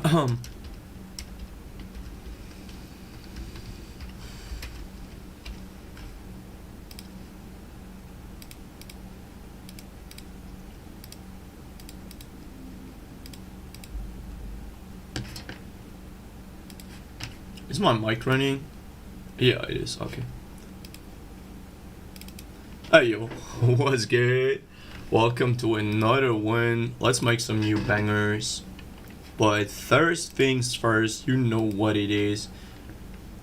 Is my mic running? Yeah, it is. Okay. Hey yo, what's good? Welcome to another one. Let's make some new bangers. But first things first, you know what it is.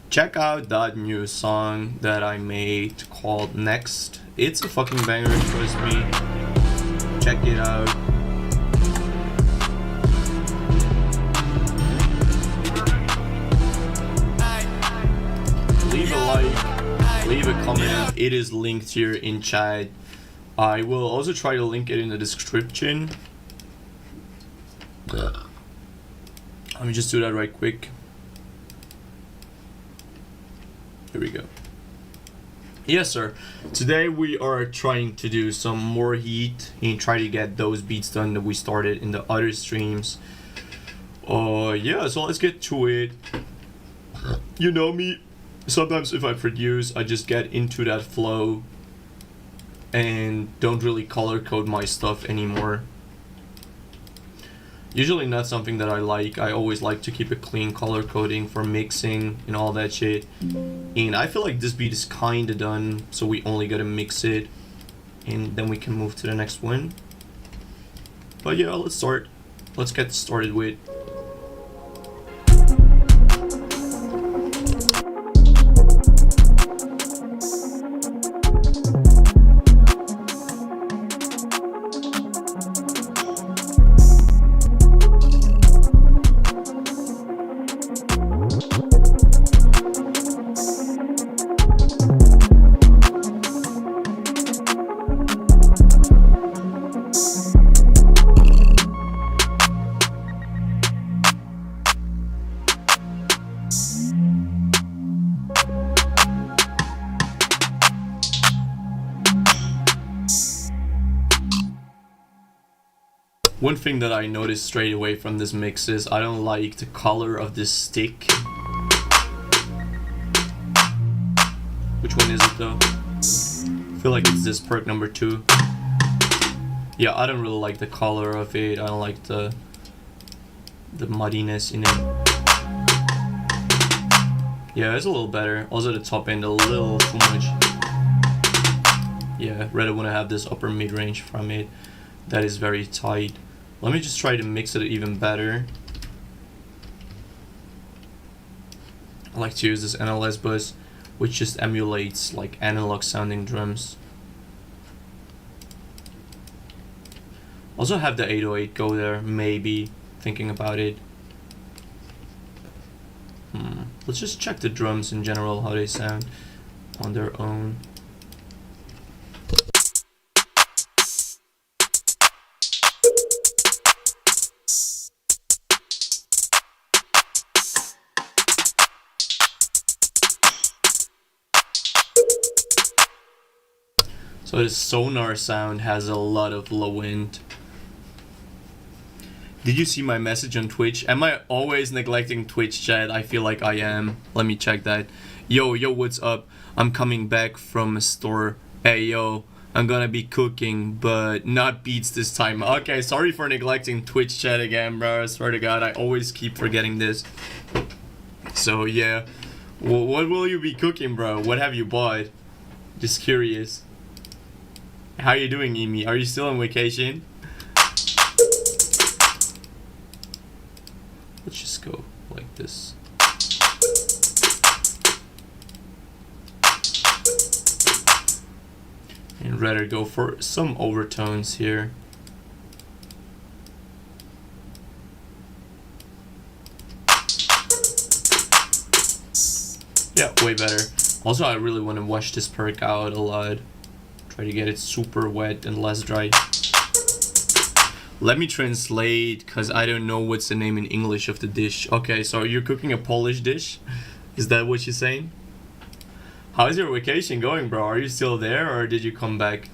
Check out that new song that I made called Next. It's a fucking banger, trust me. Check it out. Leave a like, leave a comment. It is linked here in chat. I will also try to link it in the description. Let me just do that right quick. Here we go. Yes, sir. Today we are trying to do some more heat and try to get those beats done that we started in the other streams. Yeah, so let's get to it. You know me. Sometimes if I produce, I just get into that flow and don't really color code my stuff anymore. Usually not something that I like. I always like to keep a clean color coding for mixing and all that shit. And I feel like this beat is kinda done, so we only gotta mix it and then we can move to the next one. But yeah, let's start. Let's get started with one thing that I noticed straight away from this mix is I don't like the color of this stick. Which one is it though? I feel like it's this perk number 2. Yeah, I don't really like the color of it. I don't like the muddiness in it. Yeah, it's a little better. Also the top end a little too much. Yeah, rather want to have this upper mid-range from it. That is very tight. Let me just try to mix it even better. I like to use this NLS bus, which just emulates like analog sounding drums. Also have the 808 go there, maybe, thinking about it. Let's just check the drums in general, how they sound on their own. So this sonar sound has a lot of low end. Did you see my message on Twitch? Am I always neglecting Twitch chat? I feel like I am. Let me check that. Yo, what's up? I'm coming back from a store. Hey, yo, I'm gonna be cooking, but not beats this time. Okay, sorry for neglecting Twitch chat again, bro. I swear to God, I always keep forgetting this. So, yeah. What will you be cooking, bro? What have you bought? Just curious. How you doing, Emi? Are you still on vacation? Let's just go like this. And rather go for some overtones here. Yeah, way better. Also, I really want to wash this perk out a lot. Try to get it super wet and less dry. Let me translate, because I don't know what's the name in English of the dish. Okay, so you're cooking a Polish dish? Is that what you're saying? How's your vacation going, bro? Are you still there, or did you come back?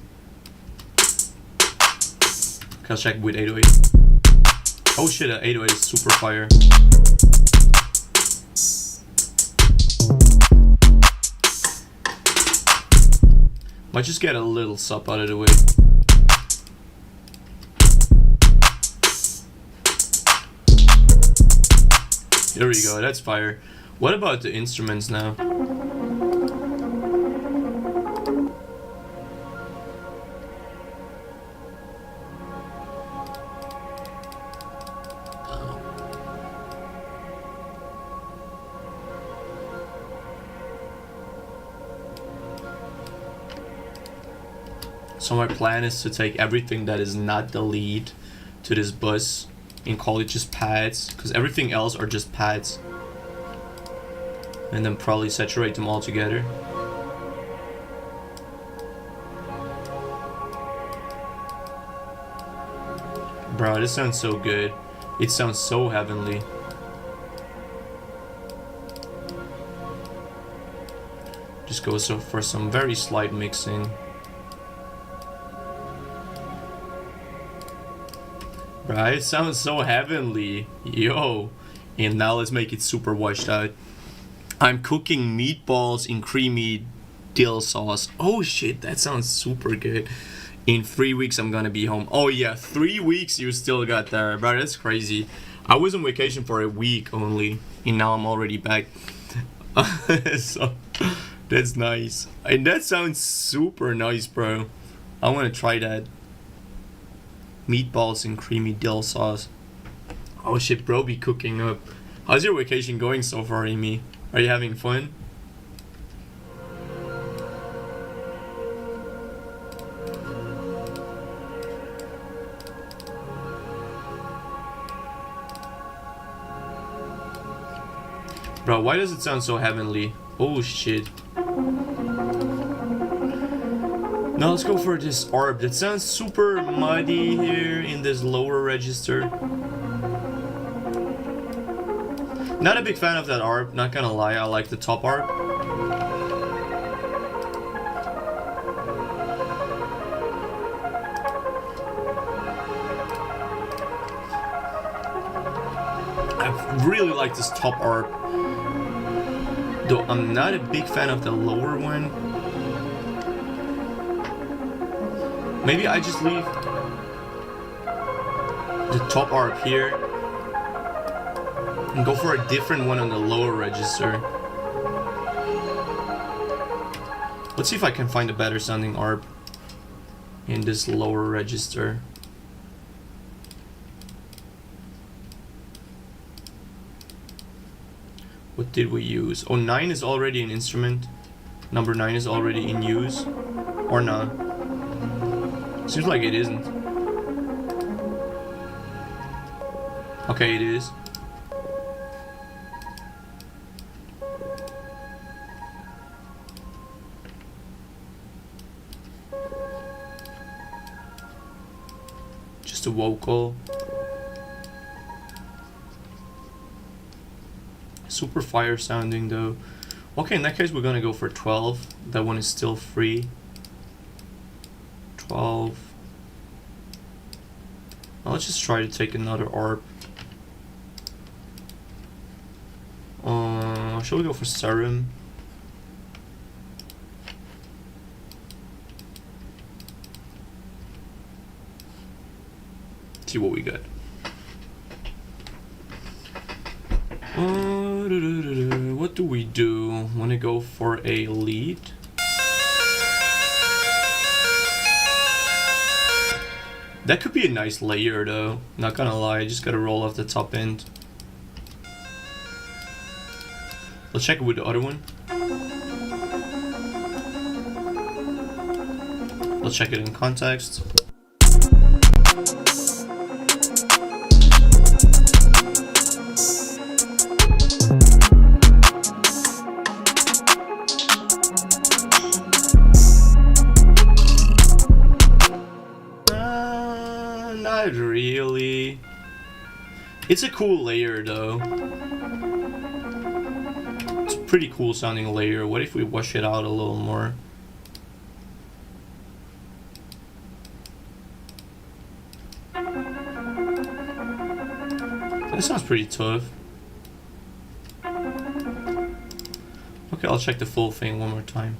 I'll check with 808. Oh shit, 808 is super fire. Might just get a little sub out of the way. There we go, that's fire. What about the instruments now? So my plan is to take everything that is not the lead to this bus and call it just pads, because everything else are just pads. And then probably saturate them all together. Bro, this sounds so good. It sounds so heavenly. Just go for some very slight mixing. Right, it sounds so heavenly. Yo. And now let's make it super washed out. I'm cooking meatballs in creamy dill sauce. Oh shit, that sounds super good. In 3 weeks I'm gonna be home. Oh yeah, 3 weeks you still got there, bro. That's crazy. I was on vacation for a week only, and now I'm already back. So that's nice. And that sounds super nice, bro. I wanna try that. Meatballs and creamy dill sauce. Oh shit, bro, be cooking up. How's your vacation going so far, Amy? Are you having fun? Bro, why does it sound so heavenly? Oh shit. Now let's go for this ARP. That sounds super muddy here in this lower register. Not a big fan of that ARP, not gonna lie. I like the top ARP. I really like this top ARP. Though I'm not a big fan of the lower one. Maybe I just leave the top ARP here and go for a different one on the lower register. Let's see if I can find a better sounding ARP in this lower register. What did we use? Oh, 9 is already an instrument. Number 9 is already in use. Or not. Seems like it isn't. Okay, it is. Just a vocal. Super fire sounding though. Okay, in that case we're gonna go for 12. That one is still free. 12. Now let's just try to take another ARP. Shall we go for Serum? See what we got. What do we do? Wanna go for a lead? That could be a nice layer though, not gonna lie, just gotta roll off the top end. Let's check it with the other one. Let's check it in context. Not really. It's a cool layer though. It's a pretty cool sounding layer. What if we wash it out a little more? That sounds pretty tough. Okay, I'll check the full thing one more time.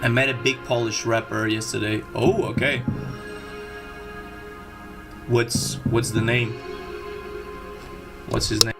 I met a big Polish rapper yesterday. Oh, okay. What's the name? What's his name?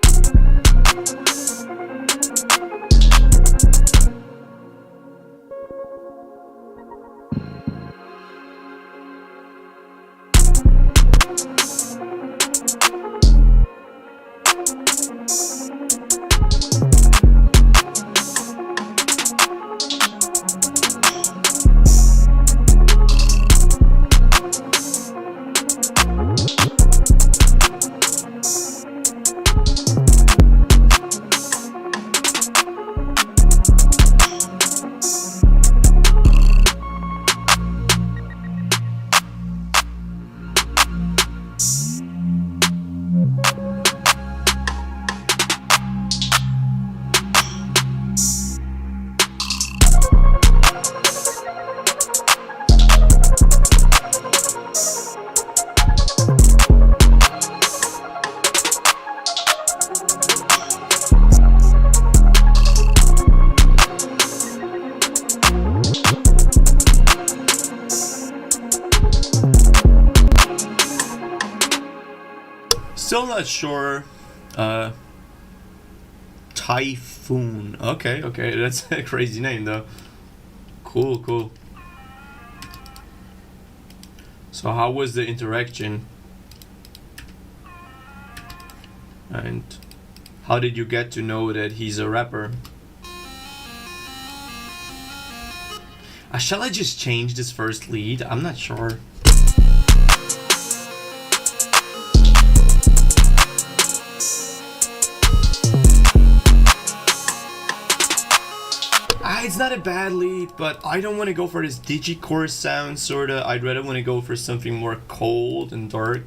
Still not sure. Typhoon. Okay, that's a crazy name though. Cool. So how was the interaction? And how did you get to know that he's a rapper? Shall I just change this first lead? I'm not sure. It's not a bad lead, but I don't want to go for this digicore sound, sorta. I'd rather want to go for something more cold and dark.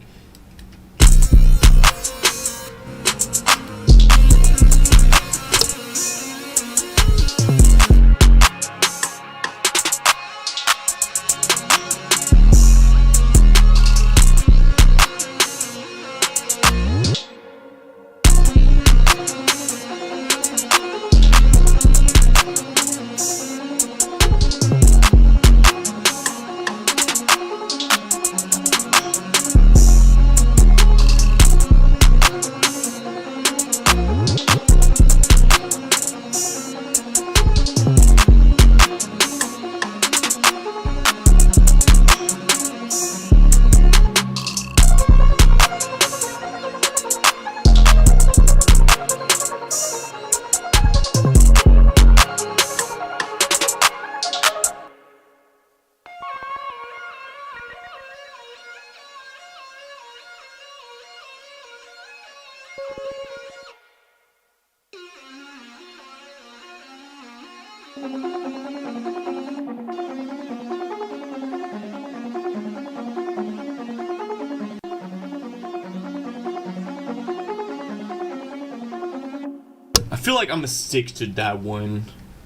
I feel like I'm gonna stick to that one.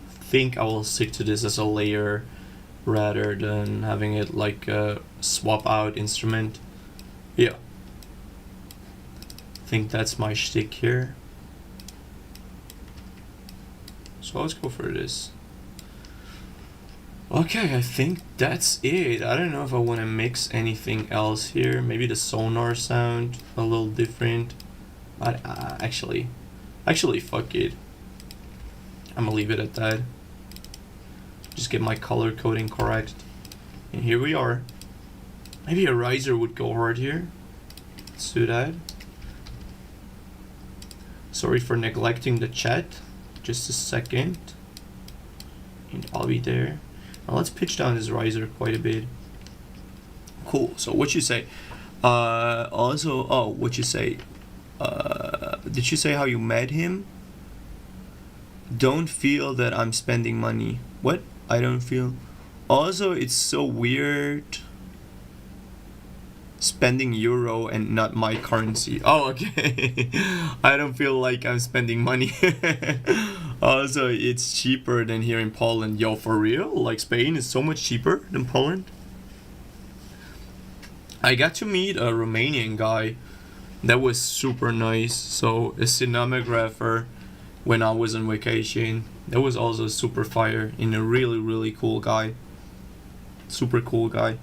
I think I will stick to this as a layer rather than having it like a swap out instrument. Yeah. I think that's my shtick here. So let's go for this. Okay, I think that's it. I don't know if I want to mix anything else here. Maybe the sonar sound a little different. But actually, fuck it. I'm gonna leave it at that. Just get my color coding correct. And here we are. Maybe a riser would go hard here. Let's do that. Sorry for neglecting the chat. Just a second. And I'll be there. Now let's pitch down this riser quite a bit. Cool. So what you say? Also, oh, what you say? Did you say how you met him? Don't feel that I'm spending money. What? I don't feel. Also, it's so weird spending euro and not my currency. Oh, okay. I don't feel like I'm spending money. Also, it's cheaper than here in Poland. Yo, for real? Like Spain is so much cheaper than Poland? I got to meet a Romanian guy that was super nice. So a cinematographer when I was on vacation. That was also super fire and a really cool guy. Super cool guy.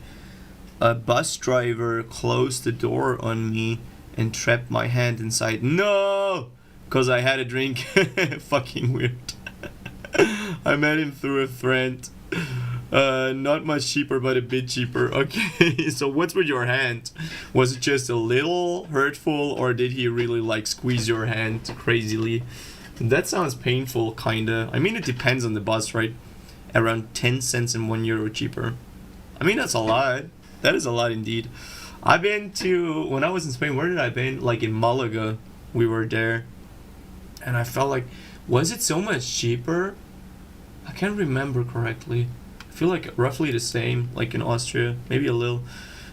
A bus driver closed the door on me and trapped my hand inside. No! Because I had a drink. Fucking weird. I met him through a friend. Not much cheaper, but a bit cheaper. Okay, so what's with your hand? Was it just a little hurtful, or did he really like squeeze your hand crazily? That sounds painful, kinda. I mean, it depends on the bus, right? Around 10 cents and €1 cheaper. I mean, that's a lot. That is a lot indeed. I've been to, when I was in Spain, where did I been? Like in Malaga, we were there. And I felt like, was it so much cheaper? I can't remember correctly. I feel like roughly the same, like in Austria, maybe a little.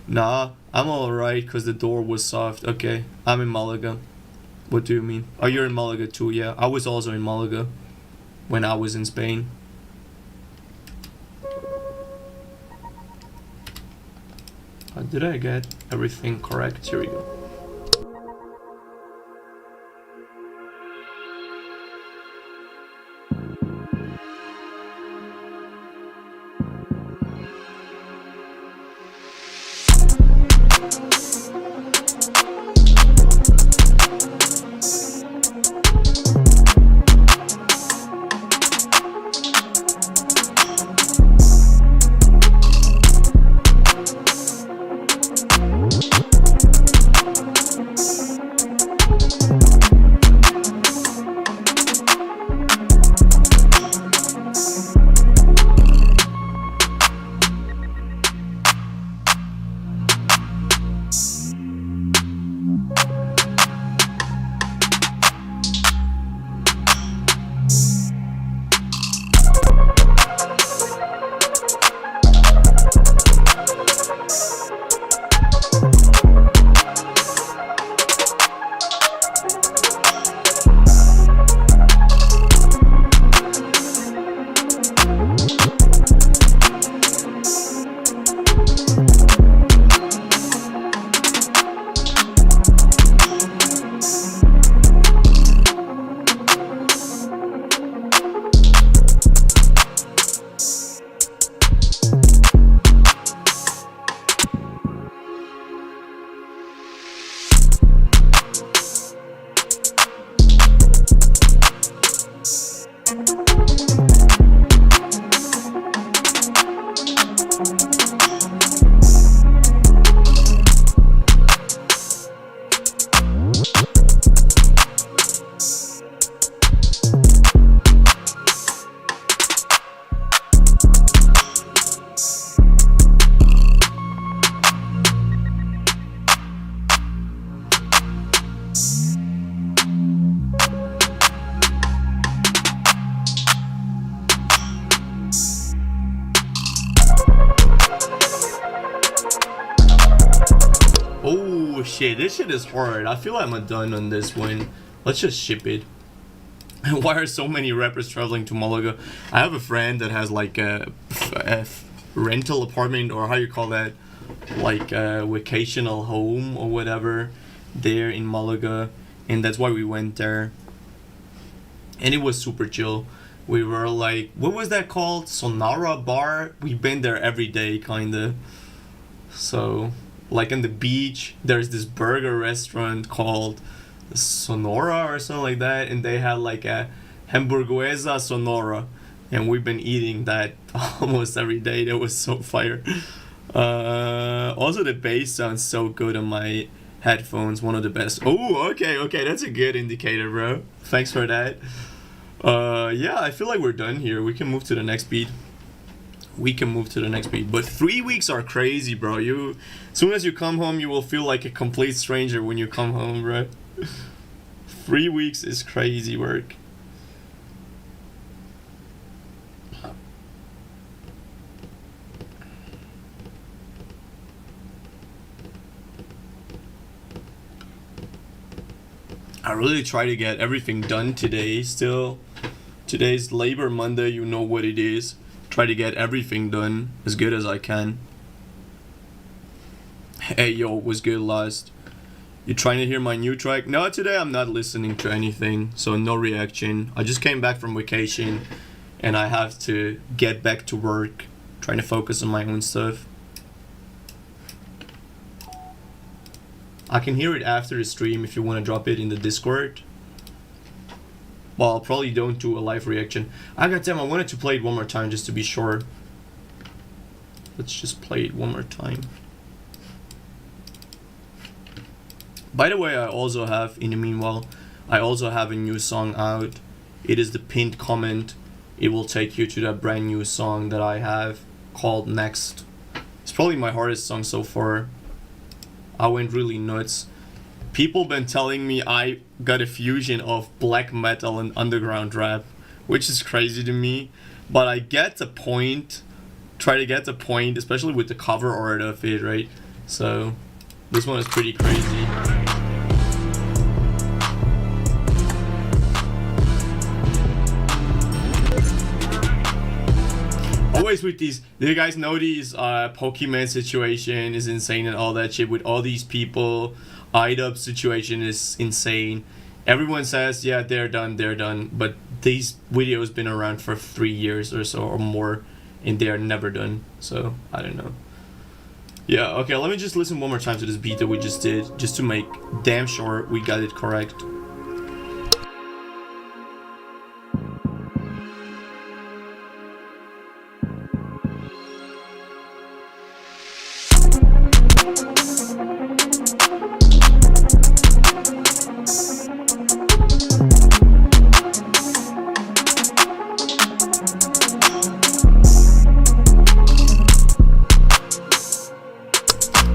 Nah, I'm alright because the door was soft. Okay, I'm in Malaga. What do you mean? Oh, you're in Malaga too, yeah. I was also in Malaga when I was in Spain. Did I get everything correct? Here we go. Oh shit, this shit is hard. I feel I'm done on this one. Let's just ship it. Why are so many rappers traveling to Malaga? I have a friend that has like a rental apartment, or how you call that, like a vacational home or whatever, there in Malaga, and that's why we went there. And it was super chill. We were like, what was that called? Sonora Bar. We've been there every day, kinda. So, like on the beach, there's this burger restaurant called Sonora or something like that, and they had like a hamburguesa Sonora, and we've been eating that almost every day. That was so fire. Also, the bass sounds so good on my headphones. One of the best. Oh, okay, that's a good indicator, bro. Thanks for that. Yeah, I feel like we're done here. We can move to the next beat. But 3 weeks are crazy, bro. As soon as you come home, you will feel like a complete stranger when you come home, bro. 3 weeks is crazy work. I really try to get everything done today still. Today's Labor Monday, you know what it is. Try to get everything done as good as I can. Hey yo, was good last? You trying to hear my new track? No, today I'm not listening to anything, so no reaction. I just came back from vacation and I have to get back to work, trying to focus on my own stuff. I can hear it after the stream if you want to drop it in the Discord. Well, I'll probably don't do a live reaction. I wanted to play it one more time just to be sure. Let's just play it one more time. By the way, I also have, in the meanwhile, I also have a new song out. It is the pinned comment. It will take you to that brand new song that I have called Next. It's probably my hardest song so far. I went really nuts. People been telling me I got a fusion of black metal and underground rap, which is crazy to me. But I get the point. Try to get the point, especially with the cover art of it, right? So this one is pretty crazy. Always with these, do you guys know these Pokemon situation is insane and all that shit with all these people? IDUB situation is insane. Everyone says, yeah, they're done, but these videos been around for 3 years or so or more, and they are never done. So I don't know. Yeah, okay, let me just listen one more time to this beat that we just did, just to make damn sure we got it correct.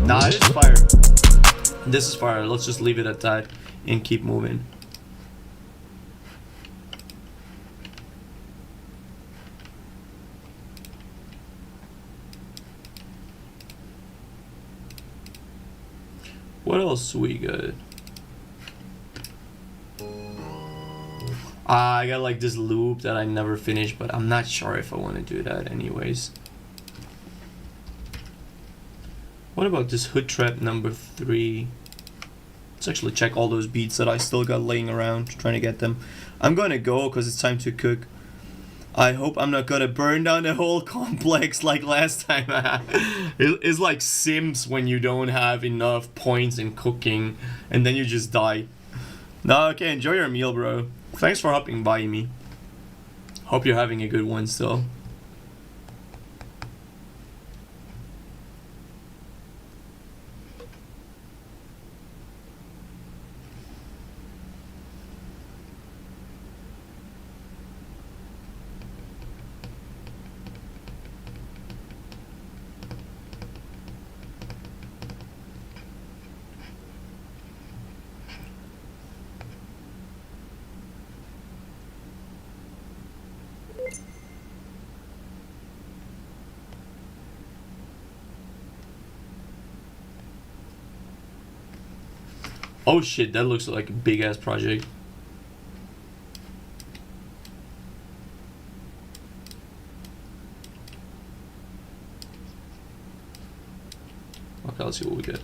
Nah, it is fire. This is fire. Let's just leave it at that and keep moving. What else we got? I got like this loop that I never finished, but I'm not sure if I want to do that anyways. What about this Hood Trap number 3? Let's actually check all those beats that I still got laying around, trying to get them. I'm gonna go because it's time to cook. I hope I'm not gonna burn down the whole complex like last time. It's like Sims when you don't have enough points in cooking and then you just die. No, okay, enjoy your meal, bro. Thanks for hopping by me. Hope you're having a good one still. Oh shit, that looks like a big ass project. Okay, let's see what we get.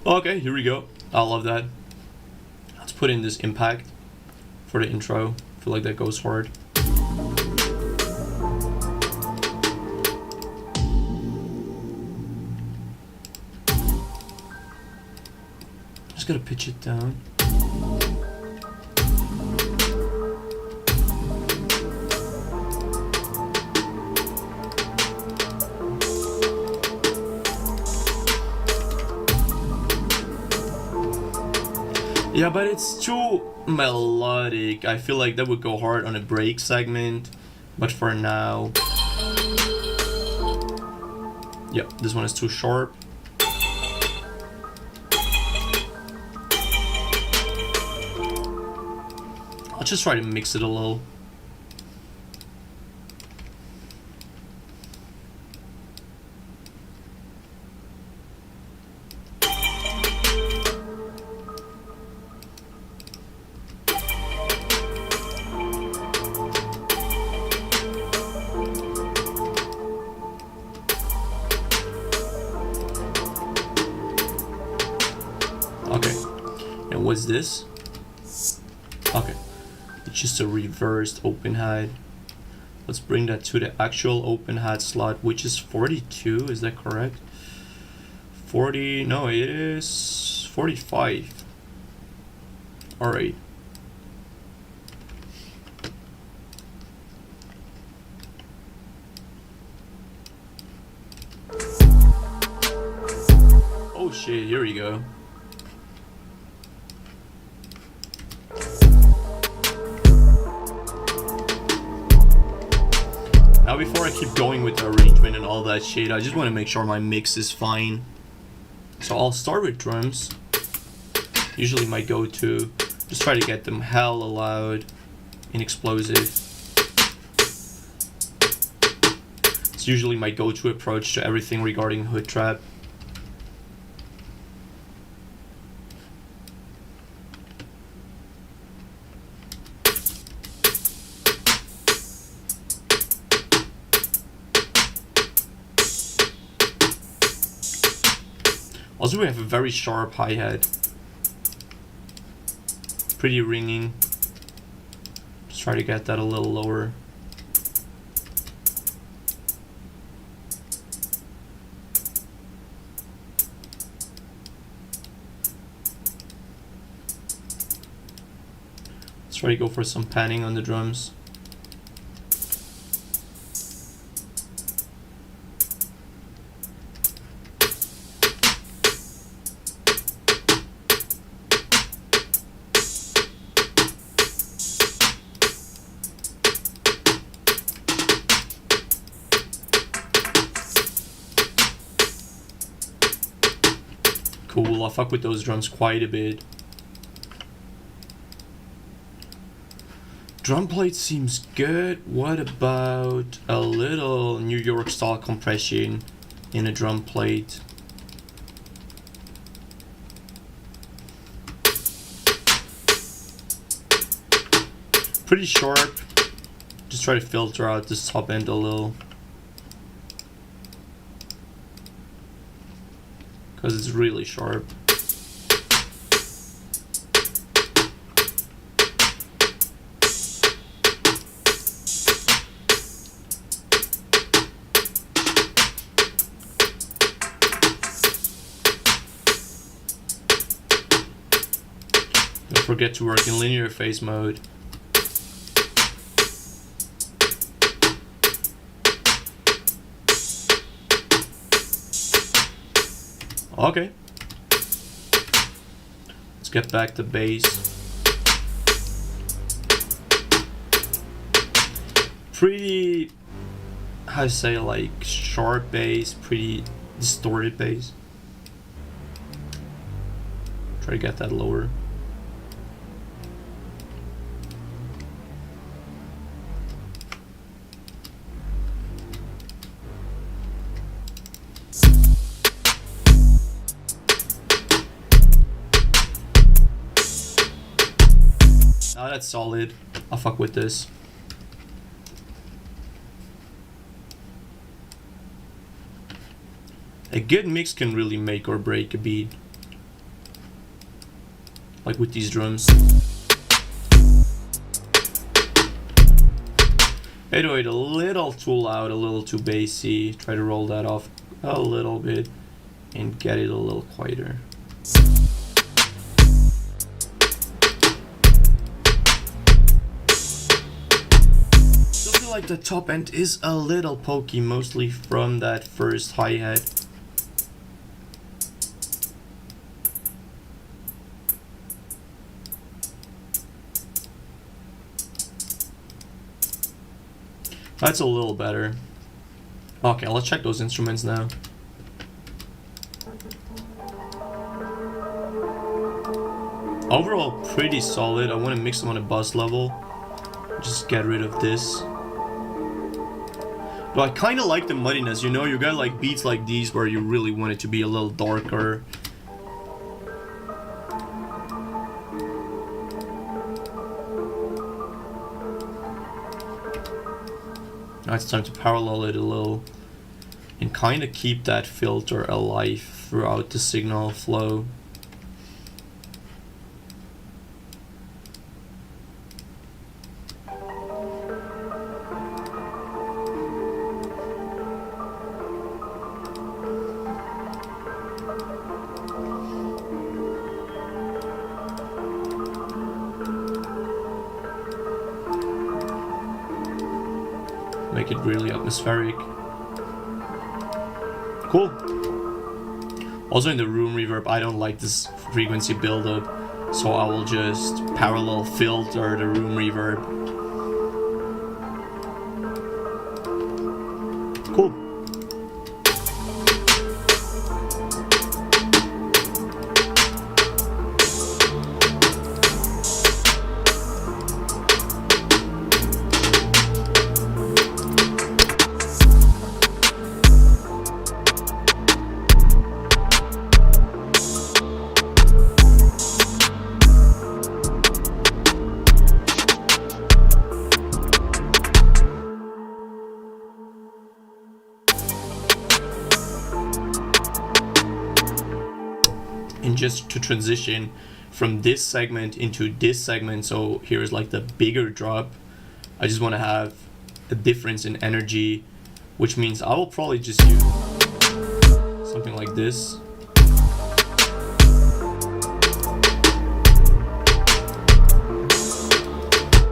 Okay, here we go. I love that. Let's put in this impact for the intro. I feel like that goes hard. Just gotta pitch it down. Yeah, but it's too melodic. I feel like that would go hard on a break segment. But for now... Yep, this one is too sharp. Let's just try to mix it a little. Okay, and what's this? Okay, it's just a reversed open hat. Let's bring that to the actual open hat slot, which is 42, is that correct? 40, no, it is 45. All right. Oh shit, here we go. Now before I keep going with the arrangement and all that shit, I just want to make sure my mix is fine. So I'll start with drums. Usually my go-to. Just try to get them hella loud and explosive. It's usually my go-to approach to everything regarding hood trap. Also, we have a very sharp hi-hat. Pretty ringing. Just try to get that a little lower. Let's try to go for some panning on the drums. Cool, I'll fuck with those drums quite a bit. Drum plate seems good. What about a little New York style compression in a drum plate? Pretty sharp. Just try to filter out this top end a little, because it's really sharp. Don't forget to work in linear phase mode. Okay. Let's get back to bass. Pretty, how to say, like sharp bass, pretty distorted bass. Try to get that lower. Oh, that's solid. I'll fuck with this. A good mix can really make or break a beat. Like with these drums. 808 a little too loud, a little too bassy. Try to roll that off a little bit and get it a little quieter. Like the top end is a little pokey, mostly from that first hi-hat. That's a little better. Okay, let's check those instruments now. Overall, pretty solid. I want to mix them on a bus level. Just get rid of this. But I kind of like the muddiness, you know? You got like beats like these where you really want it to be a little darker. Now it's time to parallel it a little and kind of keep that filter alive throughout the signal flow. Make it really atmospheric. Cool. Also in the room reverb, I don't like this frequency buildup, so I will just parallel filter the room reverb. Cool. And just to transition from this segment into this segment, so here's like the bigger drop, I just want to have a difference in energy, which means I will probably just use something like this.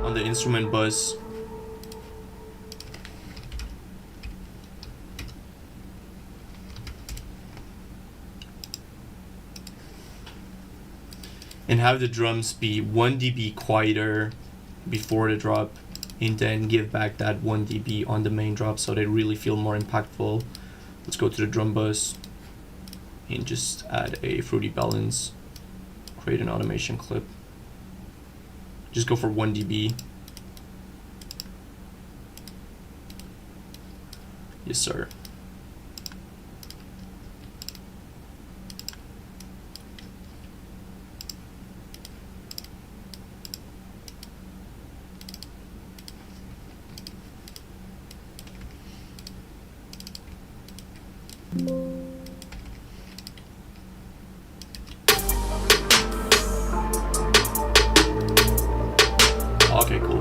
On the instrument bus. And have the drums be 1 dB quieter before the drop, and then give back that 1 dB on the main drop so they really feel more impactful. Let's go to the drum bus and just add a Fruity Balance, create an automation clip. Just go for 1 dB. Yes, sir. Okay, cool.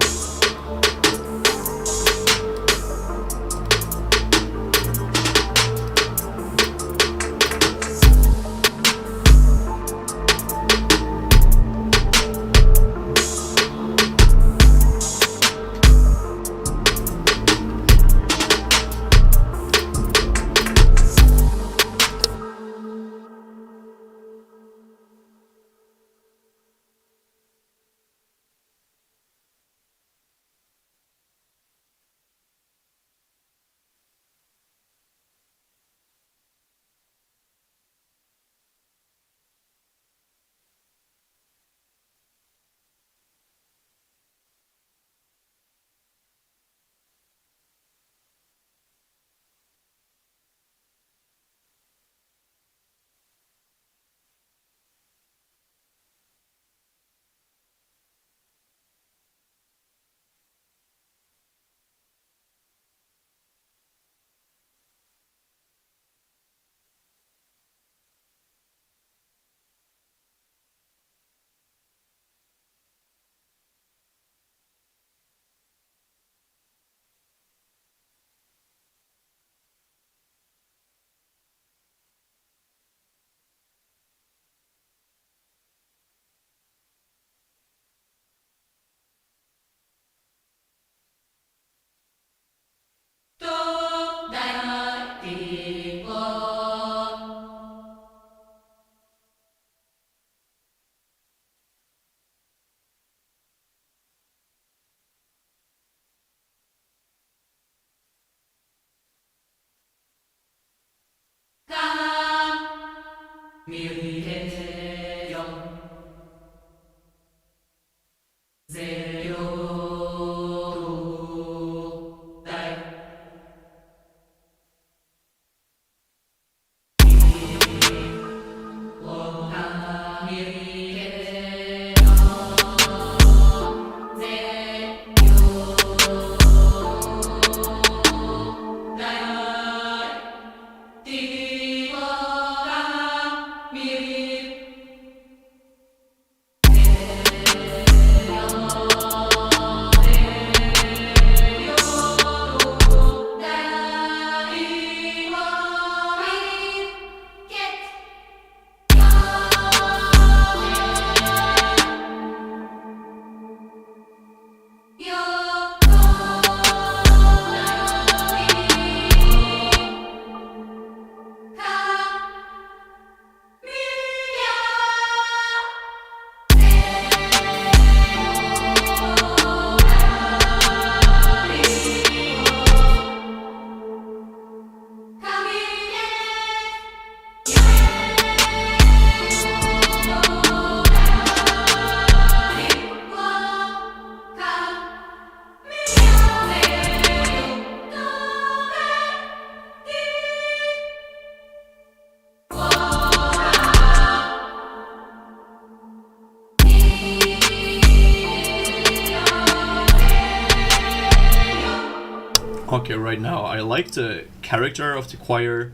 okay right now. I like the character of the choir,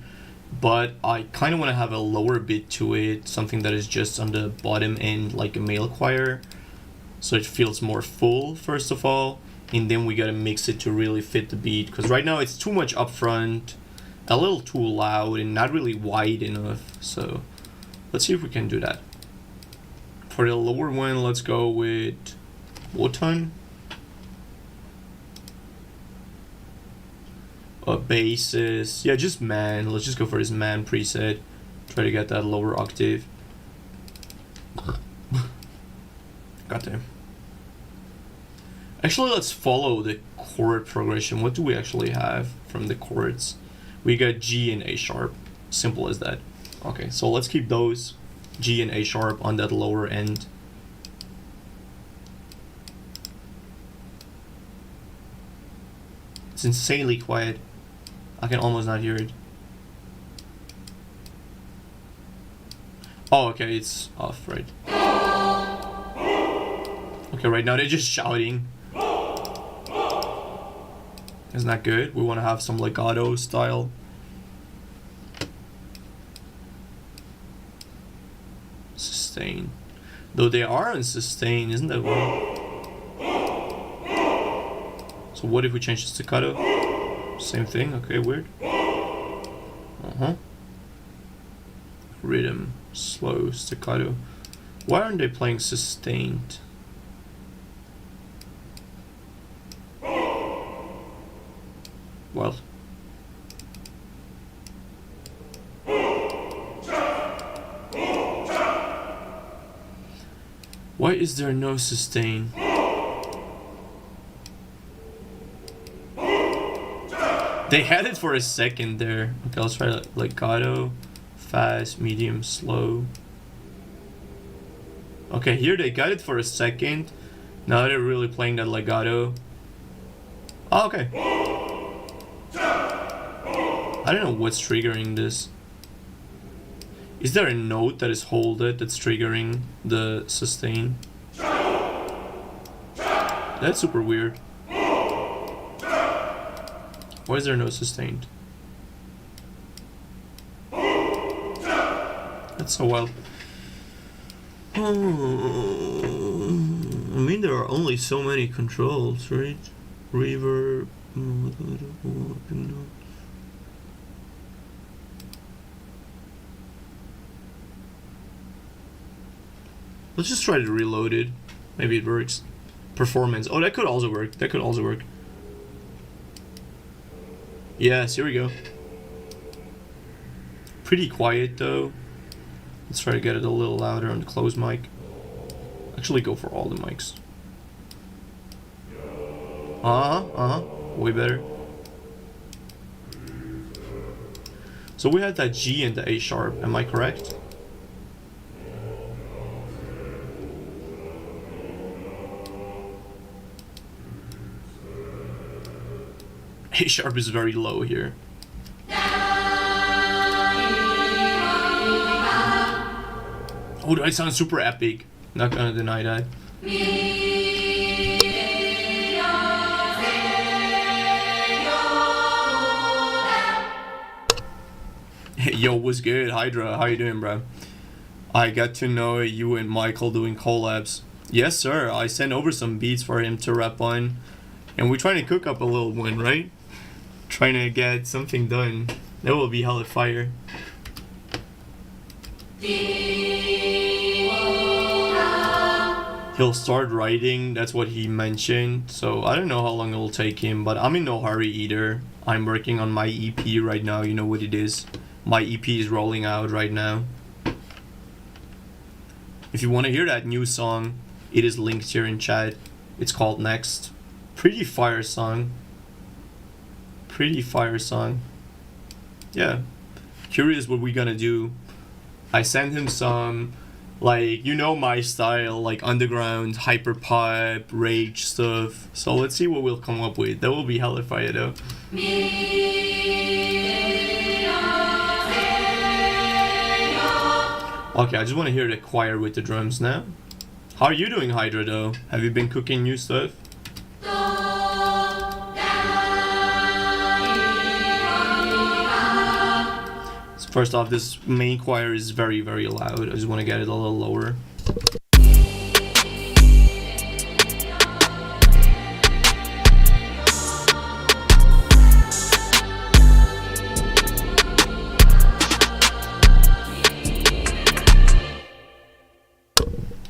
but I kind of want to have a lower bit to it, something that is just on the bottom end, like a male choir, so it feels more full first of all, and then we gotta mix it to really fit the beat, because right now it's too much up front, a little too loud, and not really wide enough. So let's see if we can do that. For the lower one, let's go with Wotan. Basis, yeah, just man. Let's just go for his man preset. Try to get that lower octave. Got there. Actually, let's follow the chord progression. What do we actually have from the chords? We got G and A sharp. Simple as that. Okay, so let's keep those G and A sharp on that lower end. It's insanely quiet. I can almost not hear it. Oh, okay, it's off, right? Okay, right now they're just shouting. Isn't that good? We want to have some legato style. Sustain. Though they are on sustain, isn't that one? So what if we change to staccato? Same thing, okay, weird. Rhythm, slow, staccato. Why aren't they playing sustained? Well. Why is there no sustain? They had it for a second there. Okay, let's try legato, fast, medium, slow. Okay, here they got it for a second. Now they're really playing that legato. Oh, okay. I don't know what's triggering this. Is there a note that is holded that's triggering the sustain? That's super weird. Why is there no sustained? That's so wild. I mean, there are only so many controls, right? Reverb. Let's just try to reload it. Maybe it works. Performance. Oh, that could also work. That could also work. Yes, here we go. Pretty quiet though. Let's try to get it a little louder on the closed mic. Actually go for all the mics. Way better. So we had that G and the A sharp, am I correct? A sharp is very low here. Oh, that sounds super epic. Not gonna deny that. Yo, what's good, Hydra? How you doing, bro? I got to know you and Michael doing collabs. Yes, sir. I sent over some beats for him to rap on, and we're trying to cook up a little one, right? Trying to get something done. That will be hella fire. He'll start writing, that's what he mentioned. So I don't know how long it will take him, but I'm in no hurry either. I'm working on my EP right now, you know what it is. My EP is rolling out right now. If you want to hear that new song, it is linked here in chat. It's called Next. Pretty fire song. Pretty fire song. Yeah. Curious what we gonna do. I sent him some, like, you know my style, like underground, hyper pop, rage stuff. So let's see what we'll come up with. That will be hella fire though. Okay, I just want to hear the choir with the drums now. How are you doing, Hydra, though? Have you been cooking new stuff? First off, this main choir is very, very loud. I just want to get it a little lower.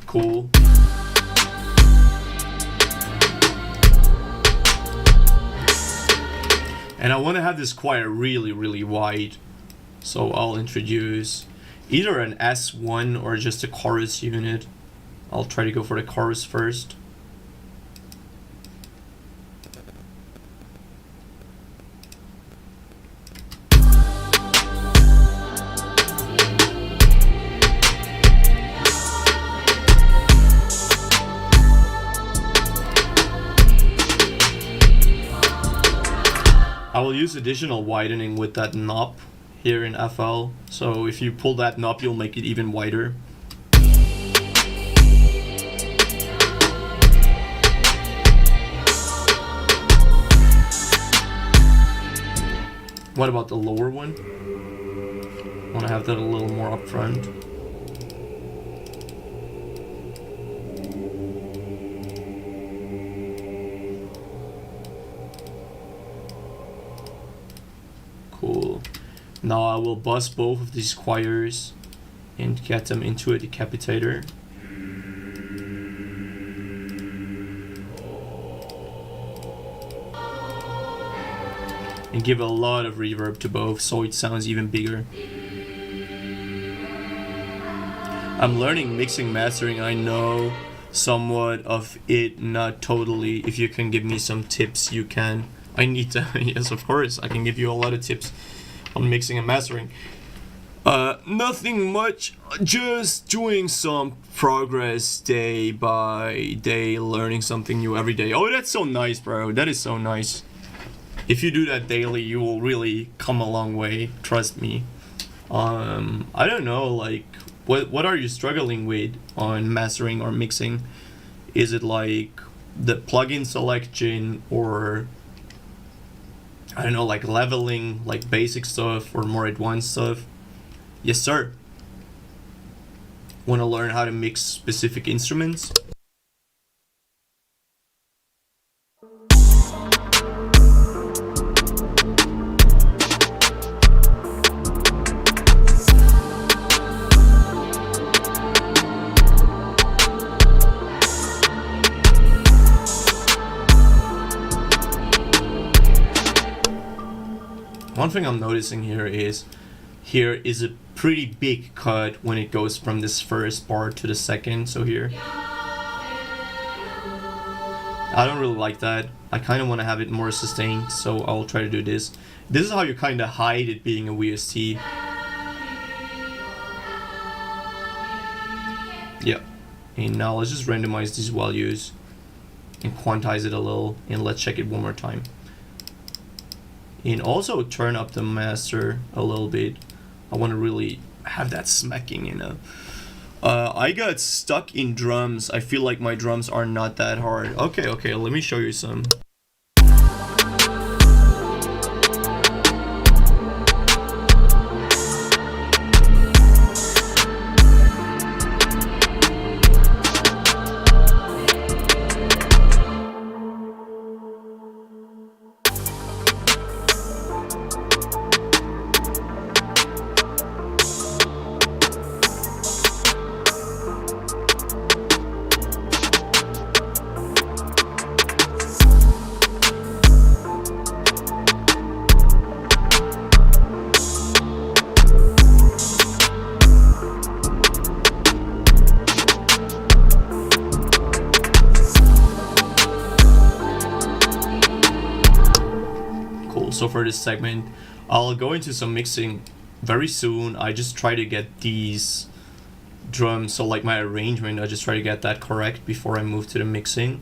Cool. And I want to have this choir really, really wide. So I'll introduce either an S1 or just a chorus unit. I'll try to go for the chorus first. I will use additional widening with that knob here in FL. So if you pull that knob, you'll make it even wider. What about the lower one? I want to have that a little more up front. Cool. Now I will bus both of these choirs and get them into a decapitator. And give a lot of reverb to both so it sounds even bigger. I'm learning mixing, mastering. I know somewhat of it, not totally. If you can give me some tips, you can. I need to, yes, of course, I can give you a lot of tips on mixing and mastering. Nothing much, just doing some progress day by day, learning something new every day. Oh, that's so nice, bro. That is so nice. If you do that daily, you will really come a long way, trust me. I don't know, like, what are you struggling with on mastering or mixing? Is it like the plugin selection, or I don't know, like leveling, like basic stuff or more advanced stuff? Yes, sir. Want to learn how to mix specific instruments? One thing I'm noticing here is a pretty big cut when it goes from this first bar to the second. So here, I don't really like that. I kind of want to have it more sustained, so I'll try to do this. This is how you kind of hide it being a VST. Yeah. And now let's just randomize these values and quantize it a little, and let's check it one more time. And also turn up the master a little bit. I want to really have that smacking, you know. I got stuck in drums. I feel like my drums are not that hard. Okay, let me show you some. So for this segment, I'll go into some mixing very soon. I just try to get these drums, so like my arrangement, I just try to get that correct before I move to the mixing.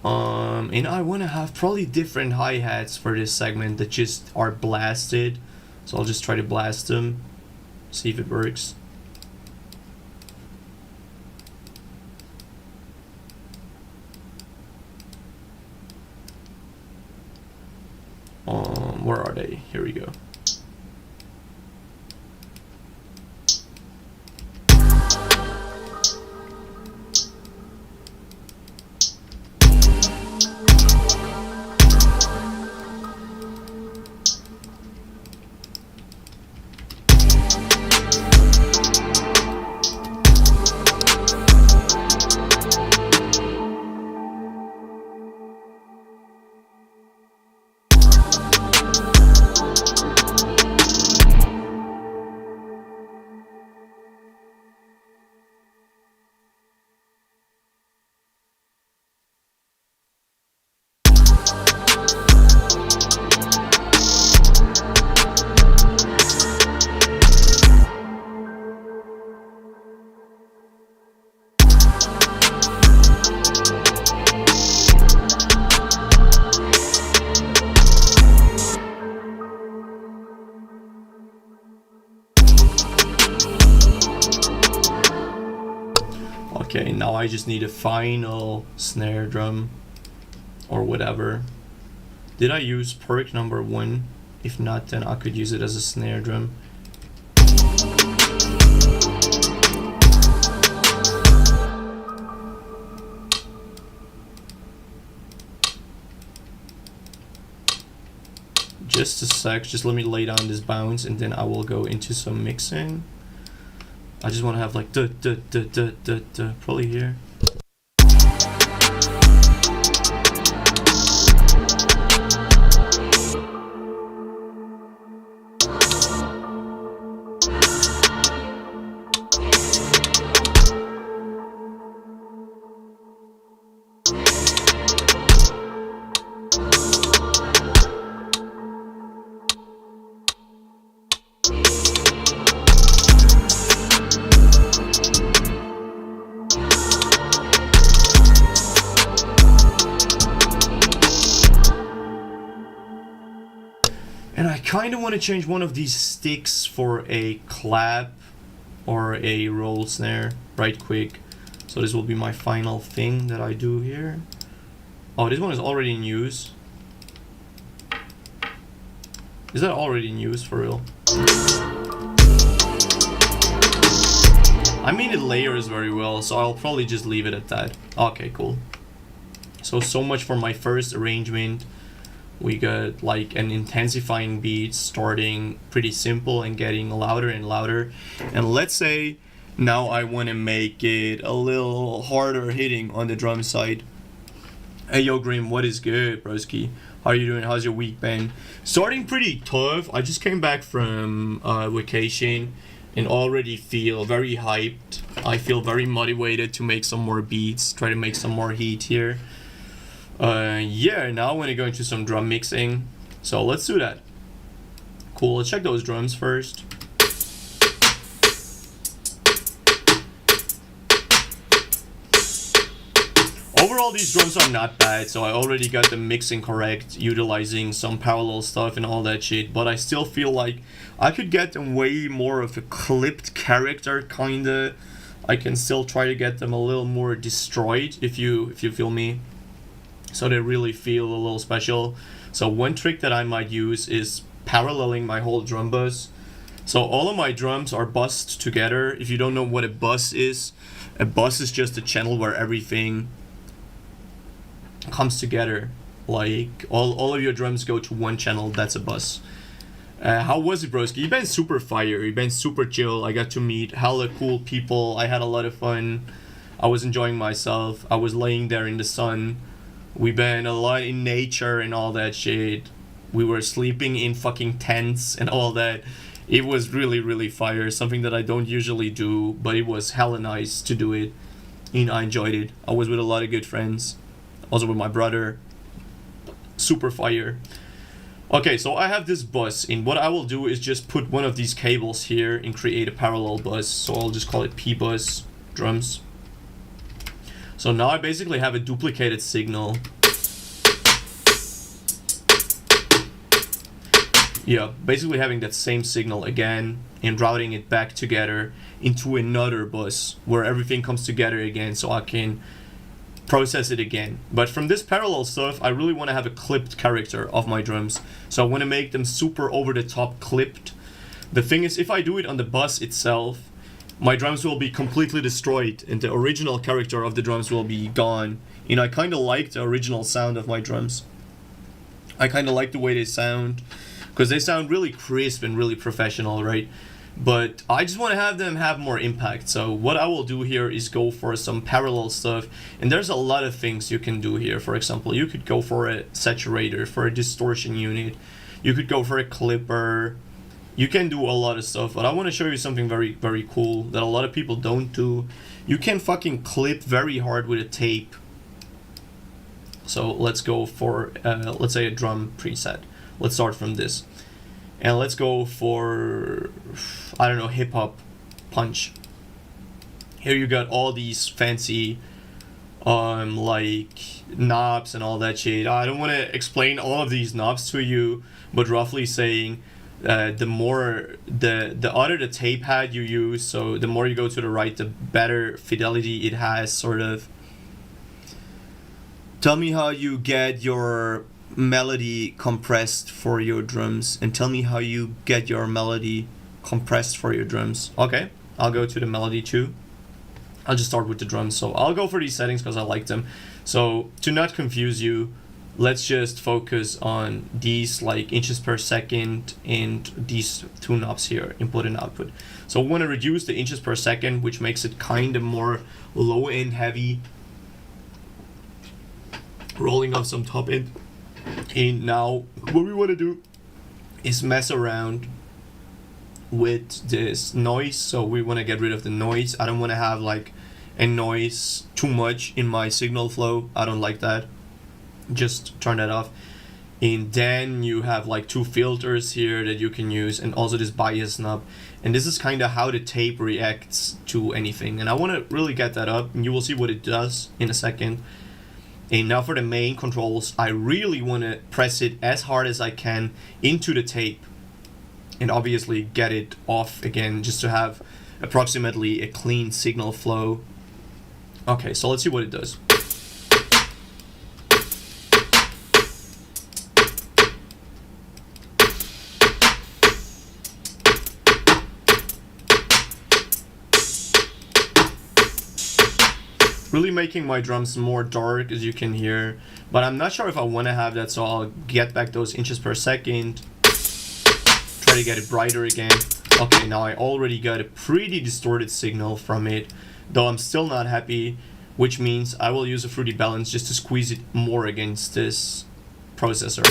And I want to have probably different hi-hats for this segment that just are blasted. So I'll just try to blast them, see if it works. Where are they? Here we go. Okay, now I just need a final snare drum or whatever. Did I use perk number 1? If not, then I could use it as a snare drum. Just a sec, just let me lay down this bounce and then I will go into some mixing. I just want to have like probably here. And I kind of want to change one of these sticks for a clap or a roll snare right quick. So this will be my final thing that I do here. Oh, this one is already in use. Is that already in use for real? I mean, it layers very well, so I'll probably just leave it at that. Okay, cool. So much for my first arrangement. We got like an intensifying beat starting pretty simple and getting louder and louder. And let's say now I want to make it a little harder hitting on the drum side. Hey yo Grim, what is good, broski? How are you doing? How's your week been? Starting pretty tough. I just came back from vacation and already feel very hyped. I feel very motivated to make some more beats, try to make some more heat here. Yeah, now I want to go into some drum mixing. So let's do that. Cool, let's check those drums first. Overall, these drums are not bad, so I already got the mixing correct, utilizing some parallel stuff and all that shit, but I still feel like I could get them way more of a clipped character, kinda. I can still try to get them a little more destroyed, if you feel me. So they really feel a little special. So one trick that I might use is paralleling my whole drum bus. So all of my drums are bussed together. If you don't know what a bus is just a channel where everything comes together. Like all of your drums go to one channel, that's a bus. How was it, broski? You've been super fire, you've been super chill. I got to meet hella cool people. I had a lot of fun. I was enjoying myself. I was laying there in the sun. We've been a lot in nature and all that shit. We were sleeping in fucking tents and all that. It was really, really fire. Something that I don't usually do, but it was hella nice to do it. And I enjoyed it. I was with a lot of good friends. Also with my brother. Super fire. Okay, so I have this bus, and what I will do is just put one of these cables here and create a parallel bus. So I'll just call it P-bus drums. So now I basically have a duplicated signal. Yeah, basically having that same signal again and routing it back together into another bus where everything comes together again so I can process it again. But from this parallel stuff, I really want to have a clipped character of my drums. So I want to make them super over the top clipped. The thing is, if I do it on the bus itself, my drums will be completely destroyed and the original character of the drums will be gone. And I kind of like the original sound of my drums. I kind of like the way they sound because they sound really crisp and really professional, right? But I just want to have them have more impact. So what I will do here is go for some parallel stuff. And there's a lot of things you can do here. For example, you could go for a saturator, for a distortion unit. You could go for a clipper. You can do a lot of stuff, but I want to show you something very, very cool that a lot of people don't do. You can fucking clip very hard with a tape. So let's go for, let's say a drum preset. Let's start from this. And let's go for, I don't know, hip hop punch. Here you got all these fancy, like knobs and all that shit. I don't want to explain all of these knobs to you, but roughly saying, the more the other the tape pad you use, so the more you go to the right, the better fidelity it has, sort of. Tell me how you get your melody compressed for your drums, and tell me how you get your melody compressed for your drums. Okay, I'll go to the melody too. I'll just start with the drums. So I'll go for these settings because I like them. So to not confuse you, let's just focus on these like inches per second and these two knobs here, input and output. So we want to reduce the inches per second, which makes it kind of more low end heavy, rolling off some top end. And now what we want to do is mess around with this noise. So we want to get rid of the noise. I don't want to have like a noise too much in my signal flow. I don't like that. Just turn that off. And then you have like two filters here that you can use, and also this bias knob. And this is kind of how the tape reacts to anything, and I want to really get that up, and you will see what it does in a second. And now for the main controls, I really want to press it as hard as I can into the tape, and obviously get it off again, just to have approximately a clean signal flow. Okay, so let's see what it does. Really making my drums more dark, as you can hear, but I'm not sure if I want to have that, so I'll get back those inches per second, try to get it brighter again. Okay, now I already got a pretty distorted signal from it, though I'm still not happy, which means I will use a Fruity Balance just to squeeze it more against this processor.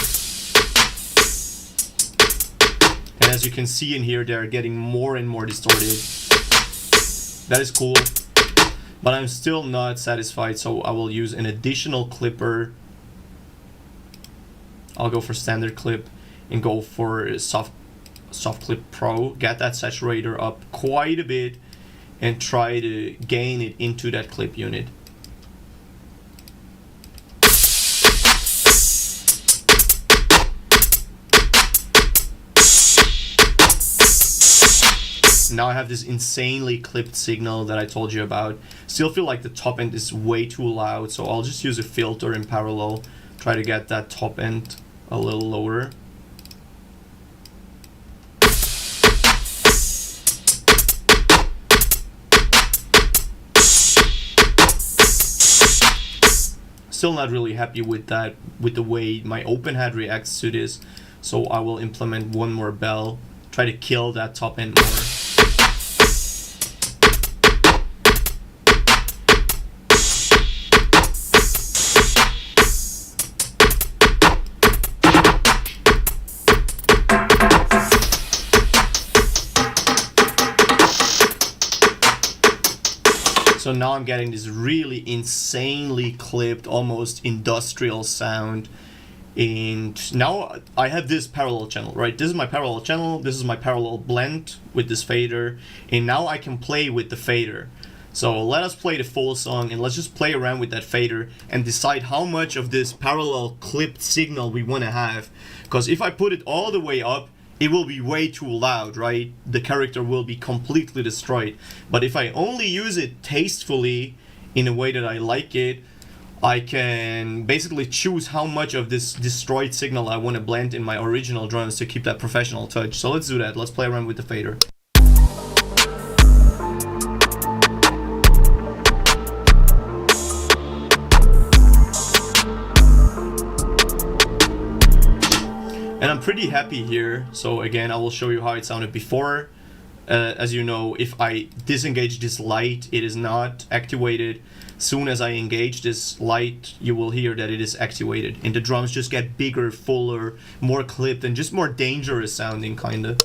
And as you can see in here, they're getting more and more distorted. That is cool. But I'm still not satisfied, so I will use an additional clipper. I'll go for standard clip and go for soft clip pro. Get that saturator up quite a bit and try to gain it into that clip unit. Now I have this insanely clipped signal that I told you about. Still feel like the top end is way too loud, so I'll just use a filter in parallel. Try to get that top end a little lower. Still not really happy with that, with the way my open head reacts to this, so I will implement one more bell. Try to kill that top end more. So now I'm getting this really insanely clipped, almost industrial sound. And now I have this parallel channel, right? This is my parallel channel, this is my parallel blend with this fader, and now I can play with the fader. So let us play the full song, and let's just play around with that fader and decide how much of this parallel clipped signal we want to have. Because if I put it all the way up, it will be way too loud, right? The character will be completely destroyed. But if I only use it tastefully, in a way that I like it, I can basically choose how much of this destroyed signal I want to blend in my original drums to keep that professional touch. So let's do that. Let's play around with the fader. And I'm pretty happy here. So again, I will show you how it sounded before. As you know, if I disengage this light, it is not activated. Soon as I engage this light, you will hear that it is activated. And the drums just get bigger, fuller, more clipped, and just more dangerous sounding, kinda.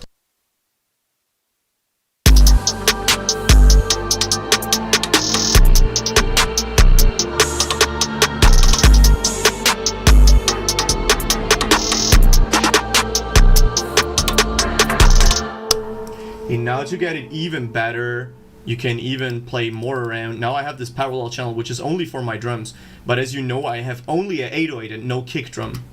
And now to get it even better, you can even play more around. Now I have this parallel channel, which is only for my drums. But as you know, I have only an 808 and no kick drum.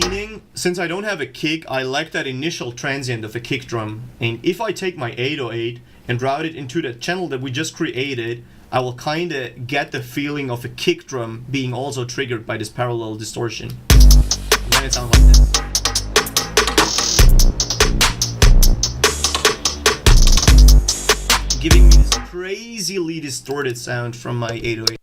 Meaning, since I don't have a kick, I lack that initial transient of a kick drum. And if I take my 808 and route it into the channel that we just created, I will kinda get the feeling of a kick drum being also triggered by this parallel distortion. And then it sounds like this. Giving me this crazily distorted sound from my 808.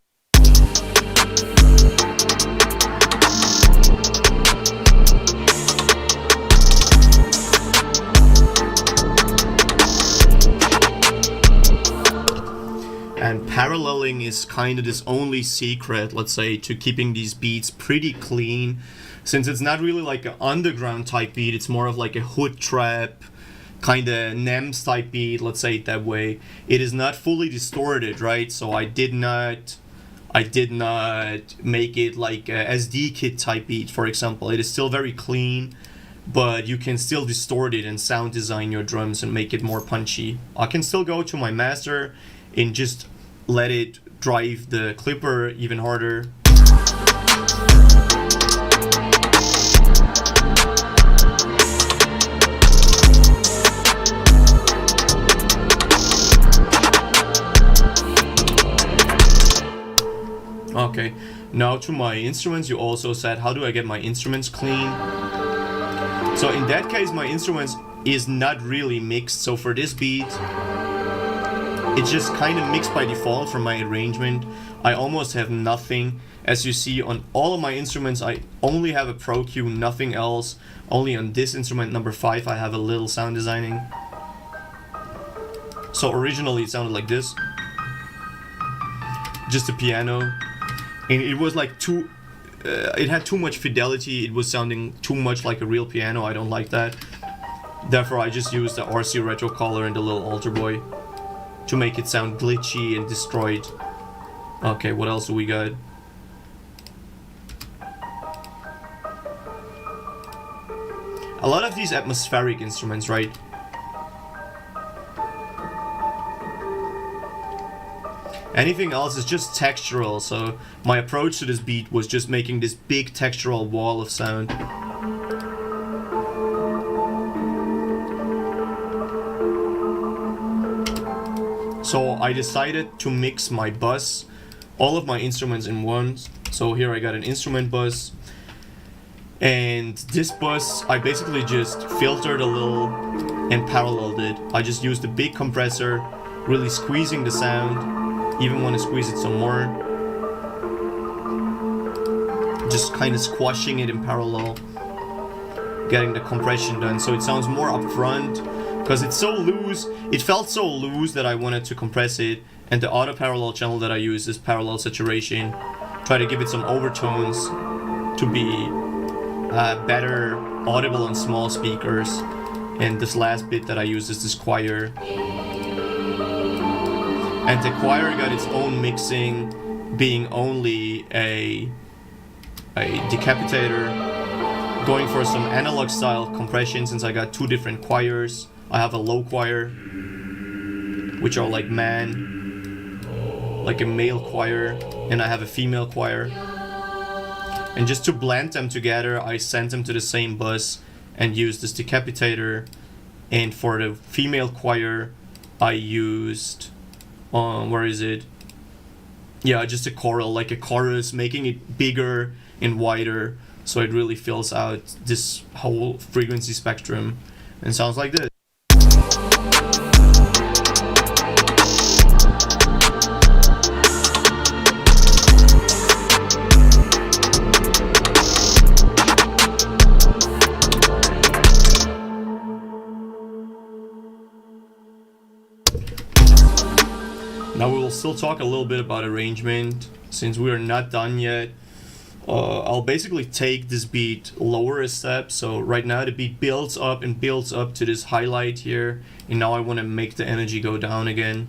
And paralleling is kind of this only secret, let's say, to keeping these beats pretty clean. Since it's not really like an underground type beat, it's more of like a hood trap, kind of NEMS type beat, let's say it that way. It is not fully distorted, right? So I did not make it like a SD kit type beat, for example. It is still very clean, but you can still distort it and sound design your drums and make it more punchy. I can still go to my master and just let it drive the clipper even harder. Okay, now to my instruments. You also said, how do I get my instruments clean? So in that case, my instruments is not really mixed. So for this beat, it's just kind of mixed by default from my arrangement. I almost have nothing. As you see on all of my instruments, I only have a Pro Cue, nothing else. Only on this instrument, number 5, I have a little sound designing. So originally it sounded like this. Just a piano. And it was like it had too much fidelity. It was sounding too much like a real piano. I don't like that. Therefore, I just used the RC Retro Color and the little Alter Boy to make it sound glitchy and destroyed. Okay, what else do we got? A lot of these atmospheric instruments, right? Anything else is just textural, so my approach to this beat was just making this big textural wall of sound. So I decided to mix my bus, all of my instruments in one. So here I got an instrument bus, and this bus I basically just filtered a little and paralleled it. I just used a big compressor, really squeezing the sound, even want to squeeze it some more. Just kind of squashing it in parallel, getting the compression done so it sounds more upfront. Because it's so loose, it felt so loose that I wanted to compress it, and the auto parallel channel that I use is parallel saturation. Try to give it some overtones to be better audible on small speakers. And this last bit that I use is this choir. And the choir got its own mixing, being only a decapitator, going for some analog style compression since I got two different choirs. I have a low choir, which are like like a male choir, and I have a female choir. And just to blend them together, I sent them to the same bus and used this decapitator. And for the female choir, I used, where is it? Yeah, just a choral, like a chorus, making it bigger and wider, so it really fills out this whole frequency spectrum and sounds like this. Now we will still talk a little bit about arrangement since we are not done yet. I'll basically take this beat lower a step. So right now the beat builds up and builds up to this highlight here, and now I want to make the energy go down again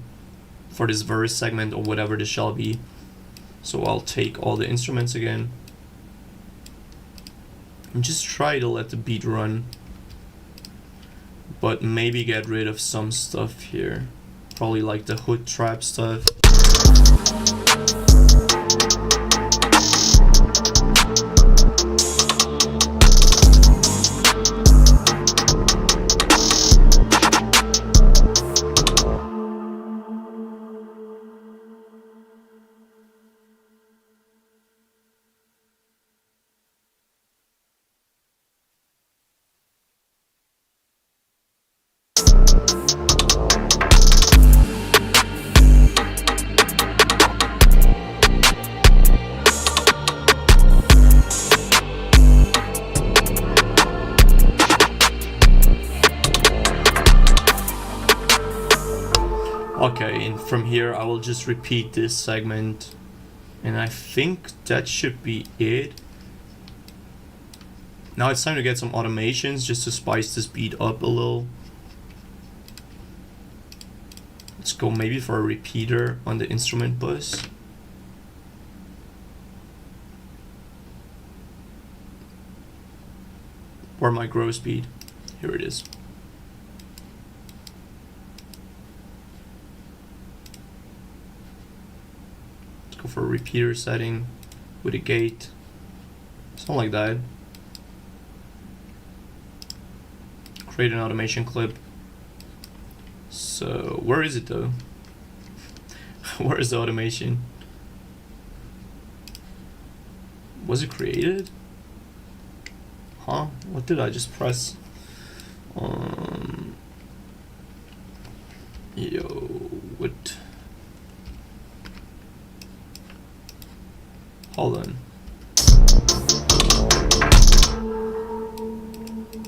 for this verse segment or whatever this shall be. So I'll take all the instruments again and just try to let the beat run, but maybe get rid of some stuff here. Probably like the hood trap stuff. Okay, and from here I will just repeat this segment, and I think that should be it. Now it's time to get some automations just to spice this beat up a little. Let's go maybe for a repeater on the instrument bus. Or my grow speed. Here it is. Let's go for a repeater setting with a gate. Something like that. Create an automation clip. So where is it though? Where is the automation? Was it created? Huh? What did I just press? Yo, what? Hold on.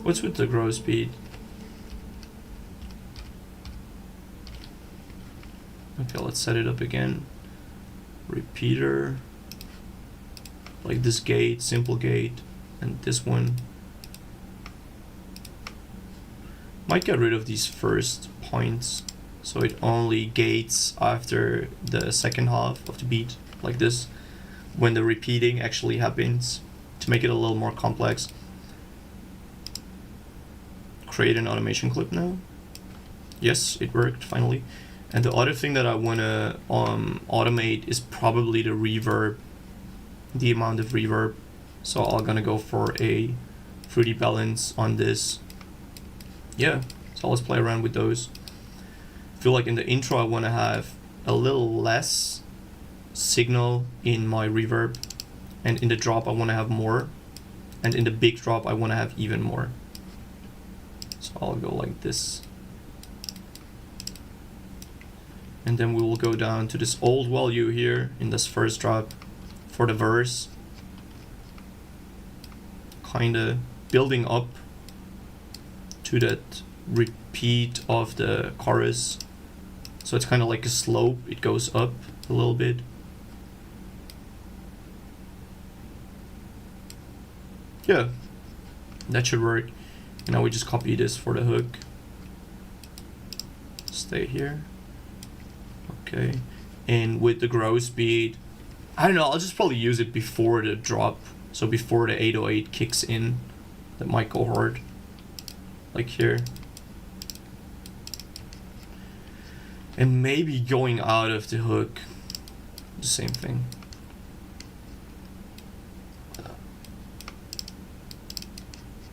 What's with the grow speed? Okay, let's set it up again. Repeater. Like this gate, simple gate, and this one. Might get rid of these first points so it only gates after the second half of the beat, like this, when the repeating actually happens, to make it a little more complex. Create an automation clip now. Yes, it worked finally. And the other thing that I want to automate is probably the reverb, the amount of reverb. So I'm gonna go for a fruity balance on this. Yeah, so let's play around with those. I feel like in the intro I want to have a little less signal in my reverb, and in the drop I want to have more, and in the big drop I want to have even more. So I'll go like this. And then we will go down to this old value here in this first drop for the verse. Kinda building up to that repeat of the chorus. So it's kind of like a slope, it goes up a little bit. Yeah, that should work. Now we just copy this for the hook. Stay here. Okay, and with the grow speed, I don't know, I'll just probably use it before the drop. So before the 808 kicks in, that might go hard. Like here. And maybe going out of the hook, the same thing.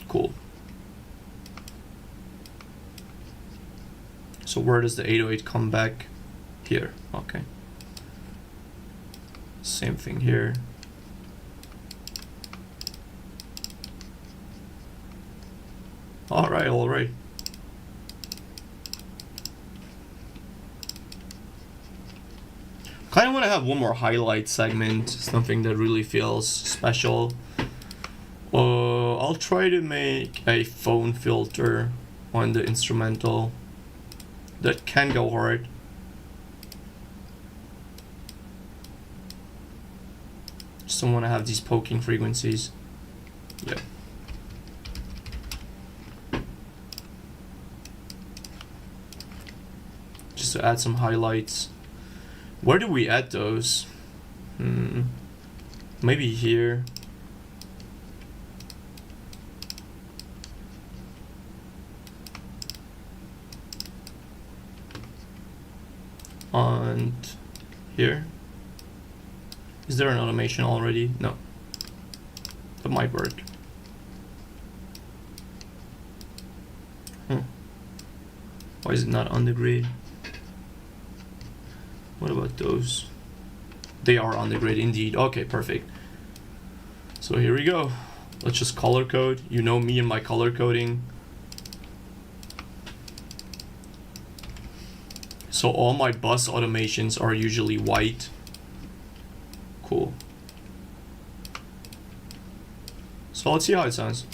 Cool. So where does the 808 come back? Here, okay. Same thing here. All right. Kind of want to have one more highlight segment, something that really feels special. I'll try to make a phone filter on the instrumental that can go hard. Just don't want to have these poking frequencies. Yeah. Just to add some highlights. Where do we add those? Maybe here. And here. Is there an automation already? No. That might work. Why is it not on the grid? What about those? They are on the grid indeed. Okay, perfect. So here we go. Let's just color code. You know me and my color coding. So all my bus automations are usually white. Cool. So let's see how it sounds.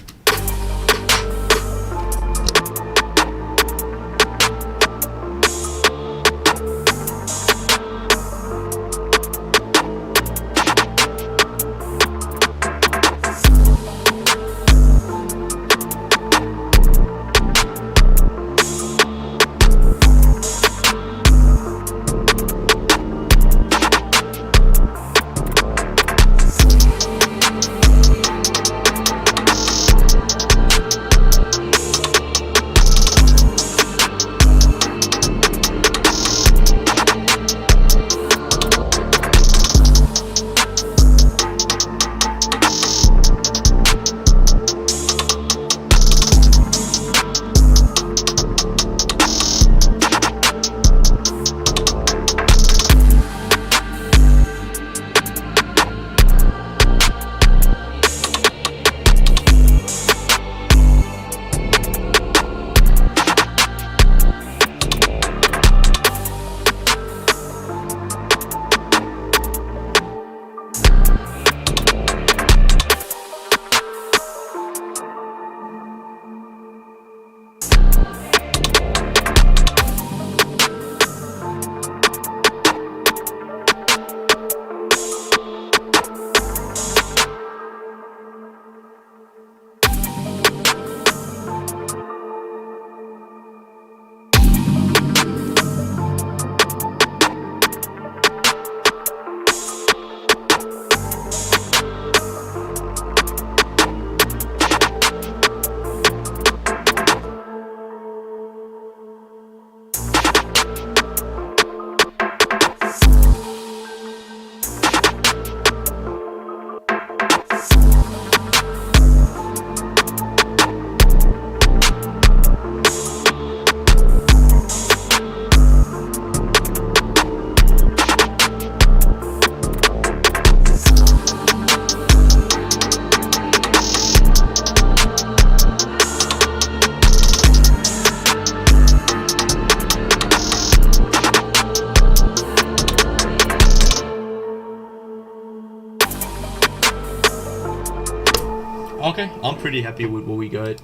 Okay, I'm pretty happy with what we got.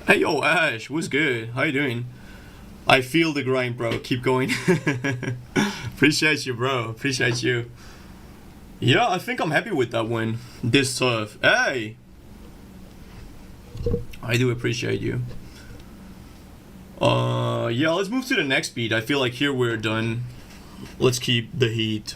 Hey yo, Ash, what's good? How you doing? I feel the grind, bro. Keep going. Appreciate you, bro. Appreciate you. Yeah, I think I'm happy with that win. This tough. Hey! I do appreciate you. Yeah, let's move to the next beat. I feel like here we're done. Let's keep the heat.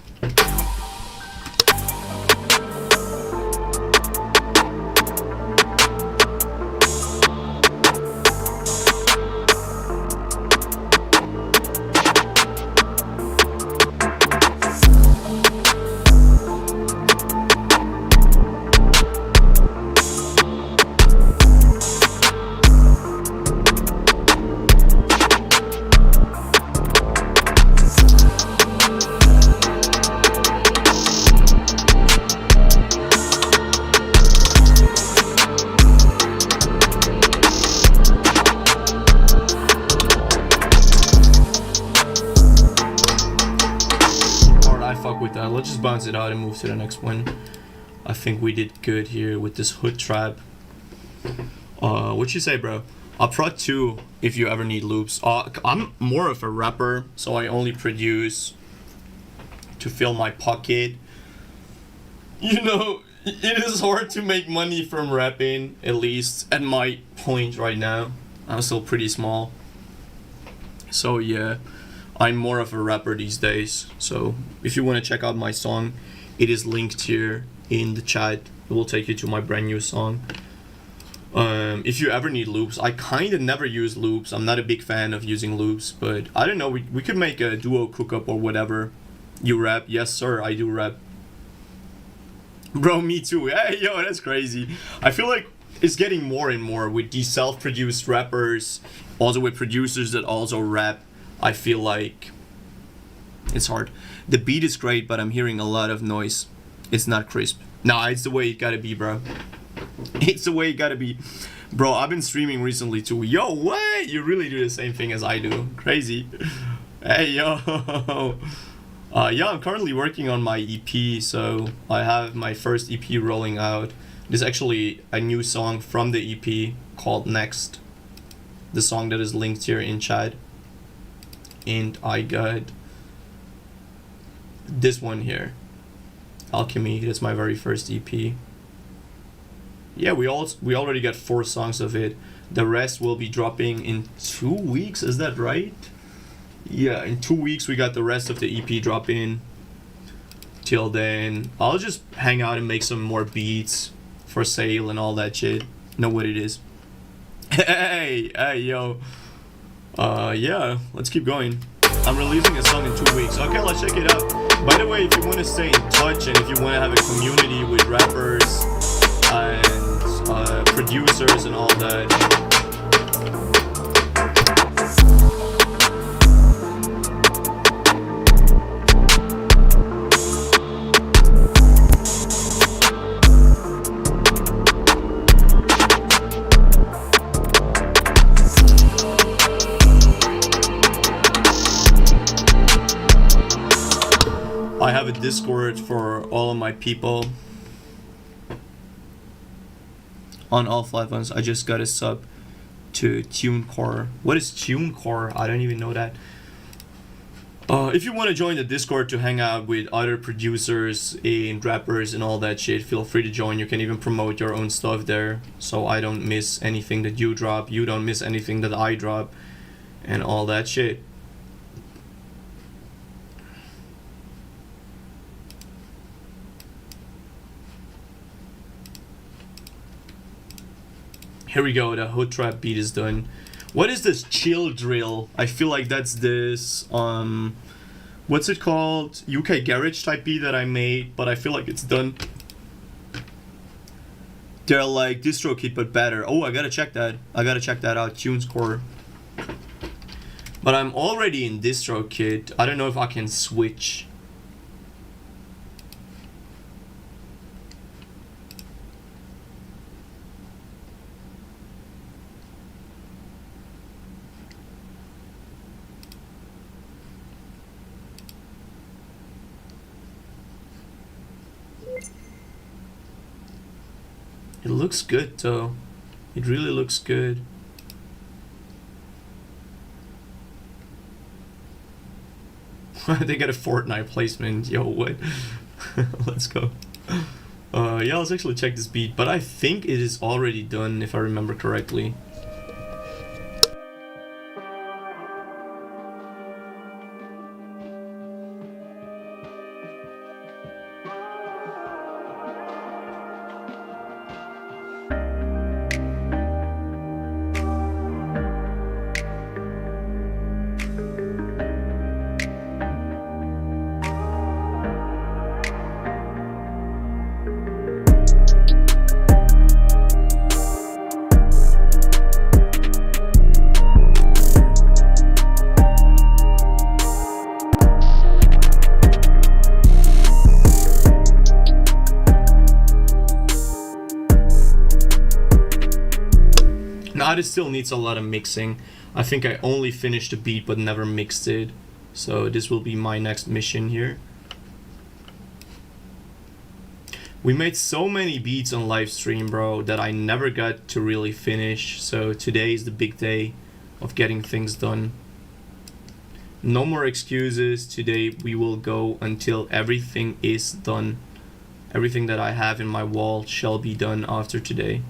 With that, let's just bounce it out and move to the next one. I think we did good here with this hood trap. What you say, bro? I'll prod 2 if you ever need loops. I'm more of a rapper, so I only produce to fill my pocket. You know, it is hard to make money from rapping, at least at my point right now. I'm still pretty small. So yeah, I'm more of a rapper these days. So if you want to check out my song, it is linked here in the chat. It will take you to my brand new song. If you ever need loops, I kind of never use loops. I'm not a big fan of using loops, but I don't know, we could make a duo cook-up or whatever. You rap? Yes, sir, I do rap. Bro, me too. Hey, yo, that's crazy. I feel like it's getting more and more with these self-produced rappers, also with producers that also rap. I feel like it's hard. The beat is great, but I'm hearing a lot of noise. It's not crisp. Nah, it's the way it gotta be, bro. It's the way it gotta be. Bro, I've been streaming recently too. Yo, what? You really do the same thing as I do. Crazy. Hey, yo. Yeah, I'm currently working on my EP, so I have my first EP rolling out. There's actually a new song from the EP called Next. The song that is linked here in chat. And I got this one here, Alchemy. That's my very first EP. Yeah, we already got 4 songs of it. The rest will be dropping in 2 weeks. Is that right? Yeah, in 2 weeks we got the rest of the EP dropping. Till then, I'll just hang out and make some more beats for sale and all that shit. Know what it is. Hey, yo. Yeah, let's keep going. I'm releasing a song in 2 weeks. Okay, let's check it out. By the way, if you want to stay in touch and if you want to have a community with rappers and producers and all that, I have a Discord for all of my people on all platforms. I just got a sub to TuneCore. What is TuneCore? I don't even know that. If you want to join the Discord to hang out with other producers and rappers and all that shit, feel free to join. You can even promote your own stuff there, so I don't miss anything that you drop. You don't miss anything that I drop, and all that shit. Here we go, the hood trap beat is done. What is this chill drill? I feel like that's this, what's it called? UK garage type beat that I made, but I feel like it's done. They're like DistroKid but better. Oh, I gotta check that. I gotta check that out, TuneCore. But I'm already in DistroKid. I don't know if I can switch. It looks good though. It really looks good. They got a Fortnite placement. Yo, what? Let's go. Yeah, let's actually check this beat. But I think it is already done, if I remember correctly. Now it still needs a lot of mixing. I think I only finished the beat but never mixed it. So this will be my next mission here. We made so many beats on live stream, bro, that I never got to really finish. So today is the big day of getting things done. No more excuses. Today we will go until everything is done. Everything that I have in my wall shall be done after today.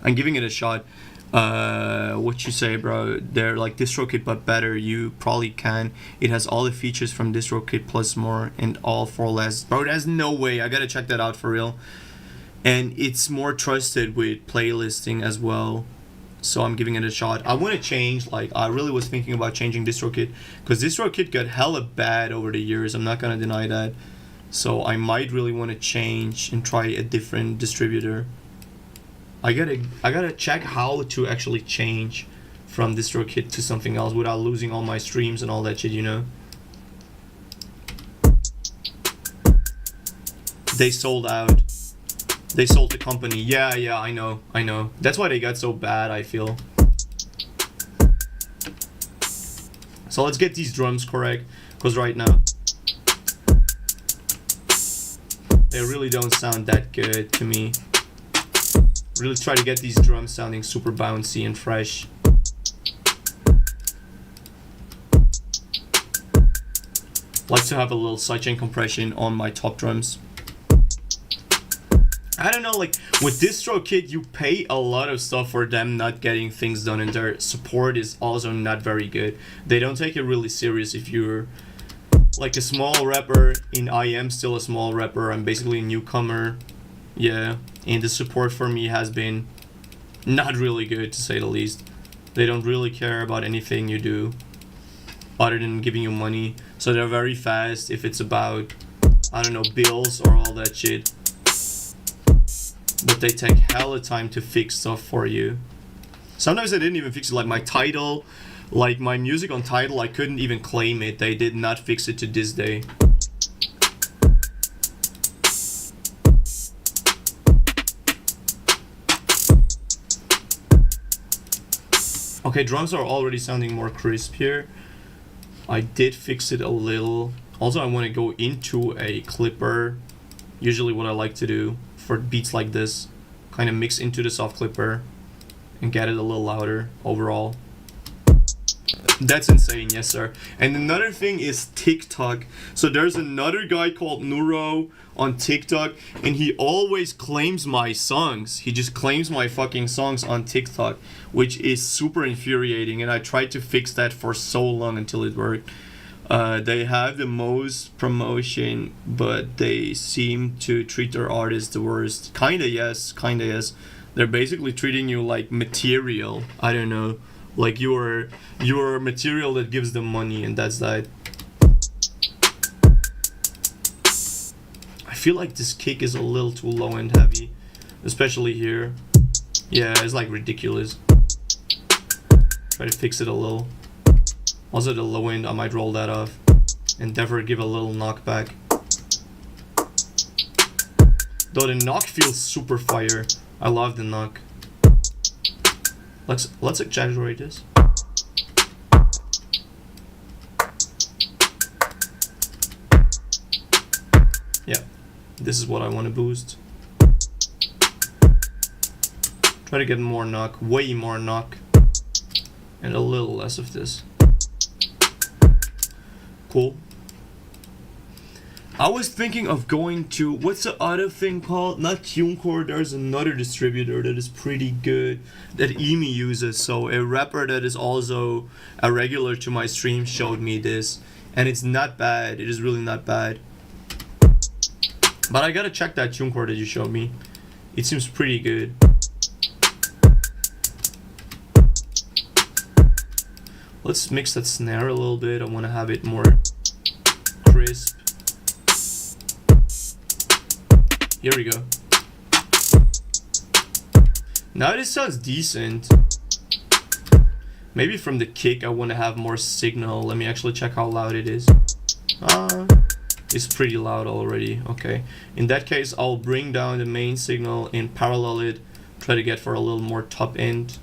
I'm giving it a shot. What you say, bro? They're like DistroKid but better. You probably can. It has all the features from DistroKid plus more and all for less. Bro, there's no way. I gotta check that out for real. And it's more trusted with playlisting as well. So I'm giving it a shot. I want to change. Like, I really was thinking about changing DistroKid because DistroKid got hella bad over the years. I'm not gonna deny that. So I might really want to change and try a different distributor. I gotta check how to actually change from DistroKid to something else without losing all my streams and all that shit, you know. They sold out. They sold the company. Yeah, I know. That's why they got so bad, I feel. So let's get these drums correct, because right now they really don't sound that good to me. Really try to get these drums sounding super bouncy and fresh. Like to have a little sidechain compression on my top drums. I don't know, like with DistroKid you pay a lot of stuff for them not getting things done, and their support is also not very good. They don't take it really serious. If you're like a small rapper, I am still a small rapper, I'm basically a newcomer. Yeah, and the support for me has been not really good, to say the least. They don't really care about anything you do other than giving you money. So they're very fast if it's about, I don't know, bills or all that shit. But they take hella time to fix stuff for you. Sometimes they didn't even fix it, like my Tidal, like my music on Tidal, I couldn't even claim it. They did not fix it to this day. Okay, drums are already sounding more crisp here. I did fix it a little. Also, I want to go into a clipper. Usually what I like to do for beats like this, kind of mix into the soft clipper and get it a little louder overall. That's insane, yes sir. And another thing is TikTok. So there's another guy called Nuro on TikTok, and he always claims my songs. He just claims my fucking songs on TikTok, which is super infuriating, and I tried to fix that for so long until it worked. They have the most promotion, but they seem to treat their artists the worst. Kinda yes. They're basically treating you like material. I don't know. Like you're material that gives them money, and that's that. I feel like this kick is a little too low and heavy, especially here. Yeah, it's like ridiculous. Try to fix it a little. Also the low end, I might roll that off. Endeavor give a little knockback. Though the knock feels super fire. I love the knock. Let's exaggerate this. Yeah, this is what I want to boost. Try to get more knock, way more knock, and a little less of this. Cool. I was thinking of going to, what's the other thing called? Not TuneCore, there's another distributor that is pretty good that Emi uses. So a rapper that is also a regular to my stream showed me this, and it's not bad. It is really not bad. But I gotta check that TuneCore that you showed me. It seems pretty good. Let's mix that snare a little bit. I want to have it more crisp. Here we go. Now this sounds decent. Maybe from the kick I want to have more signal. Let me actually check how loud it is. It's pretty loud already. Okay. In that case, I'll bring down the main signal and parallel it. Try to get for a little more top end.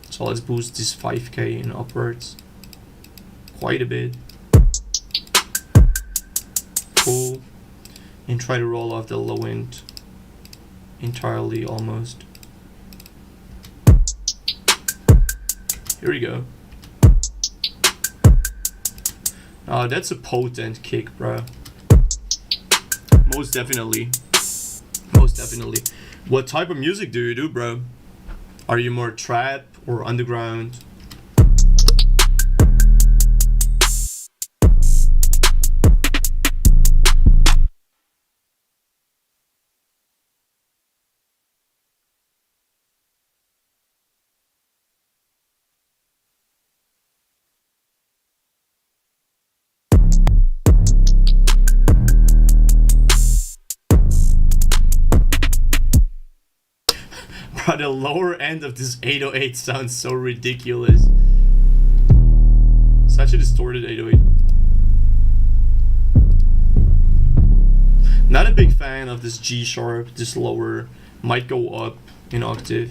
So let's boost this 5K and upwards. Quite a bit. Cool. And try to roll off the low end entirely almost. Here we go. Oh, that's a potent kick, bro. Most definitely. Most definitely. What type of music do you do, bro? Are you more trap or underground? Bro, the lower end of this 808 sounds so ridiculous. Such a distorted 808. Not a big fan of this G sharp, this lower. Might go up in octave.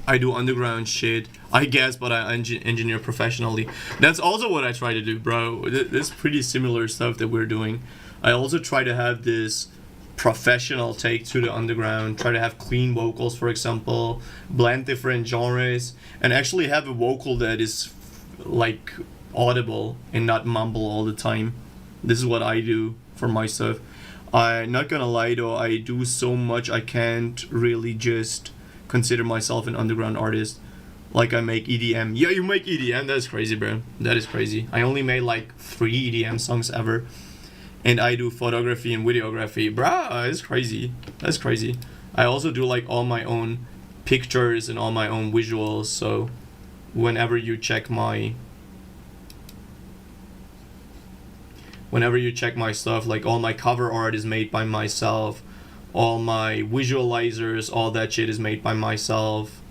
I do underground shit, I guess, but I engineer professionally. That's also what I try to do, bro. This pretty similar stuff that we're doing. I also try to have this professional take to the underground, try to have clean vocals, for example, blend different genres, and actually have a vocal that is like audible and not mumble all the time. This is what I do for my stuff. I'm not gonna lie though, I do so much I can't really just consider myself an underground artist. Like I make EDM. Yeah, you make EDM? That's crazy, bro. That is crazy. I only made like 3 EDM songs ever. And I do photography and videography. Bruh, it's crazy. That's crazy. I also do like all my own pictures and all my own visuals. So whenever you check my stuff, like all my cover art is made by myself. All my visualizers, all that shit is made by myself.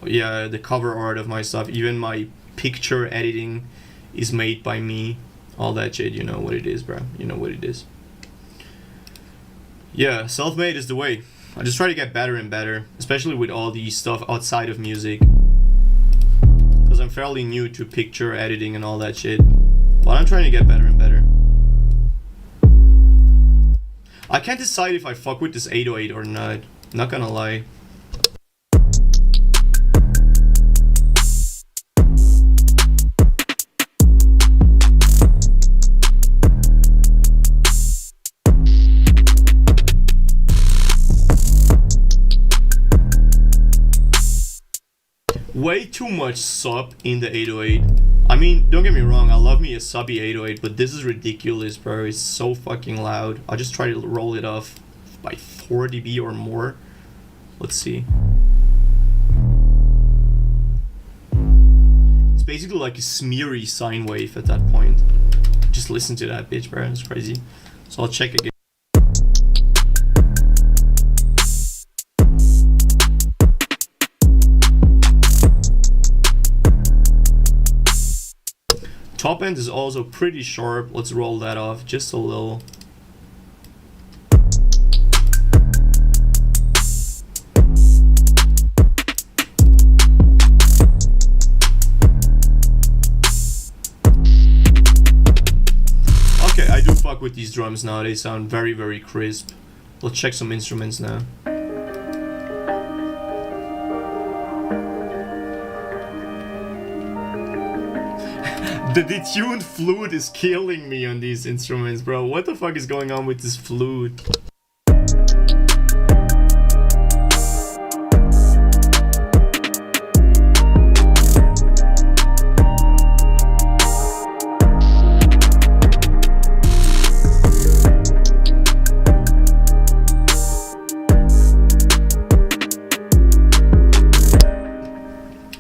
Yeah, the cover art of my stuff, even my picture editing is made by me. All that shit, you know what it is, bro. You know what it is. Yeah, self-made is the way. I just try to get better and better, especially with all the stuff outside of music. Because I'm fairly new to picture editing and all that shit. But I'm trying to get better and better. I can't decide if I fuck with this 808 or not. Not gonna lie. Way too much sub in the 808. I mean, don't get me wrong, I love me a subby 808, but this is ridiculous, bro. It's so fucking loud. I'll just try to roll it off by 4 dB or more. Let's see. It's basically like a smeary sine wave at that point. Just listen to that bitch, bro. It's crazy. So I'll check again. Top end is also pretty sharp. Let's roll that off just a little. with these drums now. They sound very, very crisp. Let's check some instruments now. The detuned flute is killing me on these instruments, bro. What the fuck is going on with this flute?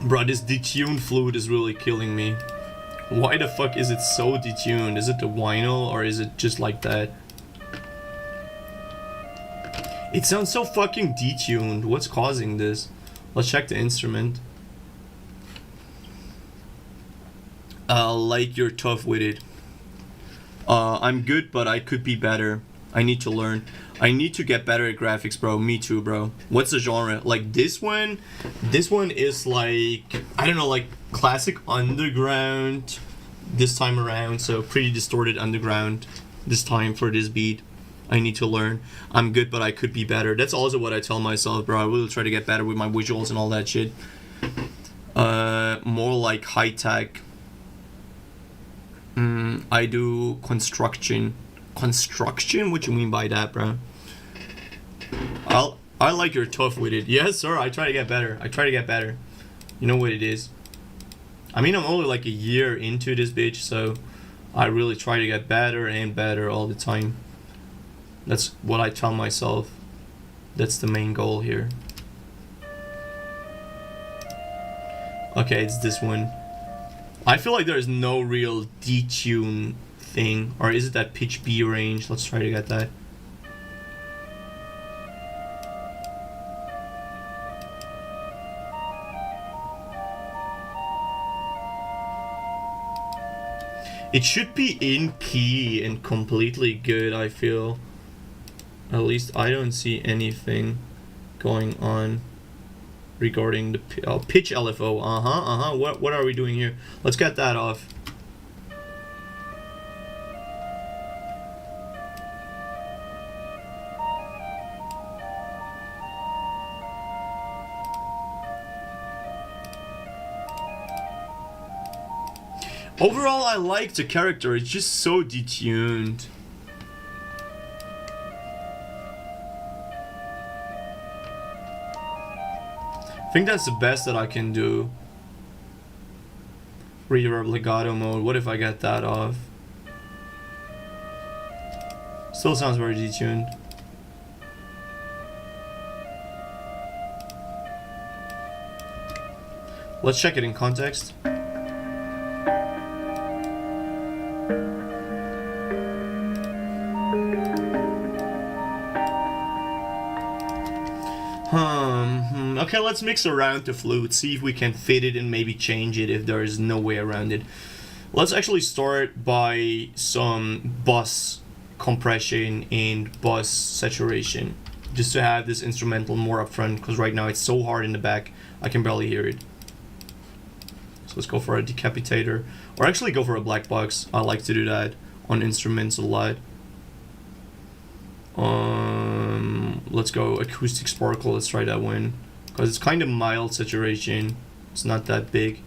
Bro, this detuned flute is really killing me. Why the fuck is it so detuned? Is it the vinyl or is it just like that? It sounds so fucking detuned. What's causing this? Let's check the instrument. Like you're tough with it. I'm good, but I could be better. I need to learn. I need to get better at graphics, bro. Me too, bro. What's the genre? Like this one is like, I don't know, like classic underground this time around. So pretty distorted underground this time for this beat. I need to learn. I'm good, but I could be better. That's also what I tell myself, bro. I will try to get better with my visuals and all that shit. More like high tech. I do construction. Construction? What you mean by that, bro? I like you're tough with it. Yes, sir. I try to get better. I try to get better. You know what it is. I mean, I'm only like a year into this bitch, so I really try to get better and better all the time. That's what I tell myself. That's the main goal here. Okay, it's this one. I feel like there's no real detune thing. Or is it that pitch B range? Let's try to get that. It should be in key and completely good, I feel. At least I don't see anything going on regarding the pitch LFO. What are we doing here? Let's get that off. Overall, I like the character. It's just so detuned. I think that's the best that I can do. Reverb legato mode. What if I get that off? Still sounds very detuned. Let's check it in context. Okay, let's mix around the flute, see if we can fit it and maybe change it if there is no way around it. Let's actually start by some bus compression and bus saturation, just to have this instrumental more upfront, because right now it's so hard in the back, I can barely hear it. So let's go for a decapitator, or actually go for a black box. I like to do that on instruments a lot. Let's go acoustic sparkle. Let's try that one, because it's kind of mild saturation. It's not that big.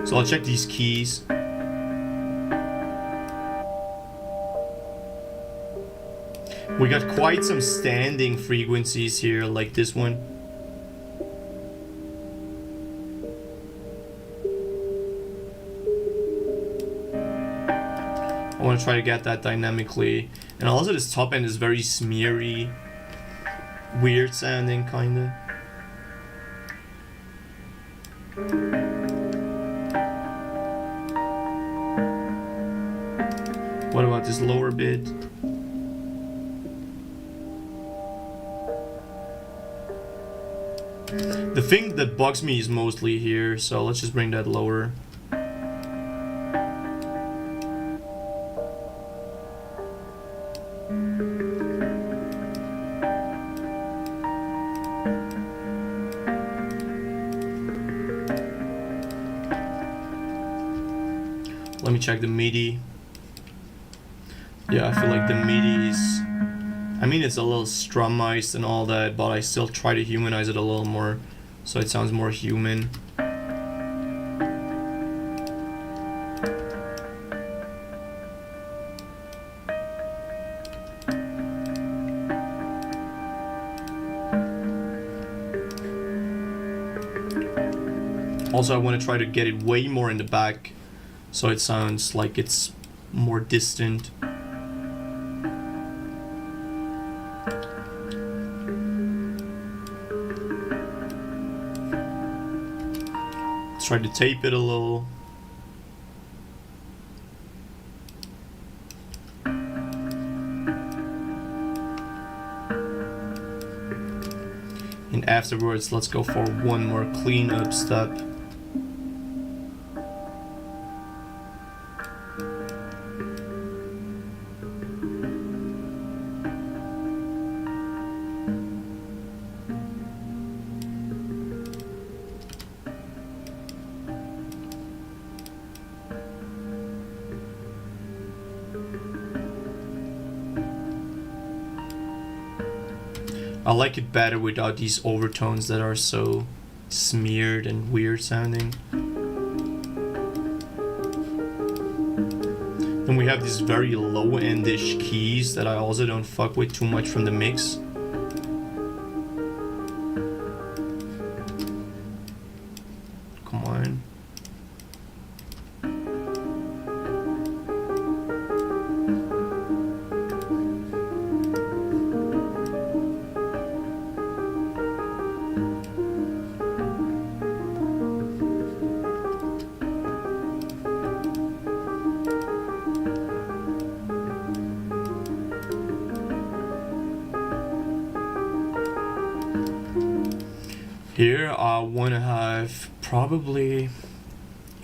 So I'll check these keys. We got quite some standing frequencies here, like this one. I want to try to get that dynamically. And also this top end is very smeary, weird sounding, kinda. What about this lower bit? The thing that bugs me is mostly here, so let's just bring that lower. Let me check the MIDI. Yeah, I feel like the MIDI is... I mean, it's a little strumized and all that, but I still try to humanize it a little more, so it sounds more human. Also, I want to try to get it way more in the back, so it sounds like it's more distant. Let's try to tape it a little. And afterwards, let's go for one more cleanup step. I like it better without these overtones that are so smeared and weird sounding. Then we have these very low-endish keys that I also don't fuck with too much from the mix. Come on. Here I want to have probably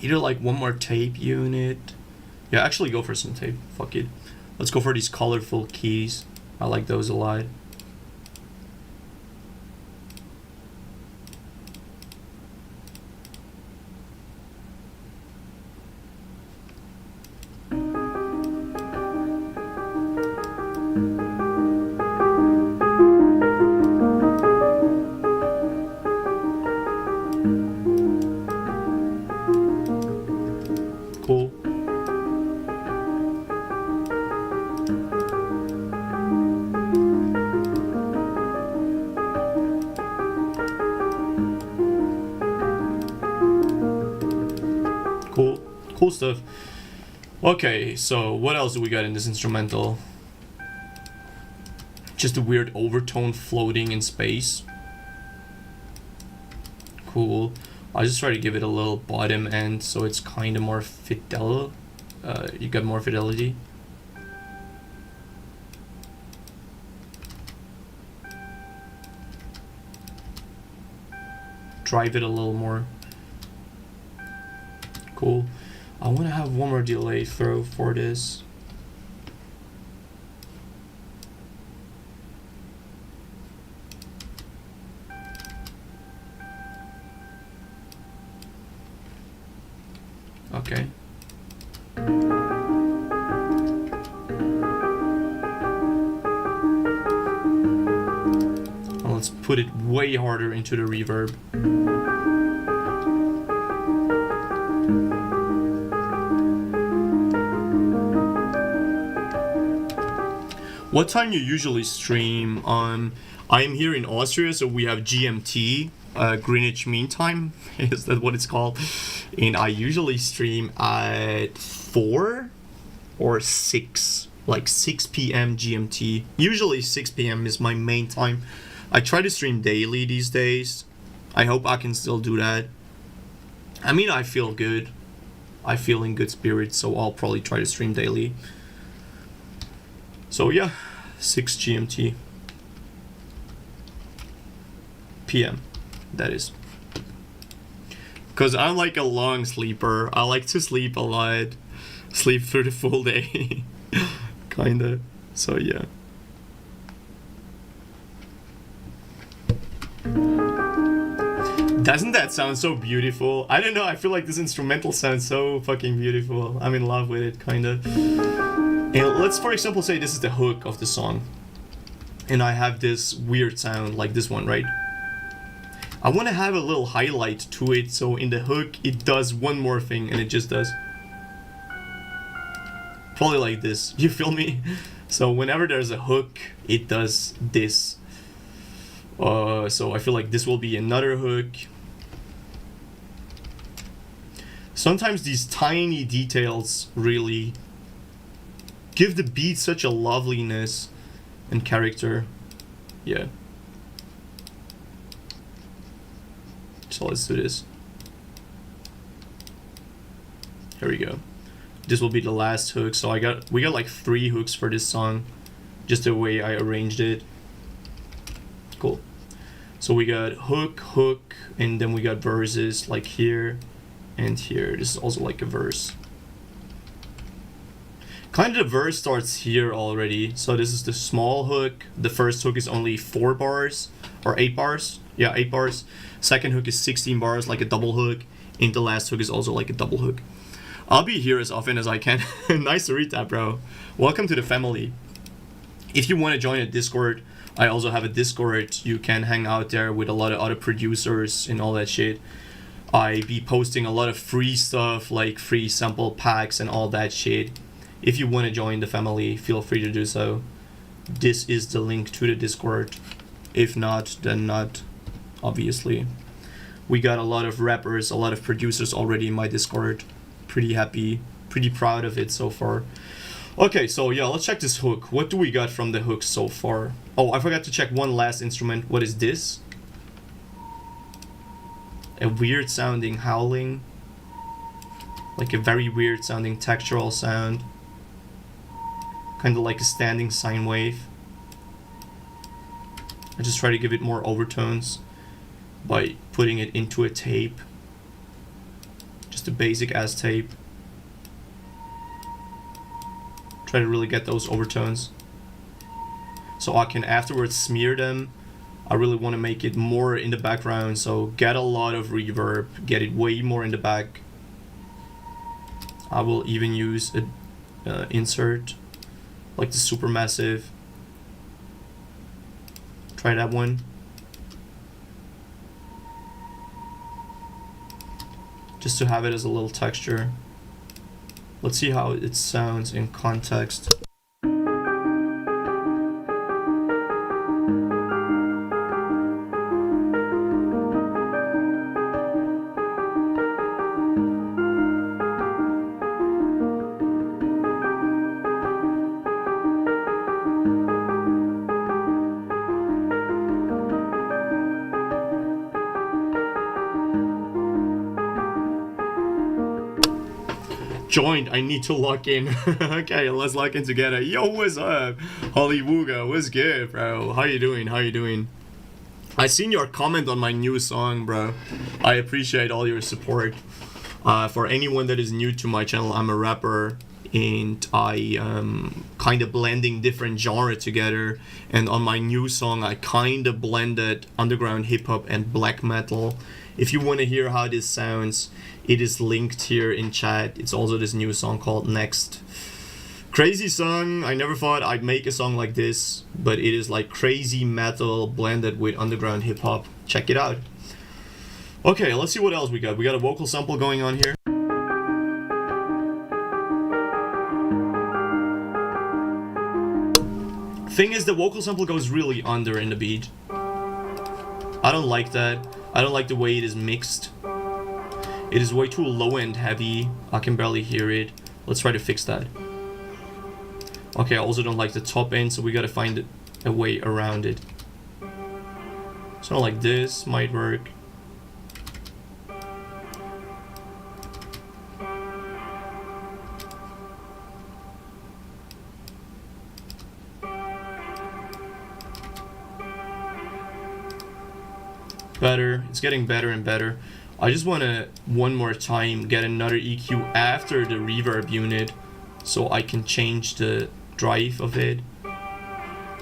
either like one more tape unit. Yeah, actually go for some tape. Fuck it. Let's go for these colorful keys. I like those a lot. Cool. Cool stuff. Okay, so what else do we got in this instrumental? Just a weird overtone floating in space. Cool. I just try to give it a little bottom end so it's kind of more fidel. You got more fidelity. Drive it a little more. Cool. I want to have one more delay throw for this. Okay. Well, let's put it way harder into the reverb. What time you usually stream on? I am here in Austria, so we have GMT, Greenwich Mean Time. Is that what it's called? And I usually stream at 4 or 6, like 6 p.m. GMT. Usually 6 p.m. is my main time. I try to stream daily these days. I hope I can still do that. I mean, I feel good. I feel in good spirits, so I'll probably try to stream daily. So yeah, 6 GMT. PM, that is. Because I'm like a long sleeper. I like to sleep a lot. Sleep through the full day. Kinda. So yeah. Doesn't that sound so beautiful? I don't know, I feel like this instrumental sounds so fucking beautiful. I'm in love with it, kinda. And let's, for example, say this is the hook of the song. And I have this weird sound, like this one, right? I want to have a little highlight to it, so in the hook, it does one more thing, and it just does. Probably like this, you feel me? So whenever there's a hook, it does this. So I feel like this will be another hook. Sometimes these tiny details really give the beat such a loveliness and character. Yeah. So let's do this. Here we go. This will be the last hook. So we got like 3 hooks for this song, just the way I arranged it. Cool. So we got hook, hook, and then we got verses like here and here. This is also like a verse. Kind of the verse starts here already. So this is the small hook. The first hook is only 4 bars or 8 bars. Yeah, 8 bars. Second hook is 16 bars, like a double hook. And the last hook is also like a double hook. I'll be here as often as I can. Nice to read that, bro. Welcome to the family. If you want to join a Discord, I also have a Discord. You can hang out there with a lot of other producers and all that shit. I be posting a lot of free stuff, like free sample packs and all that shit. If you want to join the family, feel free to do so. This is the link to the Discord. If not, then not, obviously. We got a lot of rappers, a lot of producers already in my Discord. Pretty happy, pretty proud of it so far. Okay, so yeah, let's check this hook. What do we got from the hook so far? Oh, I forgot to check one last instrument. What is this? A weird sounding howling. Like a very weird sounding textural sound. Kind of like a standing sine wave. I just try to give it more overtones by putting it into a tape. Just a basic ass tape. Try to really get those overtones. So I can afterwards smear them. I really want to make it more in the background, so get a lot of reverb, get it way more in the back. I will even use a insert, like the Supermassive. Try that one. Just to have it as a little texture. Let's see how it sounds in context. Joined, I need to lock in. Okay, let's lock in together. Yo, what's up? Hollywooga, what's good, bro? How you doing? How you doing? I seen your comment on my new song, bro. I appreciate all your support. For anyone that is new to my channel, I'm a rapper and I kind of blending different genre together. And on my new song, I kind of blended underground hip hop and black metal. If you want to hear how this sounds, it is linked here in chat. It's also this new song called Next. Crazy song. I never thought I'd make a song like this, but it is like crazy metal blended with underground hip hop. Check it out. Okay, let's see what else we got. We got a vocal sample going on here. Thing is, the vocal sample goes really under in the beat. I don't like that. I don't like the way it is mixed. It is way too low and heavy. I can barely hear it. Let's try to fix that. Okay, I also don't like the top end, so we gotta find a way around it. Something like this might work. Better. It's getting better and better. I just want to one more time get another EQ after the reverb unit so I can change the drive of it.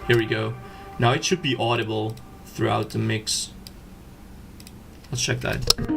Here we go. Now it should be audible throughout the mix. Let's check that.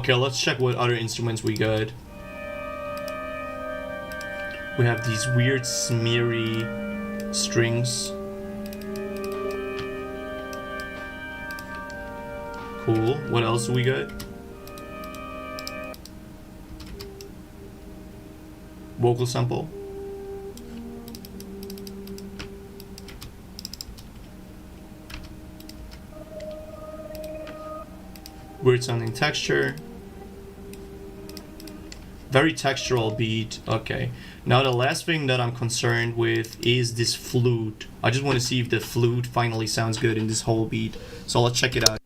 Okay, let's check what other instruments we got. We have these weird smeary strings. Cool. What else do we got? Vocal sample. Weird sounding texture. Very textural beat. Okay. Now the last thing that I'm concerned with is this flute. I just want to see if the flute finally sounds good in this whole beat. So let's check it out.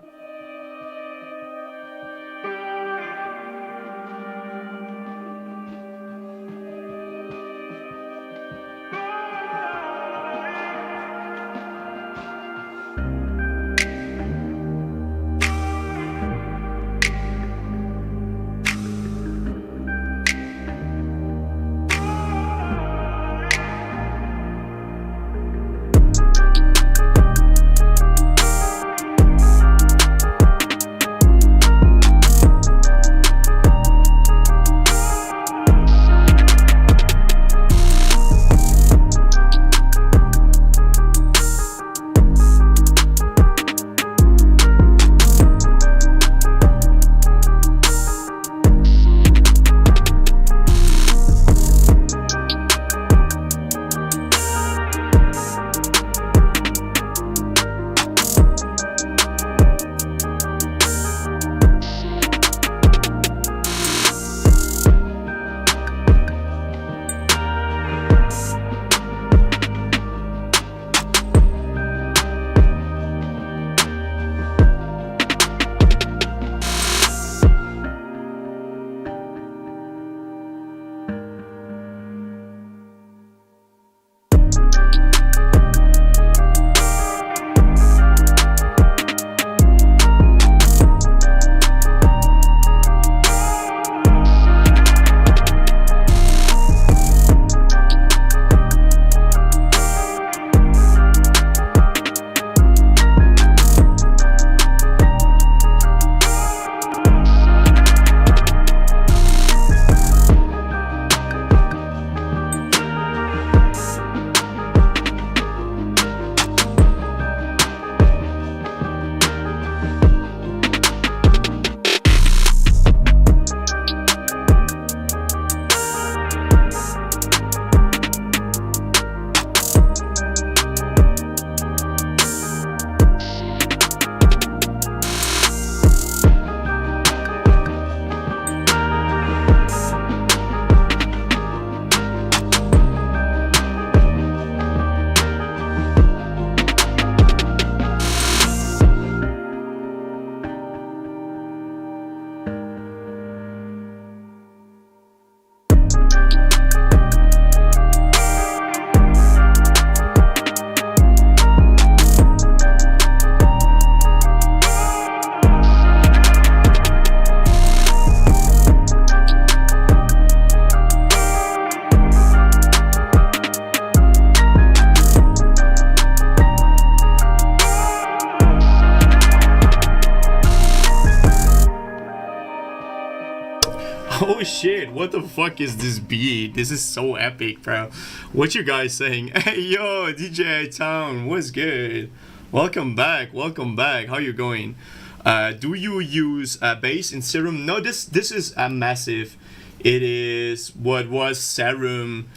shit, what the fuck is this beat? This is so epic, bro. What you guys saying? Hey, yo, DJ Town, what's good? Welcome back, welcome back. How you going? Do you use bass in Serum? No, this is Massive. It is what was Serum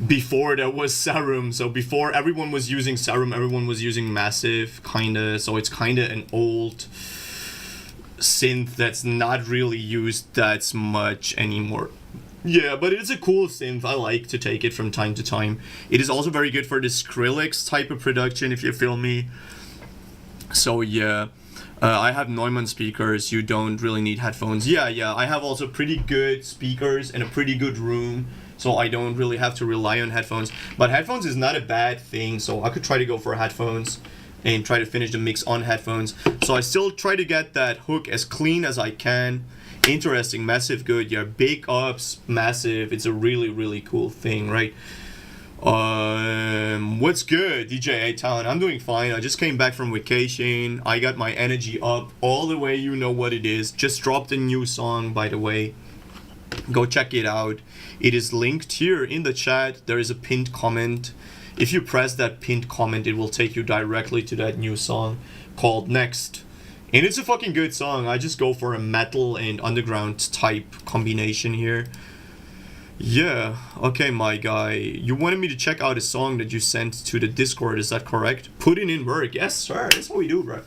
before there was Serum. So before everyone was using Serum, everyone was using Massive, kinda. So it's kinda an old synth that's not really used that much anymore. Yeah, but it's a cool synth. I like to take it from time to time. It is also very good for the Skrillex type of production, if you feel me. So yeah, I have Neumann speakers. You don't really need headphones. Yeah, I have also pretty good speakers and a pretty good room, so I don't really have to rely on headphones. But headphones is not a bad thing, so I could try to go for headphones and try to finish the mix on headphones. So I still try to get that hook as clean as I can. Interesting, Massive, good. Yeah, big ups, Massive. It's a really, really cool thing, right? What's good, DJ A-Town? I'm doing fine. I just came back from vacation. I got my energy up all the way. You know what it is. Just dropped a new song, by the way. Go check it out. It is linked here in the chat. There is a pinned comment. If you press that pinned comment, it will take you directly to that new song called Next. And it's a fucking good song. I just go for a metal and underground type combination here. Yeah, okay, my guy. You wanted me to check out a song that you sent to the Discord, is that correct? Put it in work. Yes, sir. That's what we do, bro.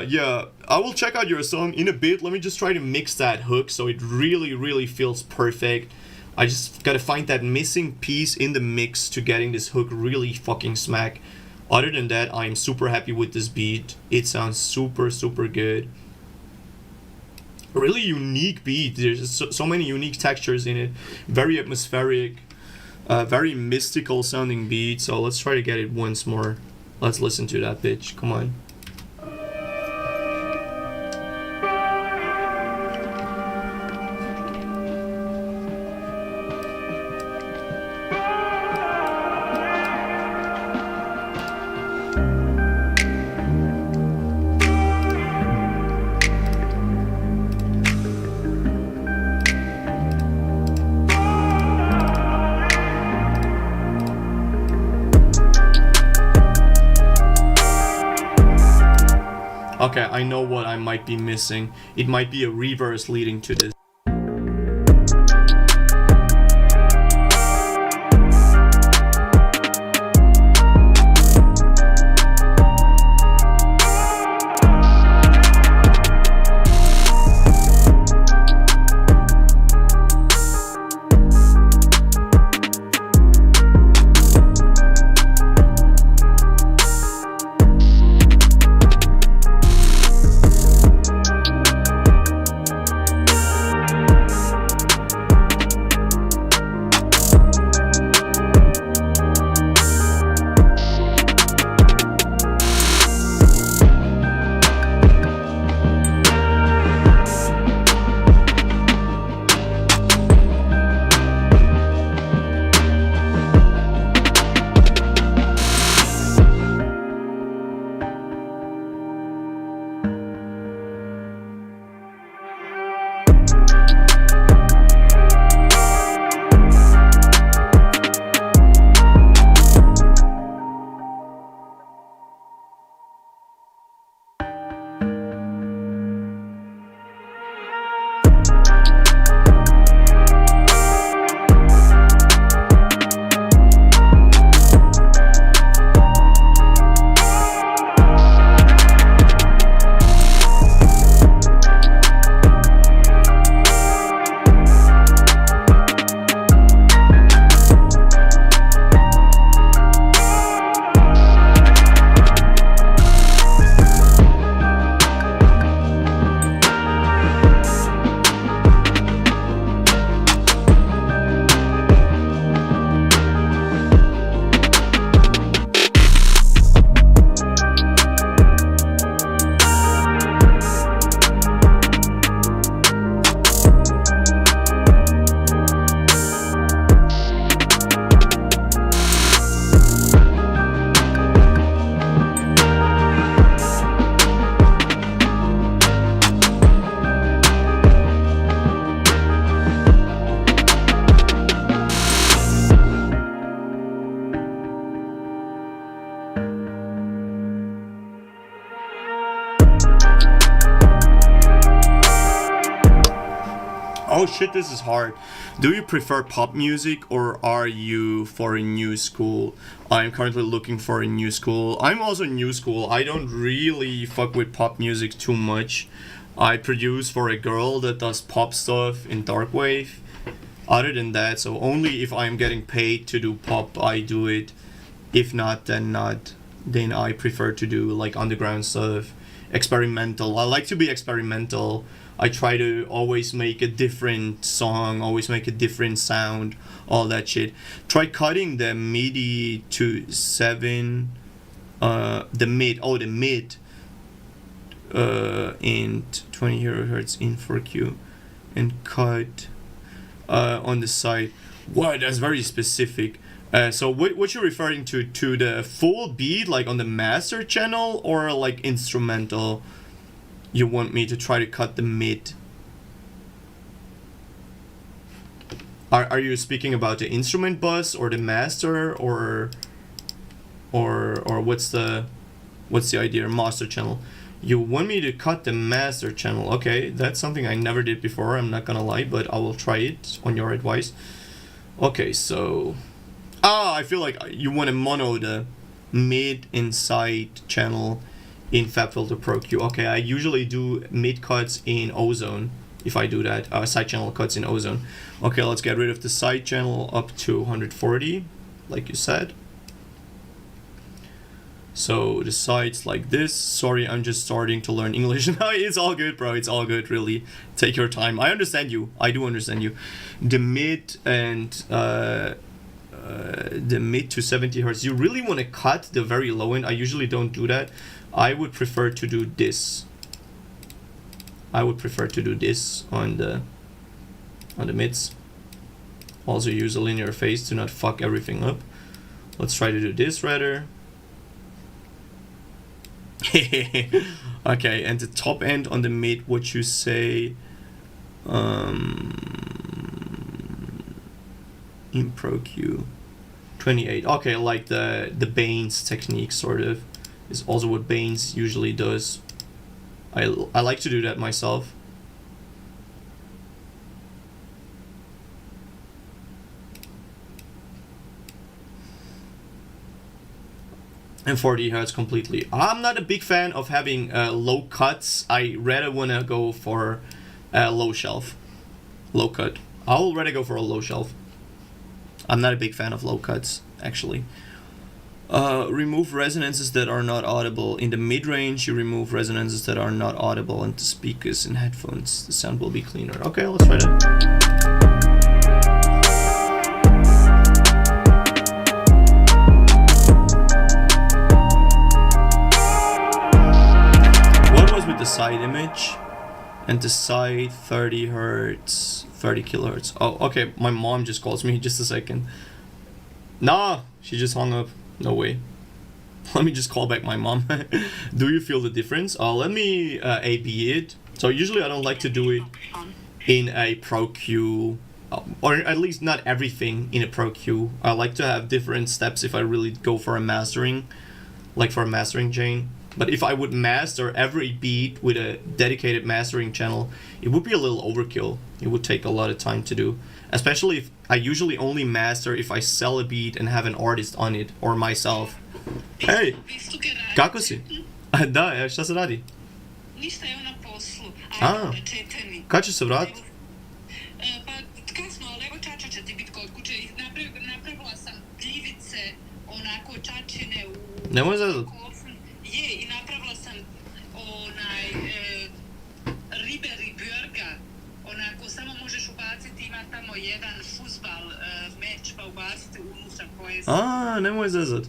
Yeah, I will check out your song in a bit. Let me just try to mix that hook so it really, really feels perfect. I just gotta find that missing piece in the mix to getting this hook really fucking smack. Other than that, I'm super happy with this beat. It sounds super, super good. A really unique beat. There's so many unique textures in it. Very atmospheric, very mystical sounding beat. So let's try to get it once more. Let's listen to that bitch. Come on. Okay, I know what I might be missing. It might be a reverse leading to this. shit, this is hard. Do you prefer pop music or are you for a new school? I'm currently looking for a new school. I'm also new school. I don't really fuck with pop music too much. I produce for a girl that does pop stuff in Darkwave. Other than that, so only if I'm getting paid to do pop, I do it. If not, then not. Then I prefer to do like underground stuff, experimental. I like to be experimental. I try to always make a different song, always make a different sound, all that shit. Try cutting the MIDI to 7, the mid in 20 hertz in 4Q, and cut on the side. Wow, that's very specific. So what you're referring to the full beat, like on the master channel, or like instrumental? You want me to try to cut the mid? Are you speaking about the instrument bus or the master, or what's the idea? Master channel. You want me to cut the master channel? Okay, that's something I never did before. I'm not gonna lie, but I will try it on your advice. Okay, so I feel like you want to mono the mid inside channel in FabFilter Pro Q. Okay, I usually do mid cuts in Ozone. If I do that, side channel cuts in Ozone. Okay, let's get rid of the side channel up to 140, like you said. So the sides like this. Sorry, I'm just starting to learn English. No, it's all good, bro. It's all good, really. Take your time. I understand you. I do understand you. The mid and the mid to 70 hertz. You really want to cut the very low end. I usually don't do that. I would prefer to do this. I would prefer to do this on the mids. Also use a linear phase to not fuck everything up. Let's try to do this rather. Okay, and the top end on the mid, what you say, in Pro Q 28. Okay, like the Baines technique sort of is also what Baines usually does. I like to do that myself. And 40 hertz completely. I'm not a big fan of having low cuts. I rather wanna go for a low shelf, low cut. I will rather go for a low shelf. I'm not a big fan of low cuts, actually. Remove resonances that are not audible. In the mid-range, you remove resonances that are not audible into speakers and headphones. The sound will be cleaner. Okay, let's try that. The side image and the side 30 hertz, 30 kilohertz. Oh, okay. My mom just calls me. Just a second. Nah, she just hung up. No way. Let me just call back my mom. Do you feel the difference? Let me A/B it. So usually I don't like to do it in a Pro Q, or at least not everything in a Pro Q. I like to have different steps if I really go for a mastering, like for a mastering chain. But if I would master every beat with a dedicated mastering channel, it would be a little overkill. It would take a lot of time to do. Especially if I usually only master if I sell a beat and have an artist on it, or myself. Hey, kako si? Da, šta se radi? Ništa, je na poslu. Kad će se vratiti? Pa kasno, ali evo čača će ti biti kod kuće. Napravila sam gljivice, onako čačine u... Nemoj zazad. Je, i napravila sam Riberi burger, onako samo možeš ubaciti, ima tamo jedan fuzbal meč pa ubaciti unutra koje se... Nemoj zezat.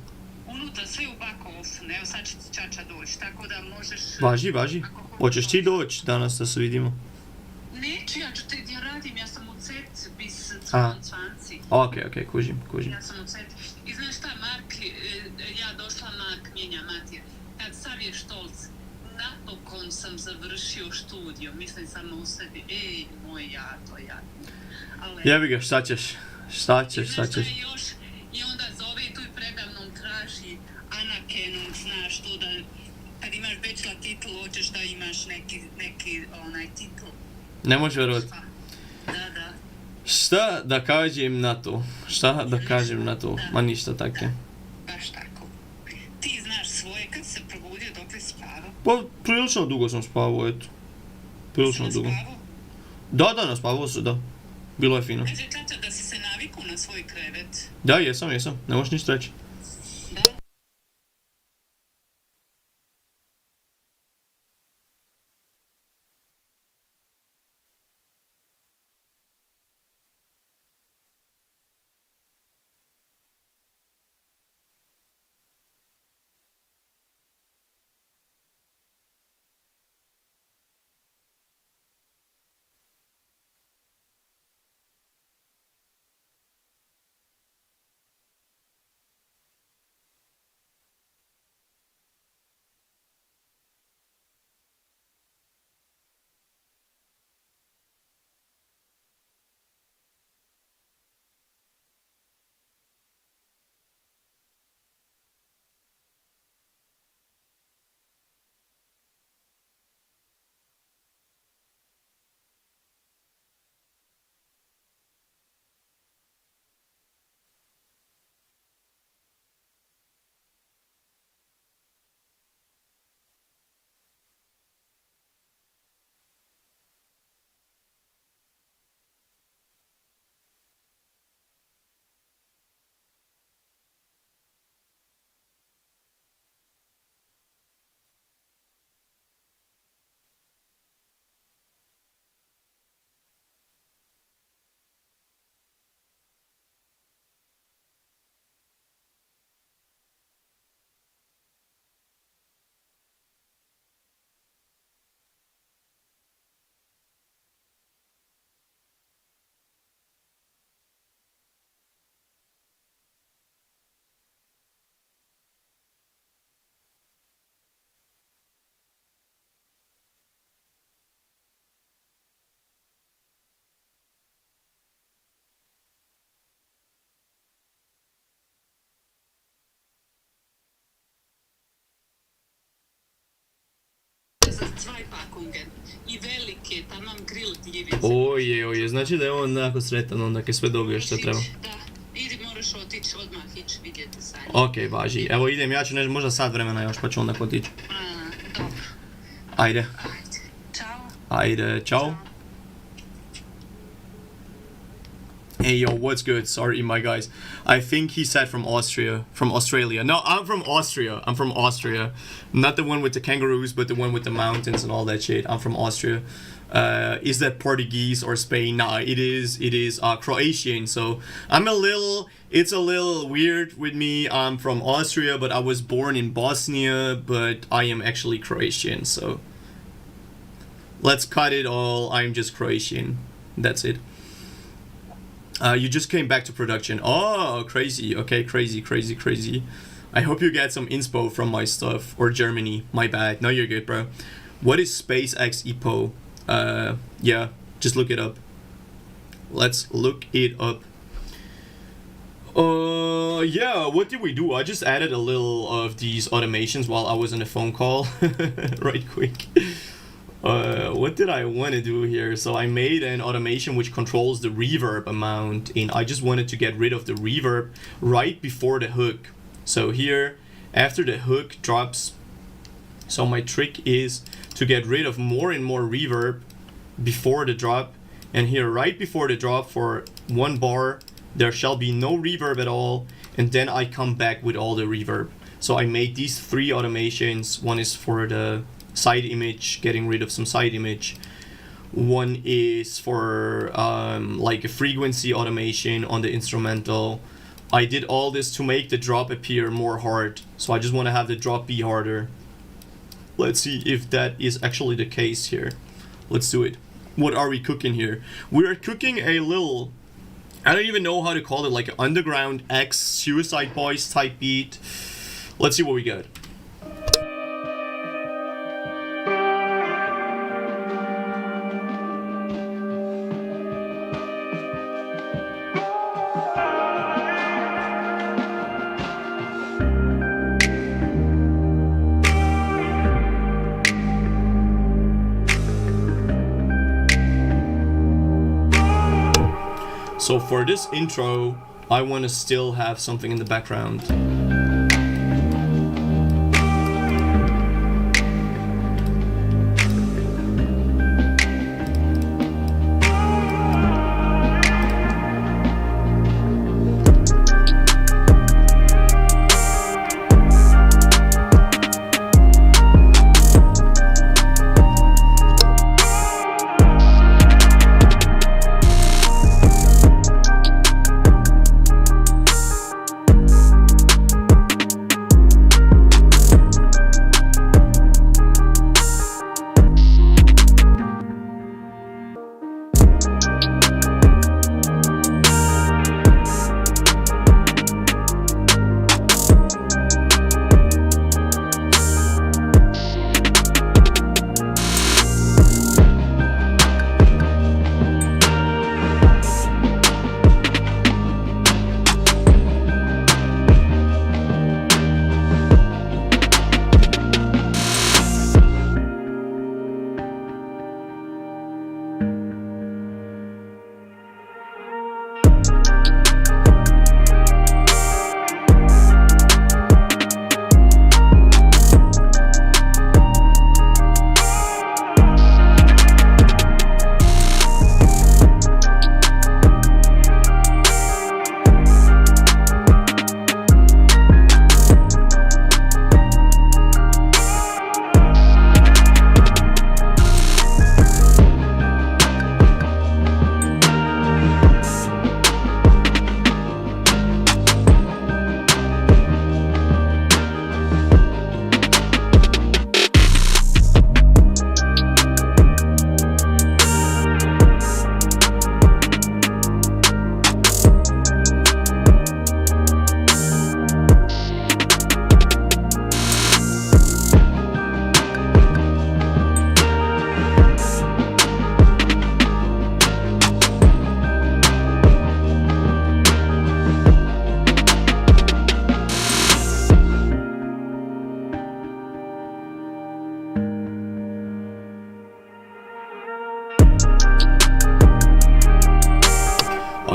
Unutra sve u back-off, evo sad će ti čača doći, tako da možeš... Važi. Hoćeš ti doći danas da se vidimo? Neću, ja radim, ja sam u CET bis 22. Ok, kužim. Ja sam u CET. I znaš šta, Mark, ja došla Mark, mijenja Matija. Kad sav je štolc, napokon sam završio studio, mislim samo u sebi, moj jato. Jebi ga, šta ćeš? Još, i onda zove tu i predavnom traži Anakenom, znaš to da, kad imaš bachelor titl, hoćeš da imaš neki titl. Ne može vjerovati. Da. Šta da kažem na to? Šta da kažem na to? Ma ništa tako. Baš tako. Ti znaš svoje, kad se probudio, dok li spavao? Pa prilično dugo sam spavao, eto. Prilično dugo. Da, naspavao se, da. Bilo je fino. Kaže tata da si se navikao na svoj krevet. Da, jesam. Ne možeš ništa reći. Da. Za zwei Packungen. I velike, tamam grill gljivice. Oje, znači da je on jako sretan onda kad sve dobije što treba. Da, idi moraš otići odmah, ići vidjeti Sanju. Okej, važi. Evo idem, ja ću možda sat vremena još pa ću onda otići. Dobro. Ajde. Ajde. Ćao. Ajde, ciao. Hey yo, what's good? Sorry, my guys. I think he said from Australia. No, I'm from Austria. Not the one with the kangaroos, but the one with the mountains and all that shit. I'm from Austria. Is that Portuguese or Spain? Nah, it is Croatian. So it's a little weird with me. I'm from Austria, but I was born in Bosnia, but I am actually Croatian. So let's cut it all. I'm just Croatian. That's it. You just came back to production. Oh, crazy. Okay, crazy. I hope you get some inspo from my stuff. Or Germany. My bad. No, you're good, bro. What is SpaceX EPO? Yeah, just look it up. Let's look it up. Yeah, what did we do? I just added a little of these automations while I was on a phone call. Right quick. What did I want to do here? So I made an automation which controls the reverb amount, and I just wanted to get rid of the reverb right before the hook. So here, after the hook drops, so my trick is to get rid of more and more reverb before the drop, and here right before the drop for 1 bar, there shall be no reverb at all, and then I come back with all the reverb. So I made these 3 automations. One is for the side image, getting rid of some side image. One is for like a frequency automation on the instrumental. I did all this to make the drop appear more hard, so I just want to have the drop be harder. Let's see if that is actually the case here. Let's do it. What are we cooking here? We are cooking a little, I don't even know how to call it, like an Underground X Suicide Boys type beat. Let's see what we got. So for this intro, I want to still have something in the background.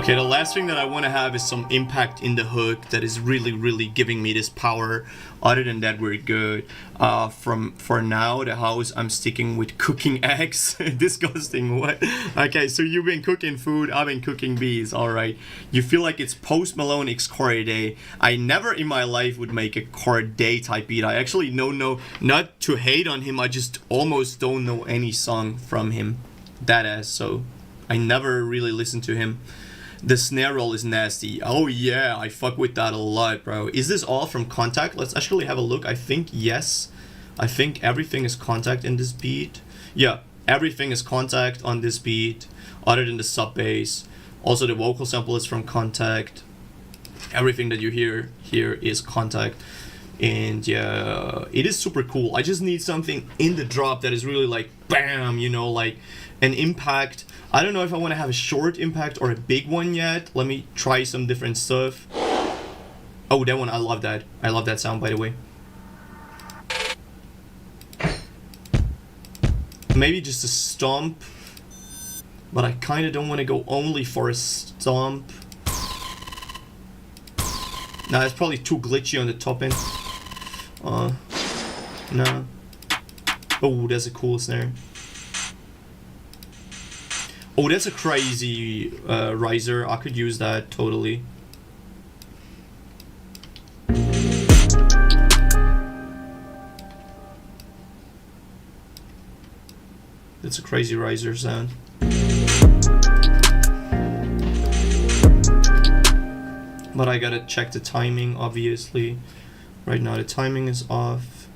Okay, the last thing that I want to have is some impact in the hook that is really giving me this power. Other than that, we're good. For now, the house, I'm sticking with cooking eggs. Disgusting, what? Okay, so you've been cooking food, I've been cooking bees, alright. You feel like it's Post Malone X Corday. I never in my life would make a Corday type beat. I actually no, not to hate on him, I just almost don't know any song from him. That ass, so I never really listened to him. The snare roll is nasty. Oh yeah, I fuck with that a lot, bro. Is this all from Contact? Let's actually have a look. I think yes. I think everything is Contact in this beat. Yeah, everything is Contact on this beat, other than the sub bass. Also, the vocal sample is from Contact. Everything that you hear here is Contact. And yeah, it is super cool. I just need something in the drop that is really like bam, you know, like an impact. I don't know if I want to have a short impact or a big one yet. Let me try some different stuff. Oh, that one, I love that. I love that sound, by the way. Maybe just a stomp, but I kind of don't want to go only for a stomp. Nah, it's probably too glitchy on the top end. No. Oh, that's a cool snare. Oh, that's a crazy riser. I could use that totally. That's a crazy riser sound. But I gotta check the timing, obviously. Right now the timing is off,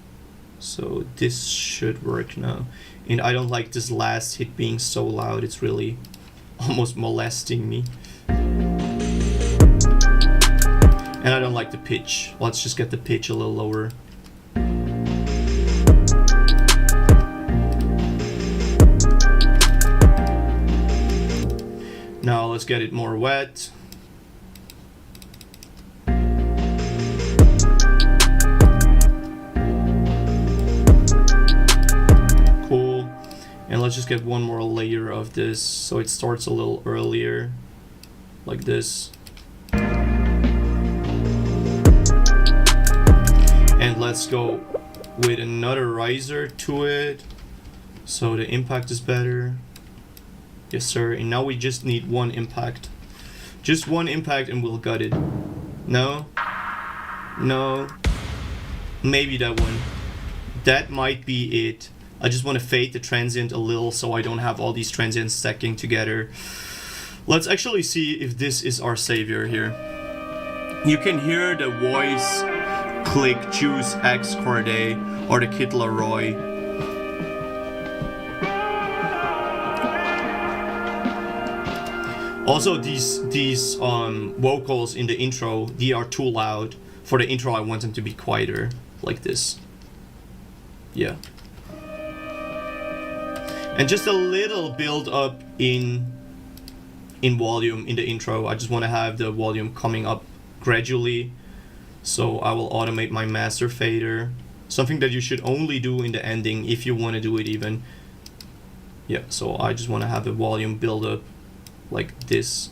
so this should work now. And I don't like this last hit being so loud, it's really almost molesting me. And I don't like the pitch. Let's just get the pitch a little lower. Now let's get it more wet. And let's just get one more layer of this so it starts a little earlier. like this. And let's go with another riser to it, so the impact is better. Yes sir, and now we just need one impact. Just one impact and we'll gut it. No? No? Maybe that one. That might be it. I just want to fade the transient a little so I don't have all these transients stacking together. Let's actually see if this is our savior here. You can hear the voice click choose X Corday or the Kid Laroi. Also, these vocals in the intro, they are too loud. For the intro, I want them to be quieter, like this. Yeah. And just a little build up in volume in the intro. I just want to have the volume coming up gradually. So I will automate my master fader. Something that you should only do in the ending if you want to do it even. Yeah, so I just want to have the volume build up like this.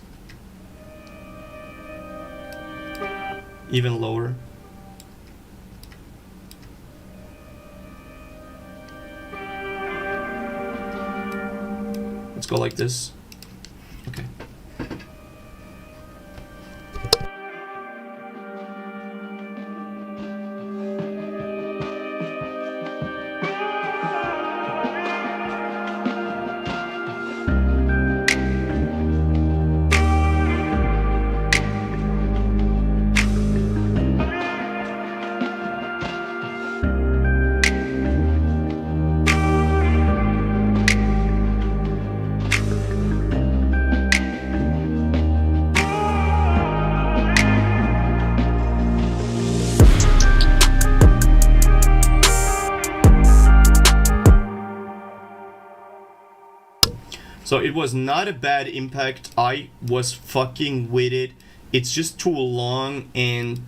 Even lower. Let's go like this. Okay. So it was not a bad impact. I was fucking with it. It's just too long and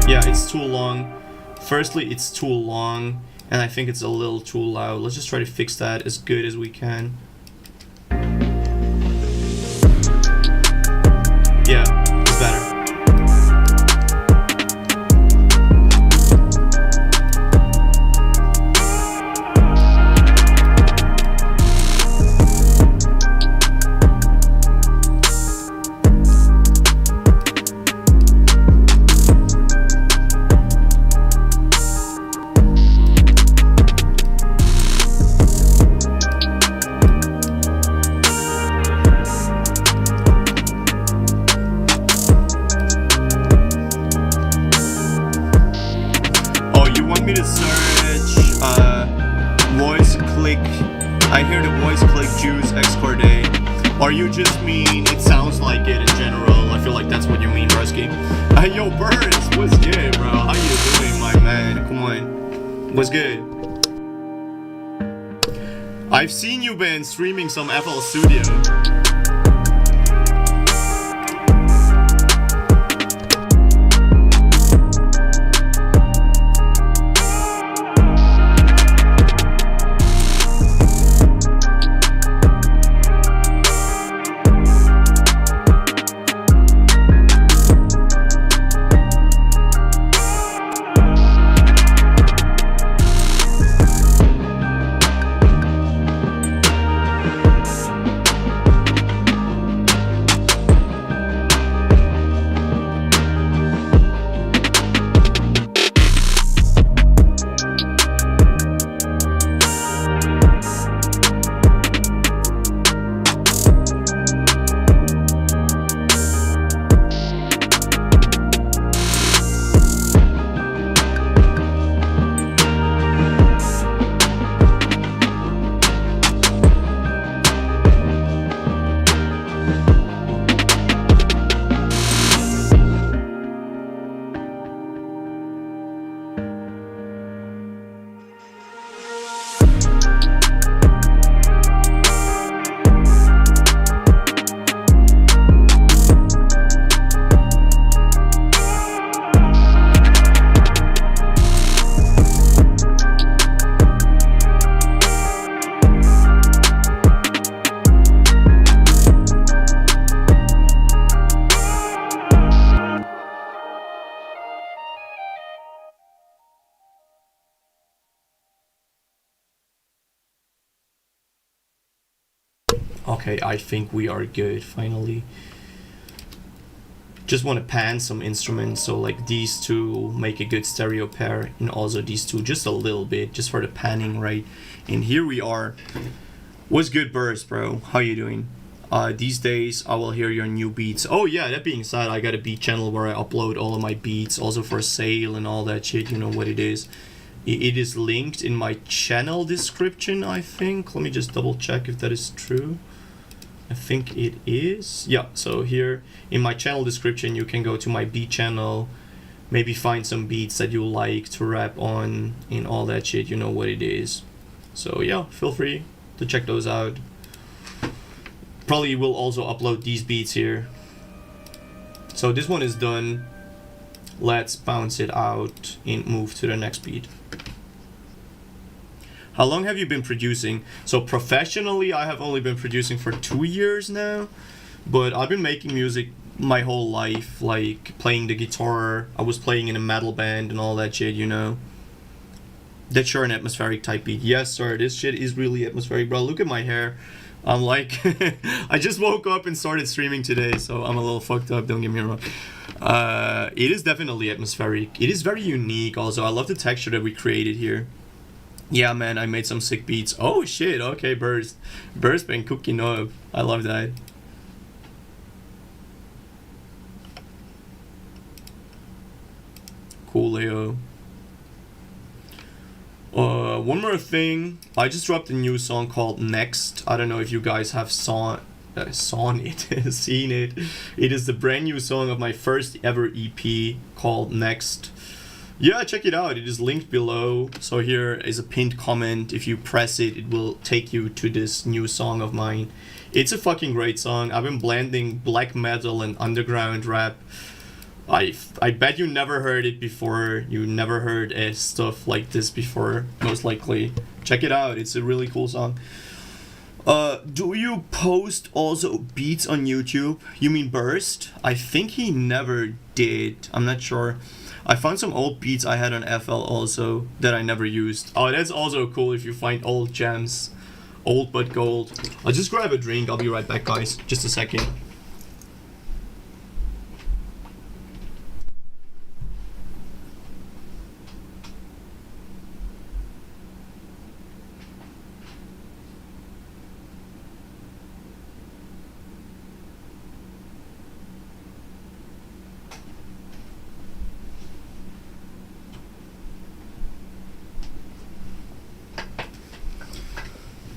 yeah, it's too long. Firstly, it's too long and I think it's a little too loud. Let's just try to fix that as good as we can. Yeah, it's better. Me to search voice click. I hear the voice click juice X Corday. Or you just mean it sounds like it in general? I feel like that's what you mean, Brusky. Hey yo, Birds, what's good, bro? How you doing, my man? Come on, what's good? I've seen you been streaming some FL Studio. Okay, I think we are good, finally. Just want to pan some instruments, so like these two make a good stereo pair, and also these two just a little bit, just for the panning, right? And here we are. What's good, Burst, bro? How you doing? These days I will hear your new beats. Oh yeah, that being said, I got a beat channel where I upload all of my beats, also for sale and all that shit, you know what it is. It is linked in my channel description, I think. Let me just double check if that is true. I think it is. Yeah, so here in my channel description you can go to my beat channel, maybe find some beats that you like to rap on and all that shit, you know what it is. So yeah, feel free to check those out. Probably will also upload these beats here. So this one is done. Let's bounce it out and move to the next beat. How long have you been producing? So professionally, I have only been producing for 2 years now, but I've been making music my whole life, like playing the guitar. I was playing in a metal band and all that shit, you know. That's sure an atmospheric type beat. Yes, sir, this shit is really atmospheric, bro. Look at my hair. I'm like, I just woke up and started streaming today, so I'm a little fucked up, don't get me wrong. It is definitely atmospheric. It is very unique also. I love the texture that we created here. Yeah, man, I made some sick beats. Oh, shit. Okay, Burst. Burst been cooking up. I love that. Cool, Leo. One more thing. I just dropped a new song called Next. I don't know if you guys have seen it. It is the brand new song of my first ever EP called Next. Yeah, check it out. It is linked below. So here is a pinned comment. If you press it, it will take you to this new song of mine. It's a fucking great song. I've been blending black metal and underground rap. I bet you never heard it before. You never heard stuff like this before, most likely. Check it out. It's a really cool song. Do you post also beats on YouTube? You mean Burst? I think he never did. I'm not sure. I found some old beats I had on FL also that I never used. Oh, that's also cool if you find old gems. Old but gold. I'll just grab a drink. I'll be right back, guys. Just a second.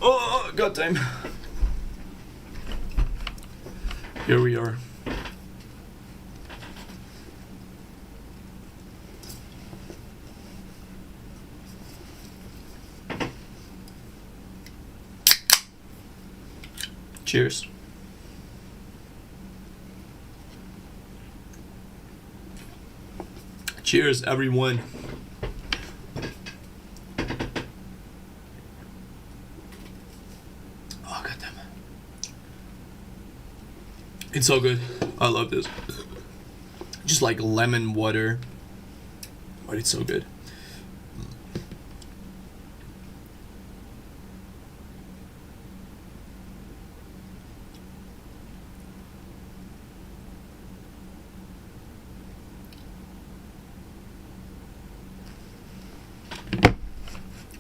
Oh, goddamn. Here we are. Cheers. Cheers, everyone. It's so good. I love this. Just like lemon water. But it's so good.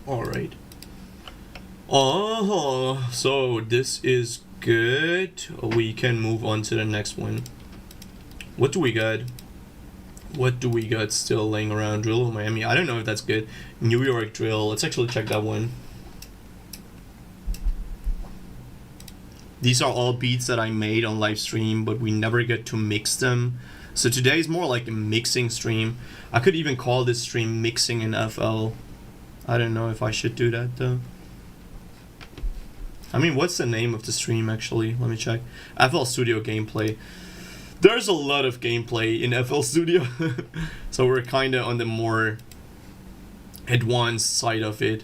Alright. So this is good. We can move on to the next one. What do we got? What do we got still laying around? Drill of Miami. I don't know if that's good. New York Drill. Let's actually check that one. These are all beats that I made on live stream, but we never get to mix them. So today is more like a mixing stream. I could even call this stream Mixing in FL. I don't know if I should do that though. I mean, what's the name of the stream actually? Let me check. FL Studio gameplay. There's a lot of gameplay in FL Studio. So we're kind of on the more advanced side of it.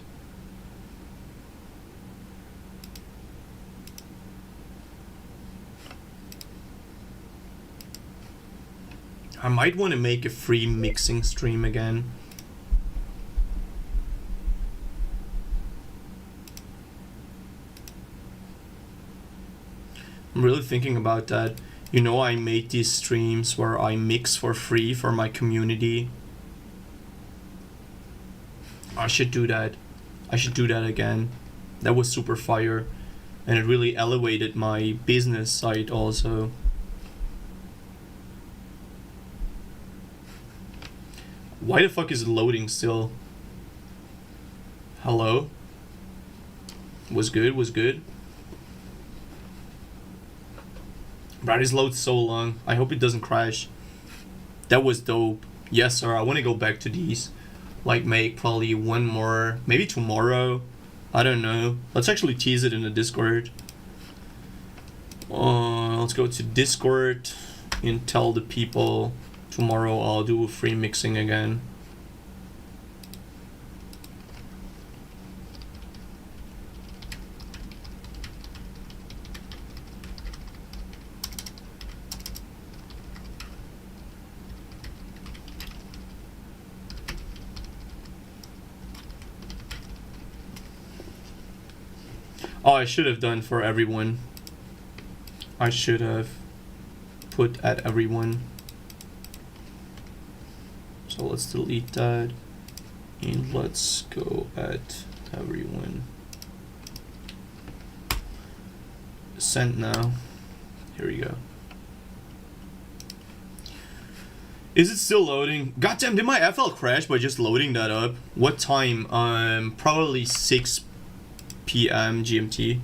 I might want to make a free mixing stream again. I'm really thinking about that. You know, I made these streams where I mix for free for my community. I should do that. I should do that again. That was super fire. And it really elevated my business side also. Why the fuck is it loading still? Hello? Was good, was good. Bro, this loads so long. I hope it doesn't crash. That was dope. Yes, sir. I want to go back to these. Like, make probably one more. Maybe tomorrow. I don't know. Let's actually tease it in the Discord. Let's go to Discord and tell the people tomorrow I'll do free mixing again. Oh, I should have done for everyone. I should have put at everyone. So let's delete that. And let's go at everyone. Send now. Here we go. Is it still loading? Goddamn, did my FL crash by just loading that up? What time? Probably 6 p.m. GMT.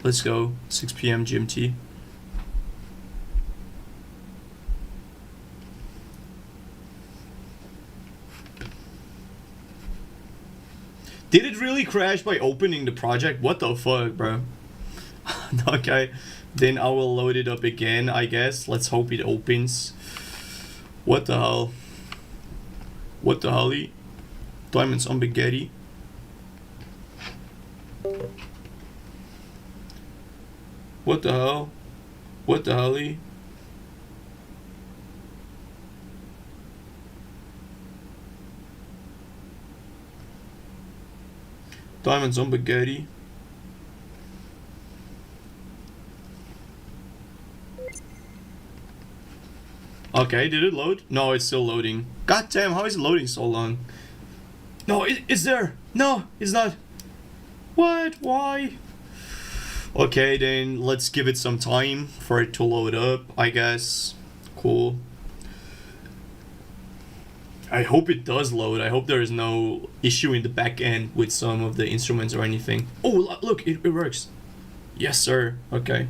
Let's go. 6 p.m. GMT. Did it really crash by opening the project? What the fuck, bro? Okay, then I will load it up again, I guess. Let's hope it opens. What the hell? What the hell? Diamonds on spaghetti. What the hell? What the hell? Diamonds on spaghetti. Okay, did it load? No, it's still loading. God damn, how is it loading so long? No, it's there. No, it's not. What? Why? Okay, then let's give it some time for it to load up, I guess. Cool. I hope it does load. I hope there is no issue in the back end with some of the instruments or anything. Oh, look, it works. Yes, sir. Okay.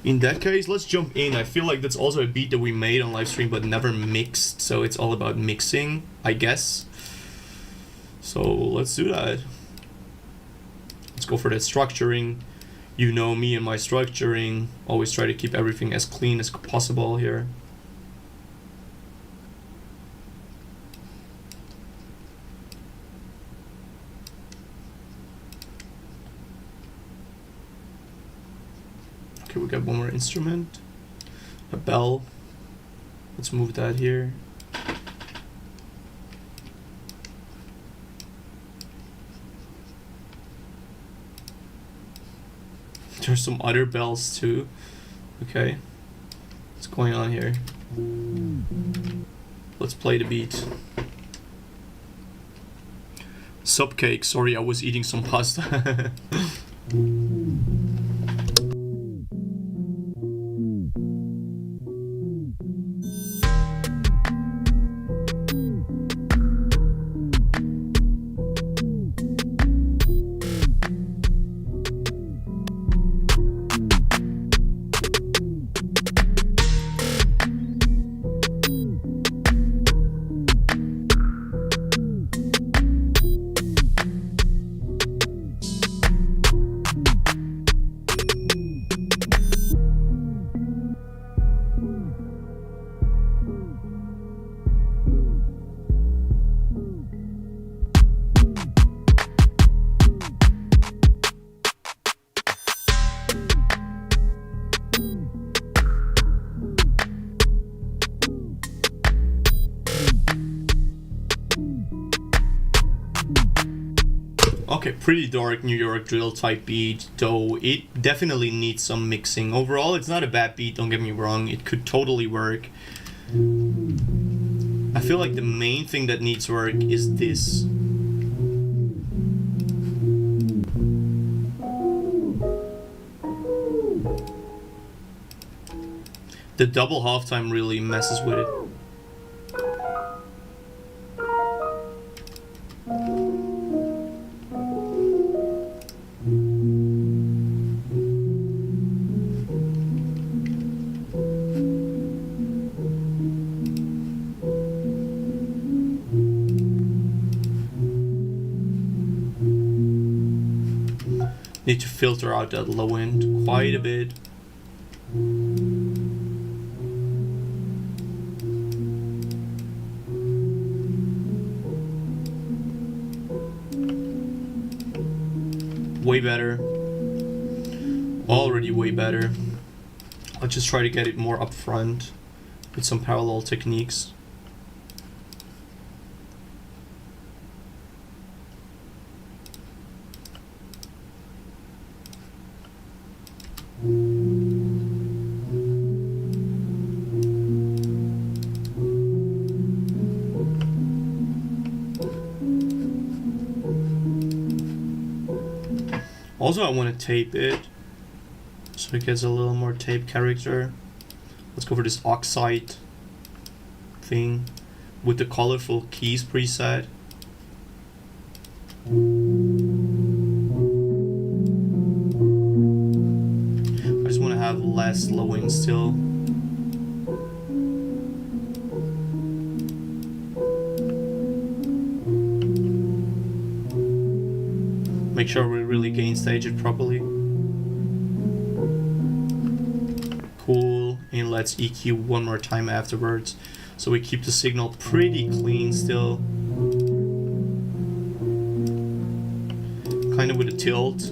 In that case, let's jump in. I feel like that's also a beat that we made on live stream but never mixed. So it's all about mixing, I guess. So let's do that. Let's go for that structuring. You know me and my structuring. Always try to keep everything as clean as possible here. Okay, we got one more instrument. A bell. Let's move that here. There's some other bells too. Okay. What's going on here? Let's play the beat. Subcake, sorry, I was eating some pasta. Okay, pretty dark New York drill type beat, though it definitely needs some mixing. Overall, it's not a bad beat, don't get me wrong, it could totally work. I feel like the main thing that needs work is this. The double halftime really messes with it. Need to filter out that low end quite a bit. Way better. Already way better. I'll just try to get it more up front with some parallel techniques. Also, I want to tape it so it gets a little more tape character. Let's go for this oxide thing with the colorful keys preset. I just want to have less low end still. Make sure we really gain stage it properly. Cool, and let's EQ one more time afterwards, so we keep the signal pretty clean still. Kind of with a tilt.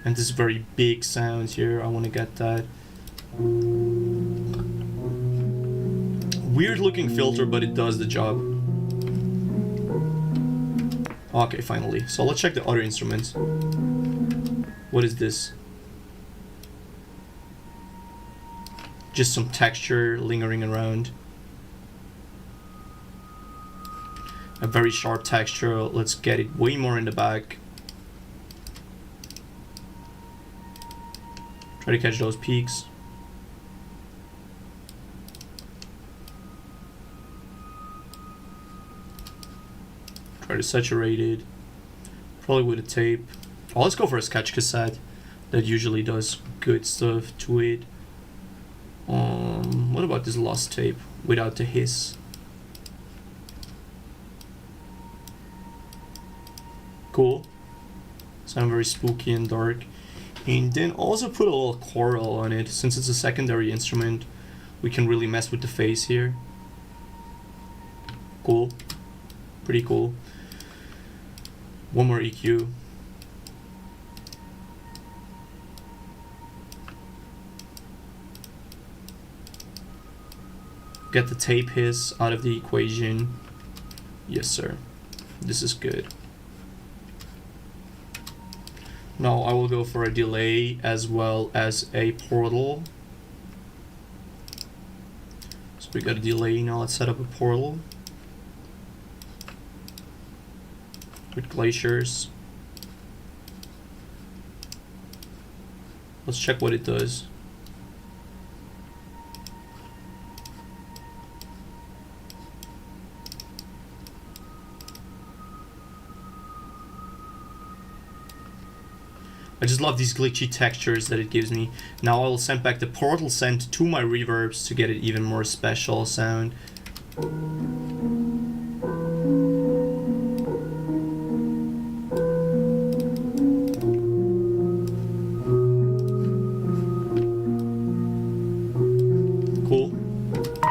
And this very big sound here, I want to get that. Weird looking filter, but it does the job. Okay, finally. So let's check the other instruments. What is this? Just some texture lingering around. A very sharp texture. Let's get it way more in the back. Try to catch those peaks. Try to saturate it, probably with a tape. Oh, let's go for a sketch cassette. That usually does good stuff to it. What about this lost tape without the hiss? Cool. Sound very spooky and dark. And then also put a little choral on it. Since it's a secondary instrument, we can really mess with the phase here. Cool. Pretty cool. One more EQ. Get the tape hiss out of the equation. Yes, sir. This is good. Now I will go for a delay as well as a portal. So we got a delay. Now let's set up a portal with glaciers. Let's check what it does. I just love these glitchy textures that it gives me. Now I will send back the portal send to my reverbs to get it even more special sound. Cool.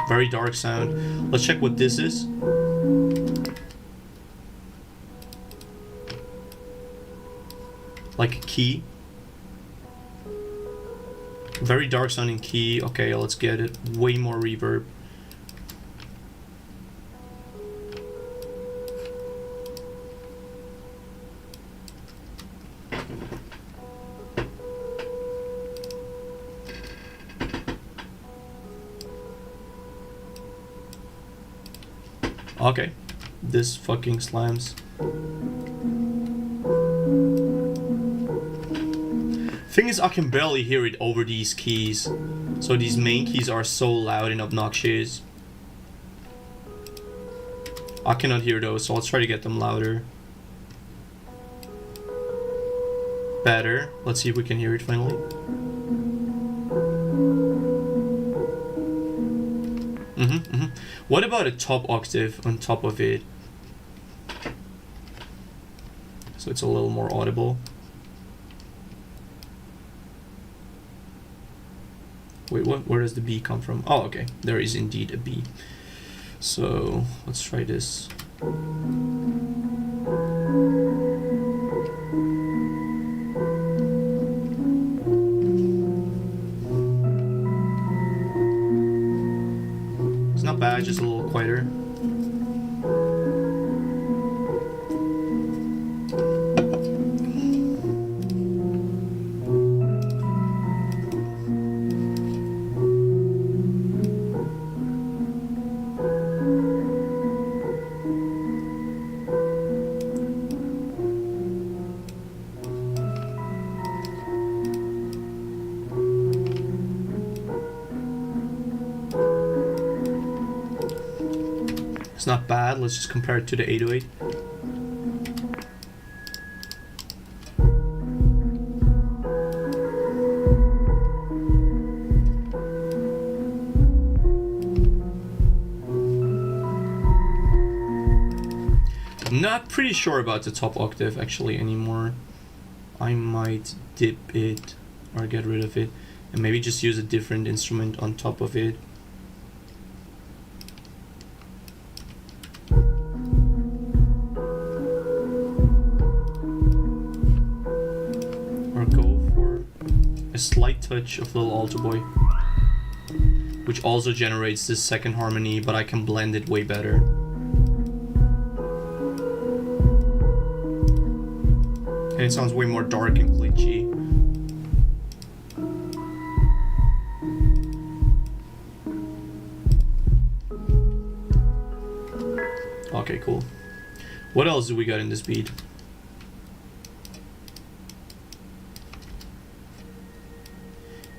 Very dark sound. Let's check what this is. Like a key. Very dark sounding key. Okay, let's get it way more reverb. Okay. This fucking slams. Thing is, I can barely hear it over these keys. So these main keys are so loud and obnoxious. I cannot hear those, so let's try to get them louder. Better. Let's see if we can hear it finally. What about a top octave on top of it? So it's a little more audible. Wait, what? Where does the B come from? Oh, okay. There is indeed a B. So let's try this. It's not bad, just a little quieter. It's not bad. Let's just compare it to the 808. I'm not pretty sure about the top octave actually anymore. I might dip it or get rid of it and maybe just use a different instrument on top of it. A slight touch of Little Alto Boy, which also generates this second harmony, but I can blend it way better. And it sounds way more dark and glitchy. Okay, cool. What else do we got in this beat?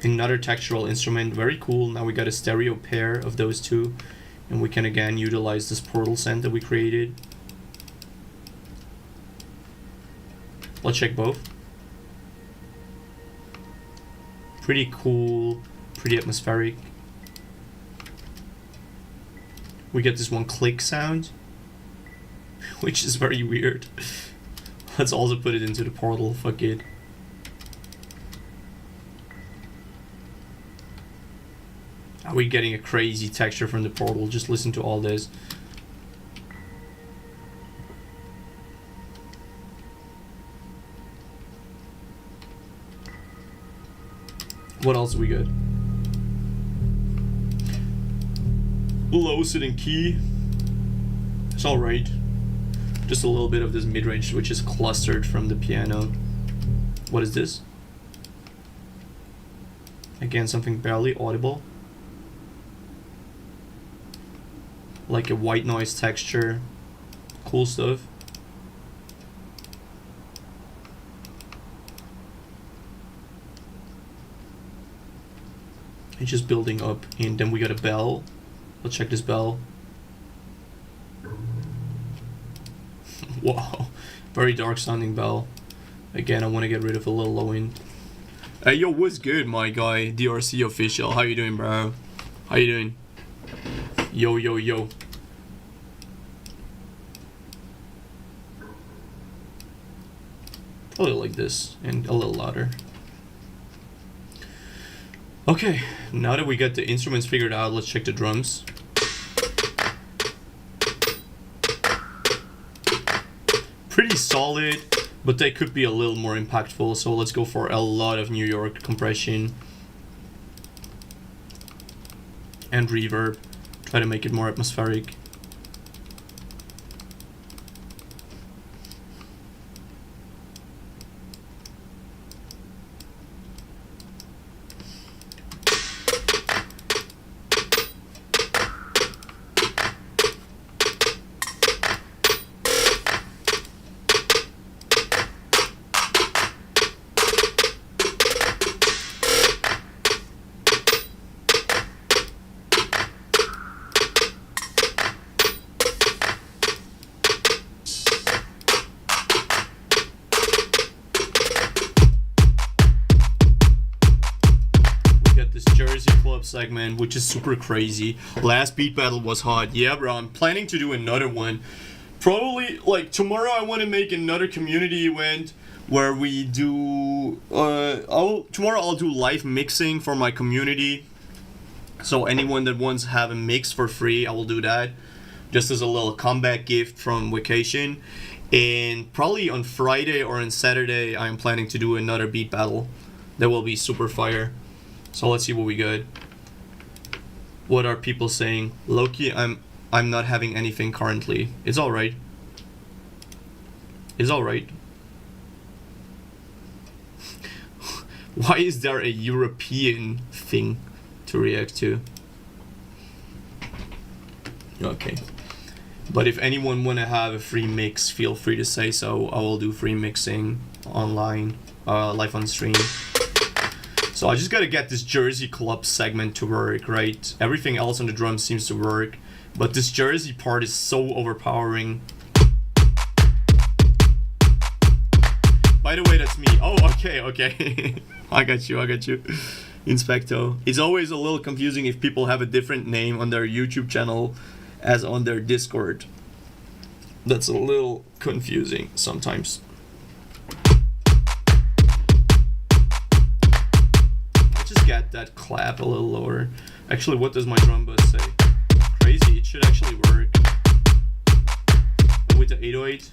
Another textural instrument, very cool. Now we got a stereo pair of those two, and we can again utilize this portal scent that we created. Let's check both. Pretty cool, pretty atmospheric. We get this one click sound, which is very weird. Let's also put it into the portal, fuck it. Are we getting a crazy texture from the portal? Just listen to all this. What else do we got? Low sitting key. It's alright. Just a little bit of this mid-range which is clustered from the piano. What is this? Again, something barely audible. Like a white noise texture. Cool stuff. It's just building up, and then we got a bell. Let's check this bell. Wow, very dark sounding bell. Again, I want to get rid of a little low end. Hey yo, what's good, my guy? DRC official. How you doing, bro? How you doing? Yo, yo, yo. A little like this, and a little louder. Okay, now that we got the instruments figured out, let's check the drums. Pretty solid, but they could be a little more impactful, so let's go for a lot of New York compression and reverb. Try to make it more atmospheric. segment, which is super crazy. Last beat battle was hot. Yeah, bro, I'm planning to do another one. Probably, like, tomorrow I want to make another community event where we do... tomorrow I'll do live mixing for my community. So anyone that wants to have a mix for free, I will do that. Just as a little comeback gift from vacation. And probably on Friday or on Saturday, I'm planning to do another beat battle. That will be super fire. So let's see what we got. What are people saying? Loki, I'm not having anything currently. It's alright. It's alright. Why is there a European thing to react to? Okay. But if anyone want to have a free mix, feel free to say so. I will do free mixing online, live on stream. So I just gotta get this Jersey club segment to work, right? Everything else on the drum seems to work, but this Jersey part is so overpowering. By the way, that's me. Oh, okay. I got you. Inspecto. It's always a little confusing if people have a different name on their YouTube channel as on their Discord. That's a little confusing sometimes. Let's just get that clap a little lower. Actually, what does my drum bus say? Crazy, it should actually work. And with the 808.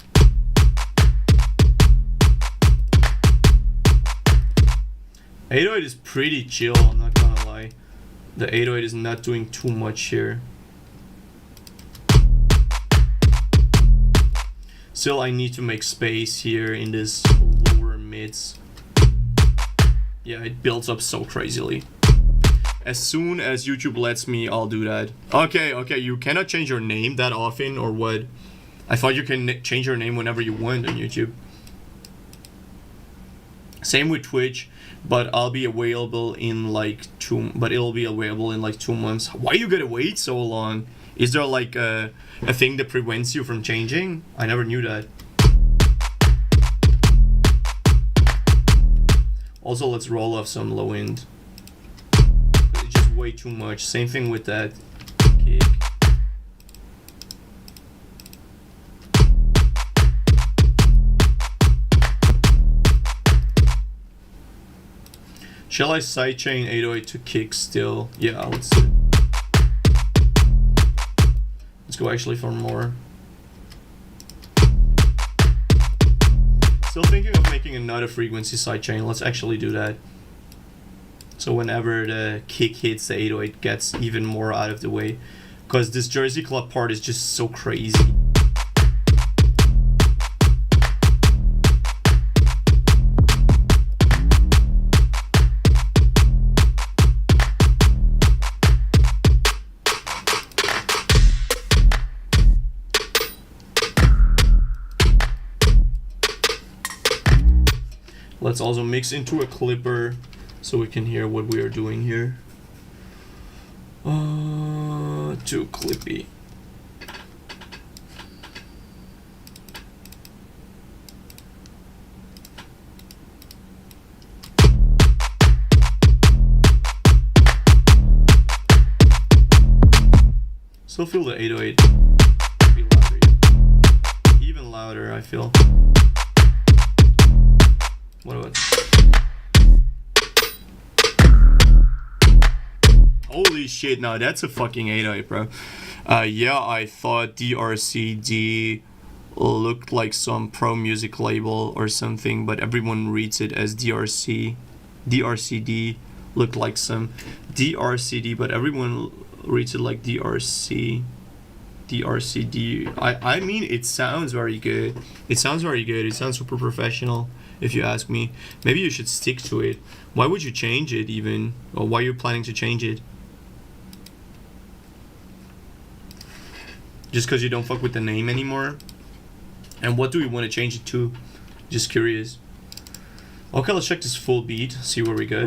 The 808 is pretty chill, I'm not gonna lie. The 808 is not doing too much here. Still, I need to make space here in this lower mids. Yeah, it builds up so crazily. As soon as YouTube lets me, I'll do that. Okay, you cannot change your name that often, or what? I thought you can change your name whenever you want on YouTube. Same with Twitch, but I'll be available in like it'll be available in like 2 months. Why you gotta wait so long? Is there like a thing that prevents you from changing? I never knew that. Also, let's roll off some low end. It's just way too much. Same thing with that kick. Shall I sidechain 808 to kick still? Yeah, let's do it. Let's go actually for more. Still thinking of making another frequency sidechain. Let's actually do that. So whenever the kick hits, the 808 gets even more out of the way. Because this Jersey club part is just so crazy. Let's also mix into a clipper so we can hear what we are doing here. Too clippy. Still feel the 808 be louder, even louder, I feel. What about? Holy shit, no, that's a fucking 808, bro. Yeah, I thought DRCD looked like some pro music label or something, but everyone reads it as DRC. DRCD looked like some DRCD, but everyone reads it like DRC. DRCD. I mean, it sounds very good. It sounds very good. It sounds super professional. If you ask me, maybe you should stick to it. Why would you change it even? Or why are you planning to change it? Just because you don't fuck with the name anymore? And what do we want to change it to? Just curious. Okay, let's check this full beat, see where we go.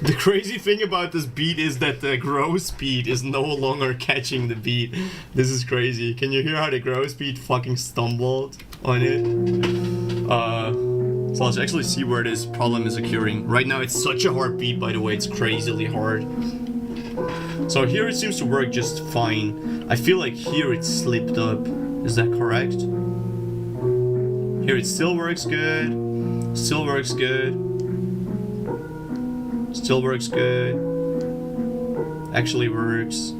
The crazy thing about this beat is that the grow speed is no longer catching the beat. This is crazy. Can you hear how the grow speed fucking stumbled on it? So let's actually see where this problem is occurring. Right now it's such a hard beat, by the way, it's crazily hard. So here it seems to work just fine. I feel like here it slipped up. Is that correct? Here it still works good. Still works good. Still works good. Actually works.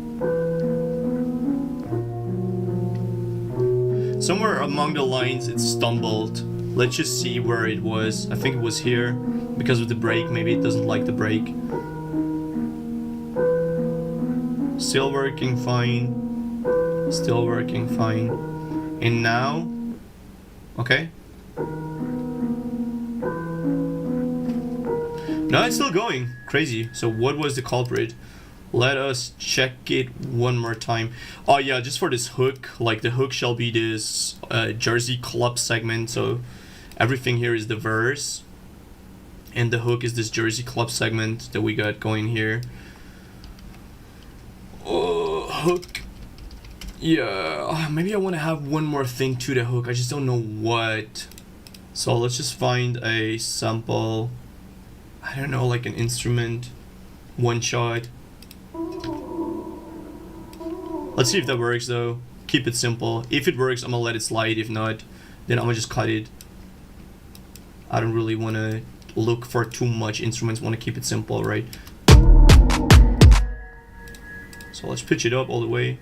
Somewhere among the lines it stumbled. Let's just see where it was. I think it was here. Because of the break, maybe it doesn't like the break. Still working fine. Still working fine. And now... Okay. No, it's still going. Crazy. So what was the culprit? Let us check it one more time. Oh yeah, just for this hook. Like the hook shall be this Jersey Club segment. So everything here is the verse. And the hook is this Jersey Club segment that we got going here. Oh, hook. Yeah, maybe I want to have one more thing to the hook. I just don't know what. So let's just find a sample. I don't know, like an instrument. One shot. Let's see if that works though. Keep it simple. If it works, I'm gonna let it slide. If not, then I'm gonna just cut it. I don't really want to look for too much instruments. Want to keep it simple, right? So let's pitch it up all the way.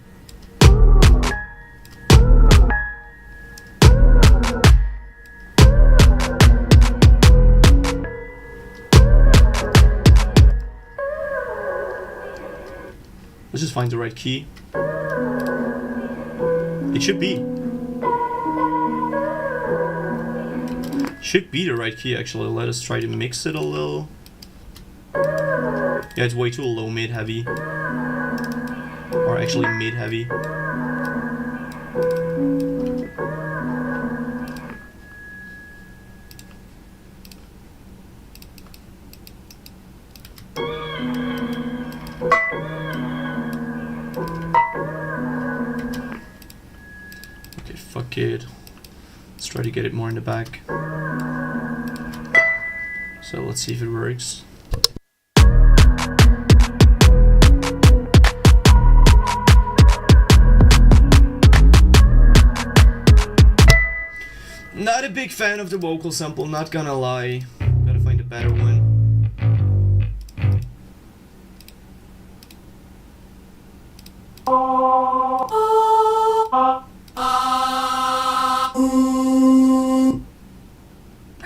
Let's just find the right key. It should be. Should be the right key actually. Let us try to mix it a little. Yeah, it's way too low mid heavy. Or actually mid heavy. Fuck it. Let's try to get it more in the back. So let's see if it works. Not a big fan of the vocal sample, not gonna lie. Gotta find a better one.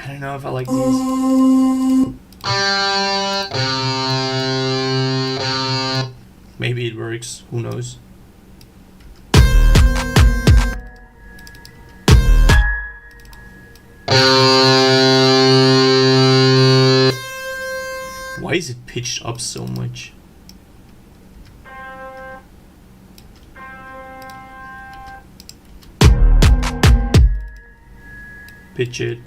I don't know if I like these. Maybe it works, who knows. Why is it pitched up so much? Pitch it.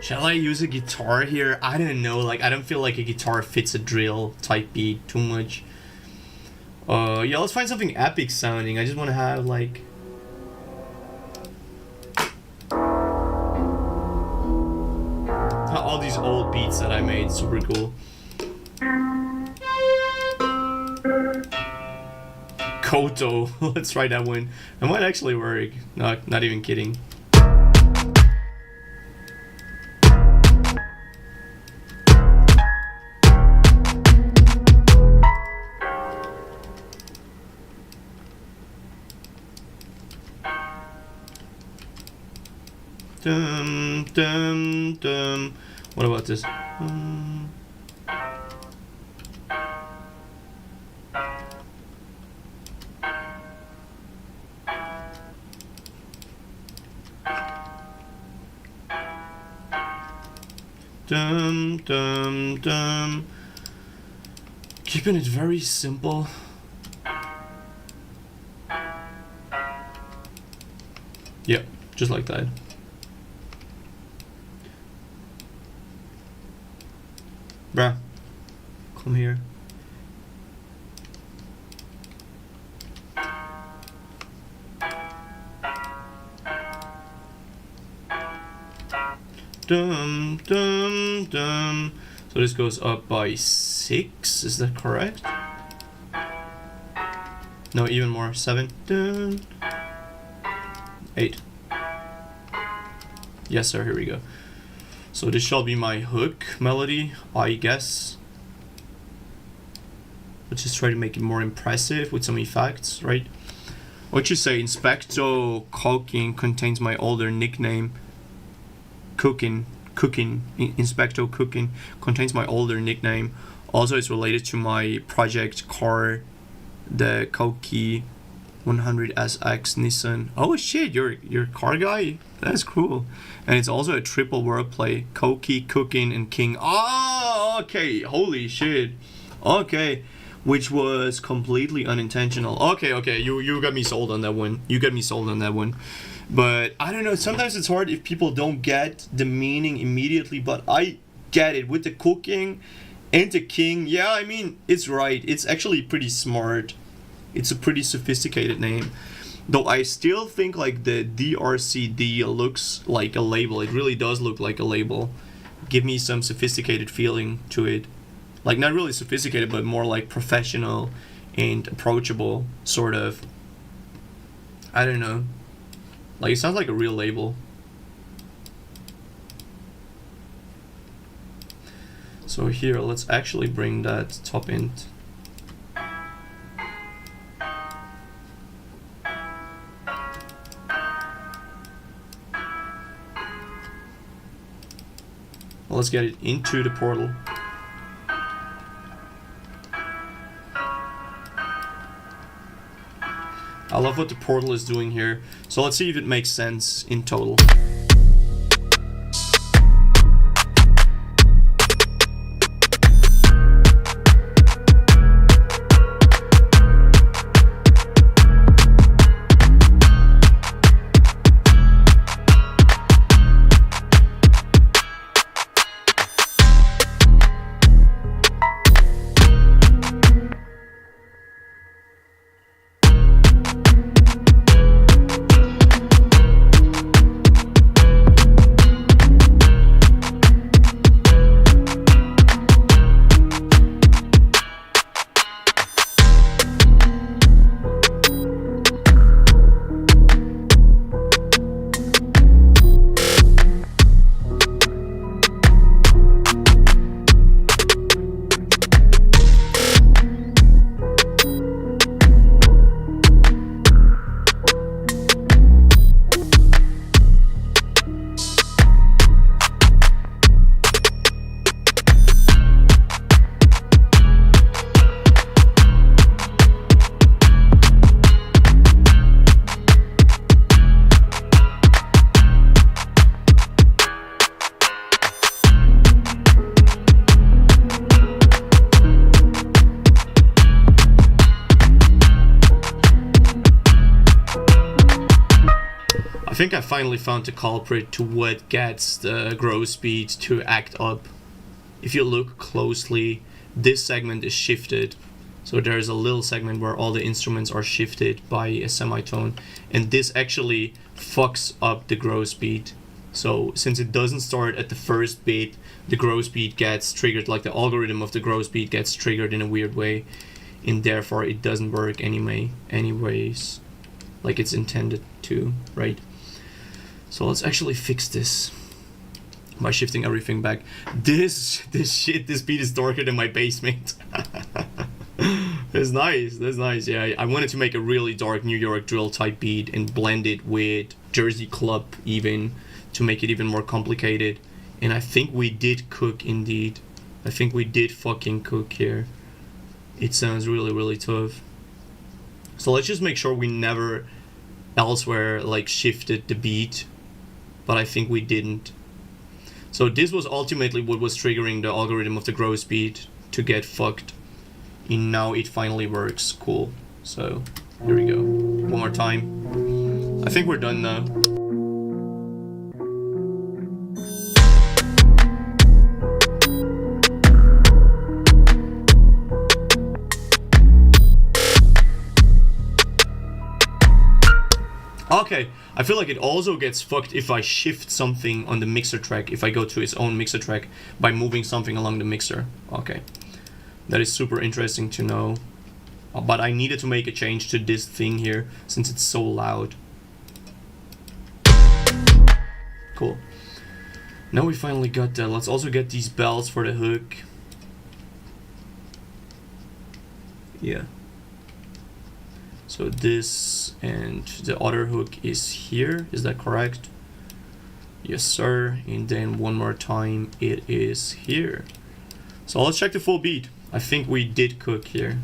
Shall I use a guitar here? I don't know, like I don't feel like a guitar fits a drill type beat too much. Yeah, let's find something epic sounding. I just want to have like all these old beats that I made, super cool. Koto, let's try that one. That might actually work. Not even kidding. Dum dum dum. What about this? Dum dum dum. Keeping it very simple. Yeah, just like that. Bruh, come here. Dum dum dum. So this goes up by 6, is that correct? No, even more. 7. Dun. 8. Yes, sir, here we go. So this shall be my hook melody, I guess. Let's just try to make it more impressive with some effects, right? What you say, Inspecto Cooking contains my older nickname. Inspecto Cooking contains my older nickname. Also, it's related to my project car, the Koki 100SX Nissan. Oh shit, you're a car guy? That's cool. And it's also a triple wordplay. Koki, Cooking, and King. Oh, okay. Holy shit. Okay. Which was completely unintentional. Okay. You got me sold on that one. But I don't know, sometimes it's hard if people don't get the meaning immediately, but I get it with the cooking and the king. Yeah, I mean, it's right. It's actually pretty smart. It's a pretty sophisticated name. Though I still think like the DRCD looks like a label. It really does look like a label. Give me some sophisticated feeling to it. Like not really sophisticated, but more like professional and approachable, sort of. I don't know. Like, it sounds like a real label. So here, let's actually bring that top end. Well, let's get it into the portal. I love what the portal is doing here. So let's see if it makes sense in total. I think I finally found the culprit to what gets the grow speed to act up. If you look closely, this segment is shifted. So there's a little segment where all the instruments are shifted by a semitone, and this actually fucks up the grow speed. So since it doesn't start at the first beat, the grow speed gets triggered, like the algorithm of the grow speed gets triggered in a weird way, and therefore it doesn't work anyways, like it's intended to, right? So let's actually fix this by shifting everything back. This beat is darker than my basement. That's nice. Yeah, I wanted to make a really dark New York drill type beat and blend it with Jersey club even to make it even more complicated. And I think we did cook indeed. I think we did fucking cook here. It sounds really tough. So let's just make sure we never elsewhere like shifted the beat, but I think we didn't. So this was ultimately what was triggering the algorithm of the grow speed to get fucked, and now it finally works. Cool. So here we go, one more time. I think we're done now. Okay, I feel like it also gets fucked if I shift something on the mixer track, if I go to its own mixer track by moving something along the mixer. Okay, that is super interesting to know. But I needed to make a change to this thing here since it's so loud. Cool. Now we finally got that. Let's also get these bells for the hook. Yeah. So this and the other hook is here. Is that correct? Yes, sir. And then one more time, it is here. So let's check the full beat. I think we did cook here.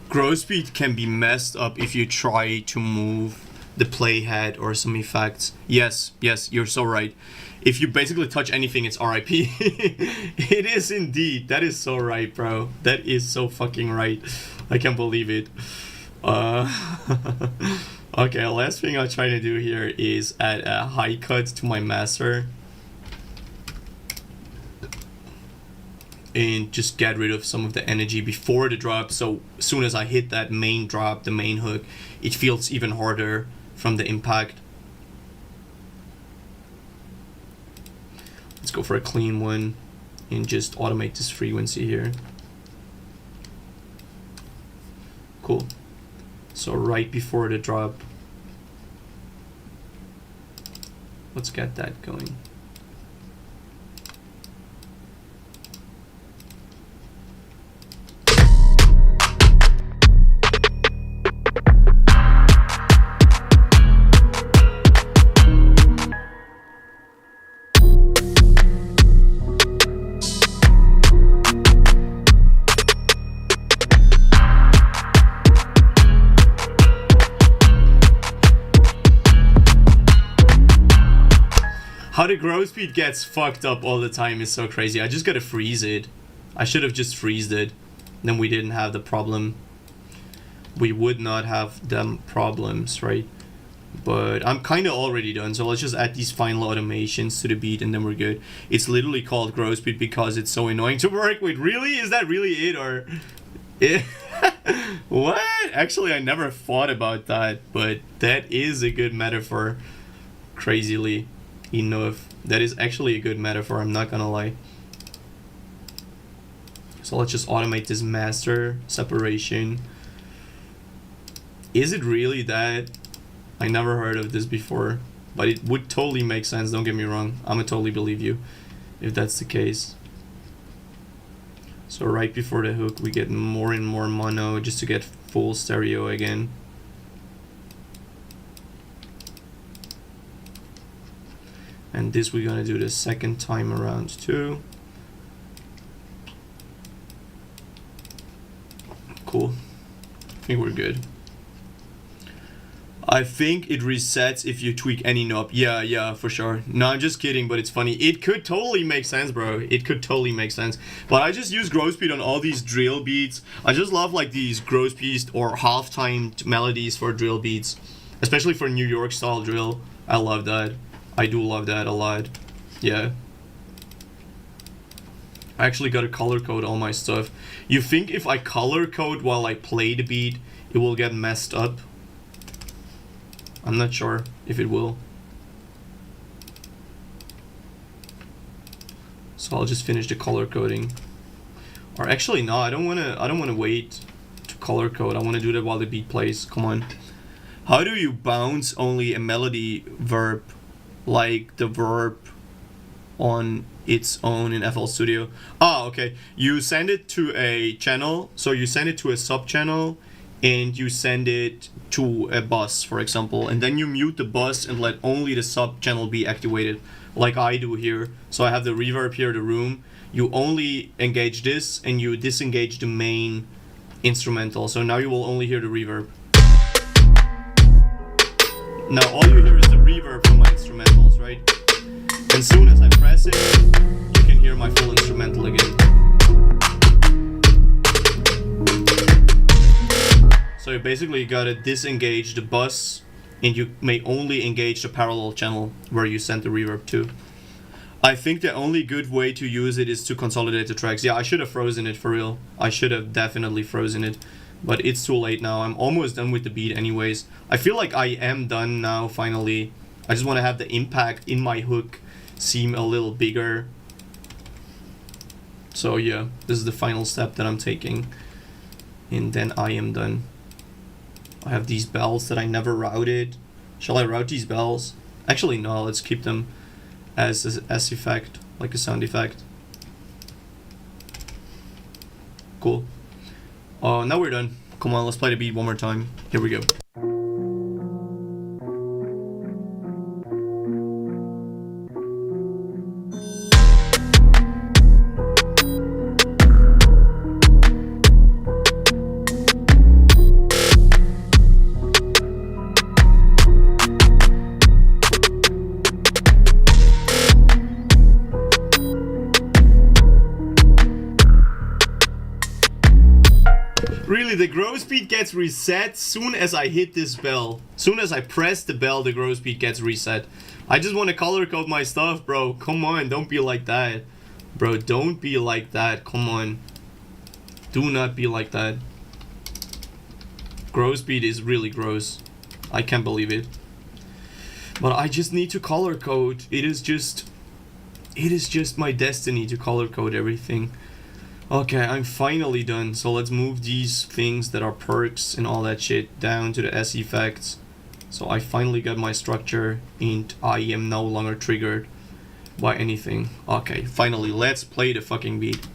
Grow speed can be messed up if you try to move the playhead or some effects. Yes, you're so right. If you basically touch anything, it's RIP. It is indeed. That is so right, bro. That is so fucking right. I can't believe it. Okay, last thing I'm trying to do here is add a high cut to my master. And just get rid of some of the energy before the drop, so as soon as I hit that main drop, the main hook, it feels even harder from the impact. Let's go for a clean one and just automate this frequency here. Cool. So right before the drop, let's get that going. How the grow speed gets fucked up all the time is so crazy. I just gotta freeze it. I should have just freezed it. Then we didn't have the problem. We would not have them problems, right? But I'm kind of already done. So let's just add these final automations to the beat and then we're good. It's literally called grow speed because it's so annoying to work with. Really? Is that really it? Or... What? Actually, I never thought about that. But that is a good metaphor. Crazily enough, that is actually a good metaphor, I'm not gonna lie. So let's just automate this master separation. Is it really that? I never heard of this before, but it would totally make sense, don't get me wrong. I'ma totally believe you if that's the case. So right before the hook we get more and more mono just to get full stereo again. And this we're gonna do the second time around too. Cool. I think we're good. I think it resets if you tweak any knob. Yeah, for sure. No, I'm just kidding, but it's funny. It could totally make sense, bro. It could totally make sense. But I just use grow speed on all these drill beats. I just love like these grow speed or half-timed melodies for drill beats. Especially for New York style drill. I love that. I do love that a lot. Yeah. I actually gotta color code all my stuff. You think if I color code while I play the beat, it will get messed up? I'm not sure if it will. So I'll just finish the color coding. Or actually no, I don't wanna wait to color code. I wanna do that while the beat plays. Come on. How do you bounce only a melody verb like the verb on its own in FL Studio? Ah, okay. You send it to a channel, so you send it to a sub channel and you send it to a bus, for example, and then you mute the bus and let only the sub channel be activated, like I do here. So I have the reverb here, the room. You only engage this and you disengage the main instrumental. So now you will only hear the reverb. Now all you hear is the reverb from my instrumentals, right? As soon as I press it, you can hear my full instrumental again. So you basically gotta disengage the bus and you may only engage the parallel channel where you send the reverb to. I think the only good way to use it is to consolidate the tracks. Yeah, I should have frozen it for real. I should have definitely frozen it. But it's too late now. I'm almost done with the beat anyways. I feel like I am done now, finally. I just want to have the impact in my hook seem a little bigger. So yeah, this is the final step that I'm taking. And then I am done. I have these bells that I never routed. Shall I route these bells? Actually, no, let's keep them as effect, like a sound effect. Cool. Now we're done. Come on, let's play the beat one more time. Here we go. Really, the grow speed gets reset soon as I hit this bell. Soon as I press the bell, the grow speed gets reset. I just want to color code my stuff, bro. Come on, don't be like that. Bro, don't be like that. Come on. Do not be like that. Grow speed is really gross. I can't believe it. But I just need to color code. It is just my destiny to color code everything. Okay, I'm finally done. So let's move these things that are perks and all that shit down to the S effects. So I finally got my structure and I am no longer triggered by anything. Okay, finally, let's play the fucking beat.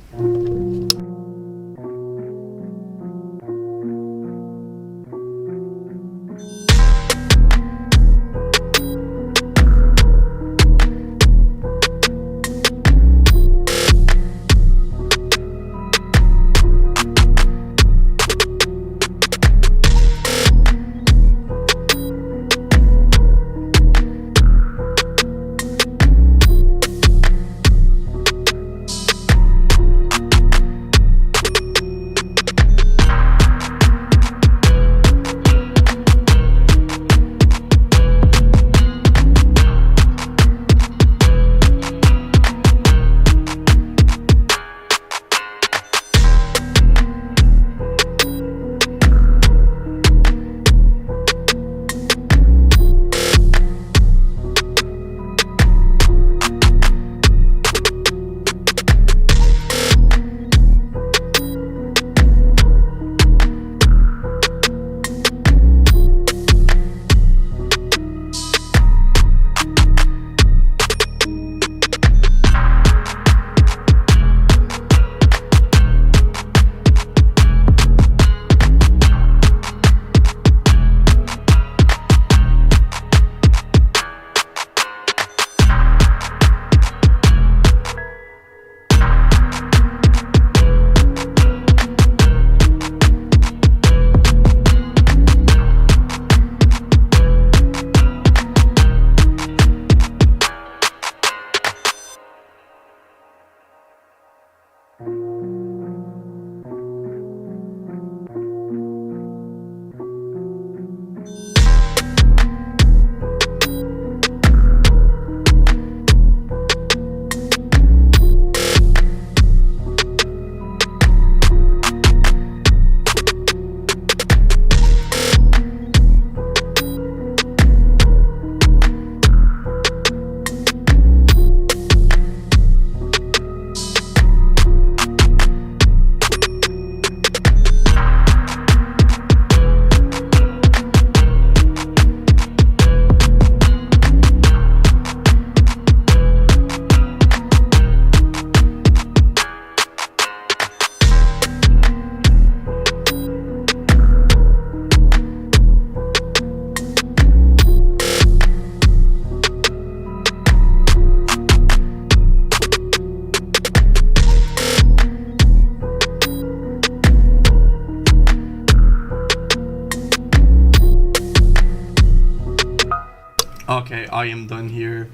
Okay, I am done here.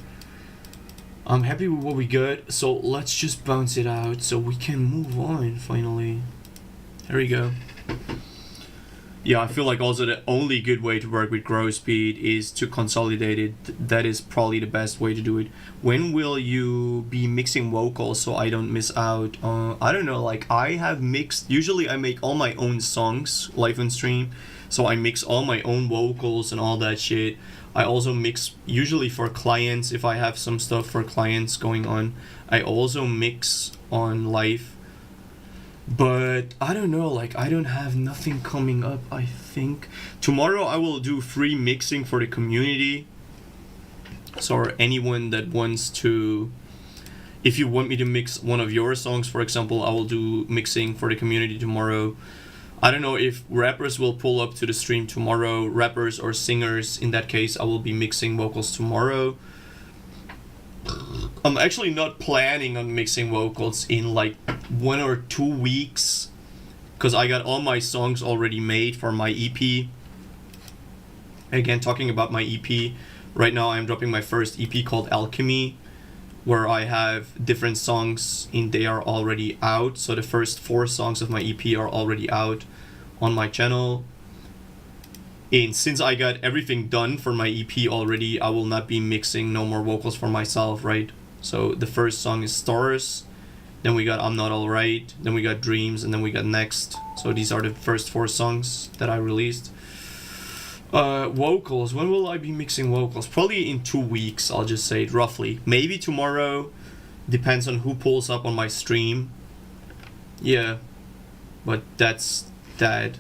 I'm happy with what we got, so let's just bounce it out so we can move on finally. There we go. Yeah, I feel like also the only good way to work with grow speed is to consolidate it. That is probably the best way to do it. When will you be mixing vocals so I don't miss out? I don't know, like I have mixed, usually I make all my own songs live on stream. So I mix all my own vocals and all that shit. I also mix usually for clients if I have some stuff for clients going on. I also mix on live. But I don't know, like I don't have nothing coming up, I think. Tomorrow I will do free mixing for the community. So anyone that wants to, if you want me to mix one of your songs, for example, I will do mixing for the community tomorrow. I don't know if rappers will pull up to the stream tomorrow, rappers or singers. In that case, I will be mixing vocals tomorrow. I'm actually not planning on mixing vocals in like 1 or 2 weeks because I got all my songs already made for my EP. Again, talking about my EP, right now I'm dropping my first EP called Alchemy, where I have different songs and they are already out. So the first 4 songs of my EP are already out on my channel. And since I got everything done for my EP already, I will not be mixing no more vocals for myself, right? So the first song is Stars, then we got I'm Not Alright, then we got Dreams, and then we got Next. So these are the first 4 songs that I released. Vocals, when will I be mixing vocals? Probably in 2 weeks, I'll just say it roughly. Maybe tomorrow, depends on who pulls up on my stream. Yeah, but that's that.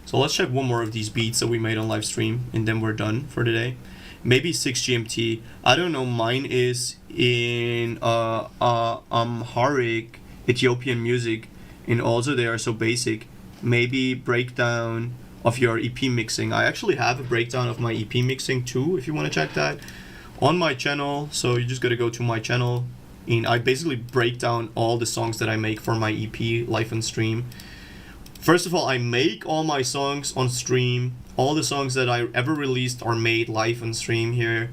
So let's check one more of these beats that we made on live stream, and then we're done for today. Maybe 6 GMT. I don't know. Mine is in Amharic, Ethiopian music, and also they are so basic. Maybe breakdown of your EP mixing. I actually have a breakdown of my EP mixing too, if you want to check that on my channel. So you just gotta go to my channel, and I basically break down all the songs that I make for my EP live on stream. First of all, I make all my songs on stream. All the songs that I ever released are made live on stream here,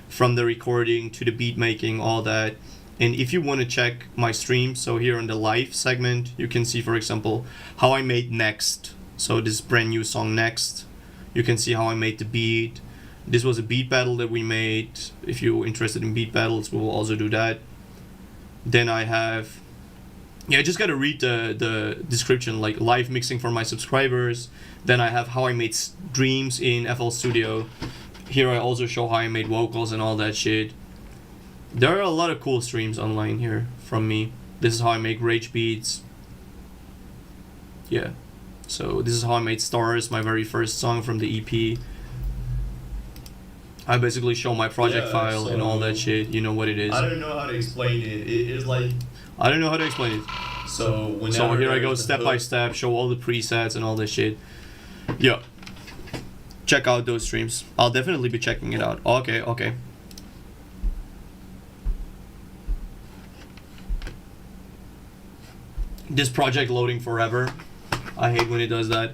from the recording to the beat making, all that. And if you want to check my stream, so here on the live segment, you can see, for example, how I made Next. So this brand new song Next. You can see how I made the beat. This was a beat battle that we made. If you're interested in beat battles, we will also do that. Then I have, yeah, I just gotta read the description, like live mixing for my subscribers. Then I have how I made Dreams in FL Studio. Here I also show how I made vocals and all that shit. There are a lot of cool streams online here from me. This is how I make Rage beats. Yeah. So this is how I made Stars, my very first song from the EP. I basically show my project file and all that shit. You know what it is. I don't know how to explain it. It is like, I don't know how to explain it. so Here I go step by step, show all the presets and all this shit. Yeah. Check out those streams. I'll definitely be checking it out. Okay. This project loading forever. I hate when it does that.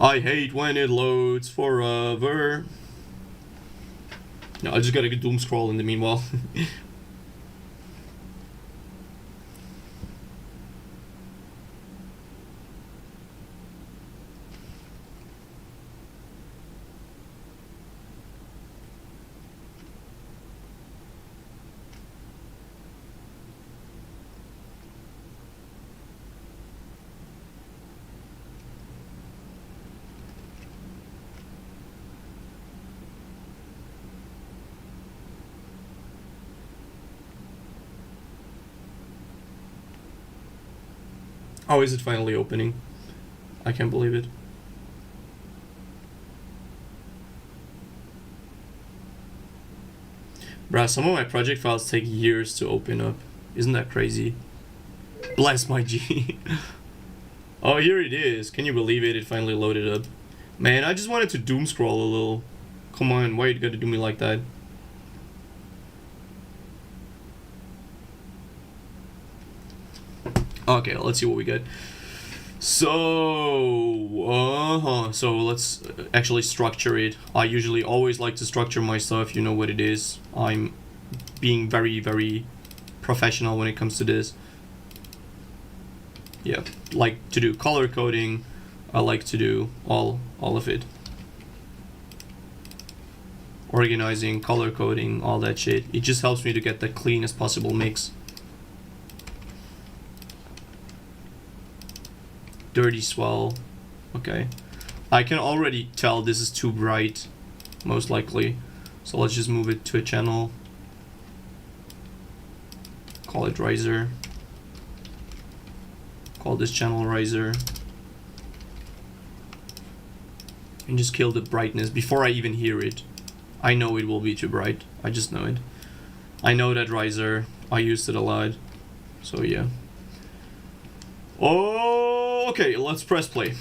I hate when it loads forever. No, I just gotta get doom scroll in the meanwhile. Oh, is it finally opening? I can't believe it. Bruh, some of my project files take years to open up. Isn't that crazy? Bless my G. Oh, here it is. Can you believe it? It finally loaded up. Man, I just wanted to doom scroll a little. Come on, why you gotta do me like that? Okay, let's see what we get. So let's actually structure it. I usually always like to structure my stuff. You know what it is. I'm being very, very professional when it comes to this. Yeah, like to do color coding. I like to do all of it. Organizing, color coding, all that shit. It just helps me to get the cleanest possible mix. Dirty swell. Okay. I can already tell this is too bright, most likely. So let's just move it to a channel. Call it riser. Call this channel riser. And just kill the brightness before I even hear it. I know it will be too bright. I just know it. I know that riser. I used it a lot. So yeah. Oh, okay, let's press play.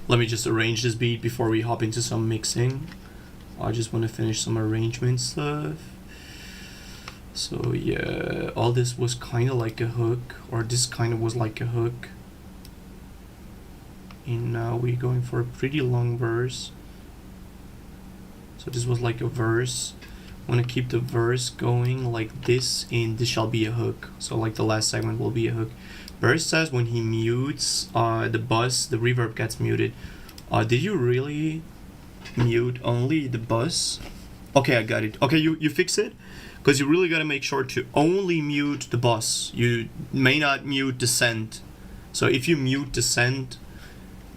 Let me just arrange this beat before we hop into some mixing. I just want to finish some arrangement stuff. So yeah, all this was kind of like a hook, or this kind of was like a hook. And now we're going for a pretty long verse. So this was like a verse. I want to keep the verse going like this, and this shall be a hook. So like the last segment will be a hook. Burst says when he mutes the bus, the reverb gets muted. Did you really mute only the bus? Okay, I got it. Okay, you fix it? Because you really got to make sure to only mute the bus. You may not mute the send. So if you mute the send,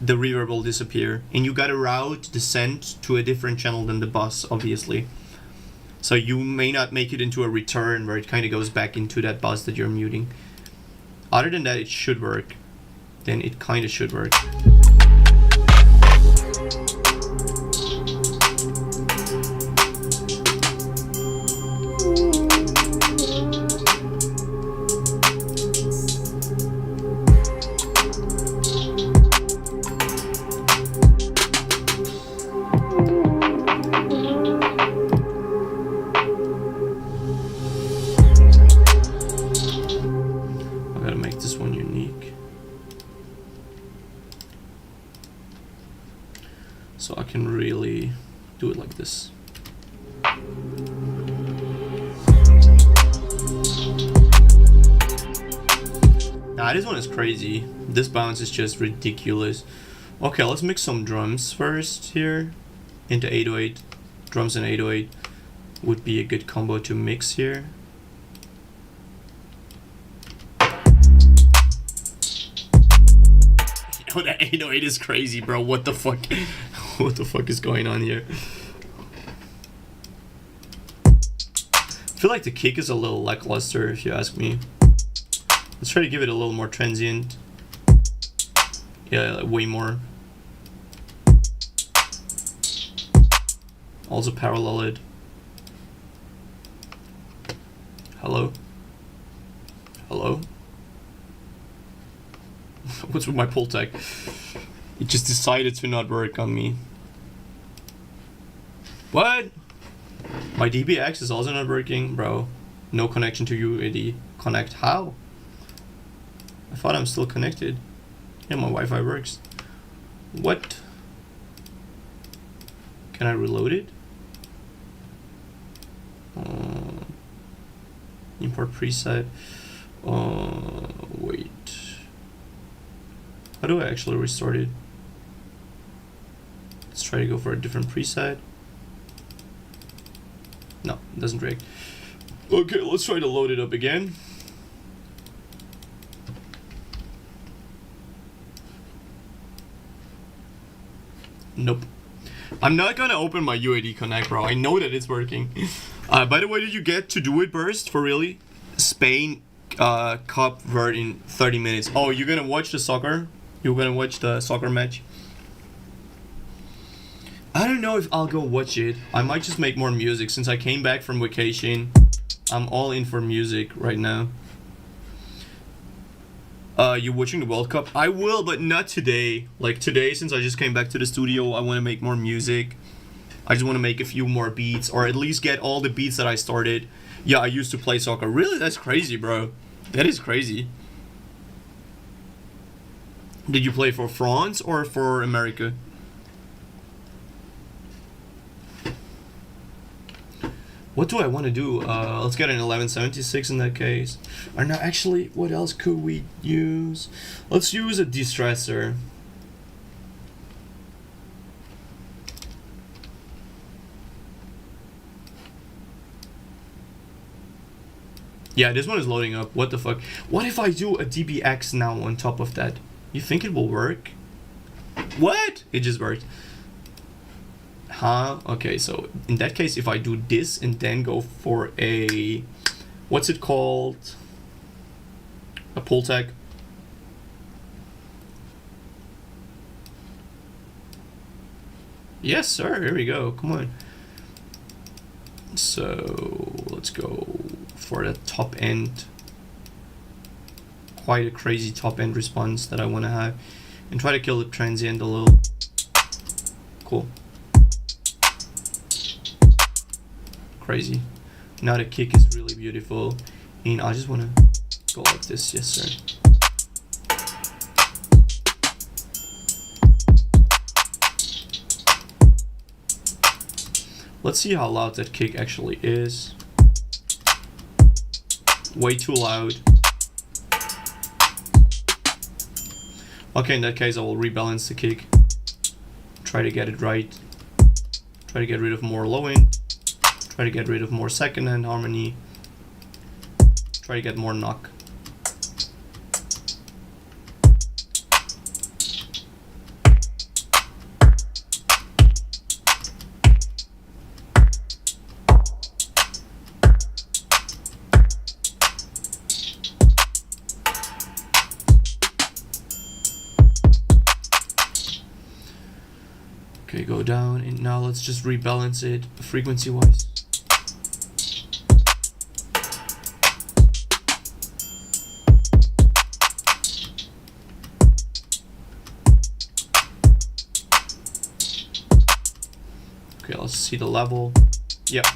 the reverb will disappear. And you got to route the send to a different channel than the bus, obviously. So you may not make it into a return where it kind of goes back into that bus that you're muting. Other than that, it should work. Then it kind of should work. So I can really do it like this. Nah, this one is crazy. This bounce is just ridiculous. Okay, let's mix some drums first here into 808. Drums and 808 would be a good combo to mix here. Yo, that 808 is crazy, bro. What the fuck? What the fuck is going on here? I feel like the kick is a little lackluster, if you ask me. Let's try to give it a little more transient. Yeah, like way more. Also parallel it. Hello? Hello? What's with my pull tag? It just decided to not work on me. What? My DBX is also not working, bro. No connection to UAD. Connect how? I thought I'm still connected. Yeah, my Wi-Fi works. What? Can I reload it? Import preset. Wait. How do I actually restart it? Let's try to go for a different preset. No, it doesn't react. Okay, let's try to load it up again. Nope. I'm not gonna open my UAD Connect, bro. I know that it's working. By the way, did you get to do it burst for really? Spain Cup vert in 30 minutes. Oh, you're gonna watch the soccer? You're gonna watch the soccer match? I don't know if I'll go watch it. I might just make more music since I came back from vacation. I'm all in for music right now. You watching the World Cup? I will, but not today. Like today, since I just came back to the studio, I want to make more music. I just want to make a few more beats, or at least get all the beats that I started. Yeah, I used to play soccer. Really? That's crazy, bro. That is crazy. Did you play for France or for America? What do I want to do? Let's get an 1176 in that case. Or no, actually, what else could we use? Let's use a distressor. Yeah, this one is loading up. What the fuck? What if I do a DBX now on top of that? You think it will work? What? It just worked. Huh? Okay, so in that case, if I do this and then go for a... What's it called? A pull tag. Yes, sir. Here we go. Come on. So let's go for the top end. Quite a crazy top end response that I want to have, and try to kill the transient a little. Cool. Crazy. Now the kick is really beautiful, and I just want to go like this. Yes, sir. Let's see how loud that kick actually is. Way too loud. Okay, in that case I will rebalance the kick. Try to get it right. Try to get rid of more low end. Try to get rid of more second hand harmony. Try to get more knock. Okay, go down, and now let's just rebalance it frequency wise. Okay, let's see the level. Yep.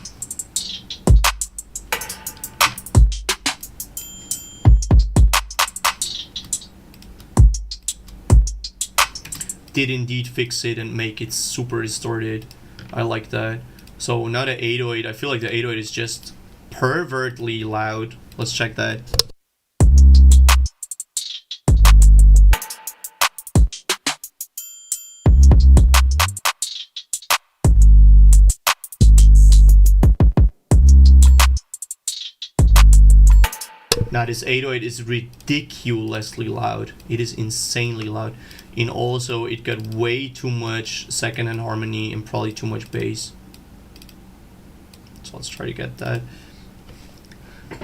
Did indeed fix it and make it super distorted. I like that. So now the 808, I feel like the 808 is just pervertly loud. Let's check that. Now this 808 is ridiculously loud. It is insanely loud. And also it got way too much second hand harmony and probably too much bass. So let's try to get that.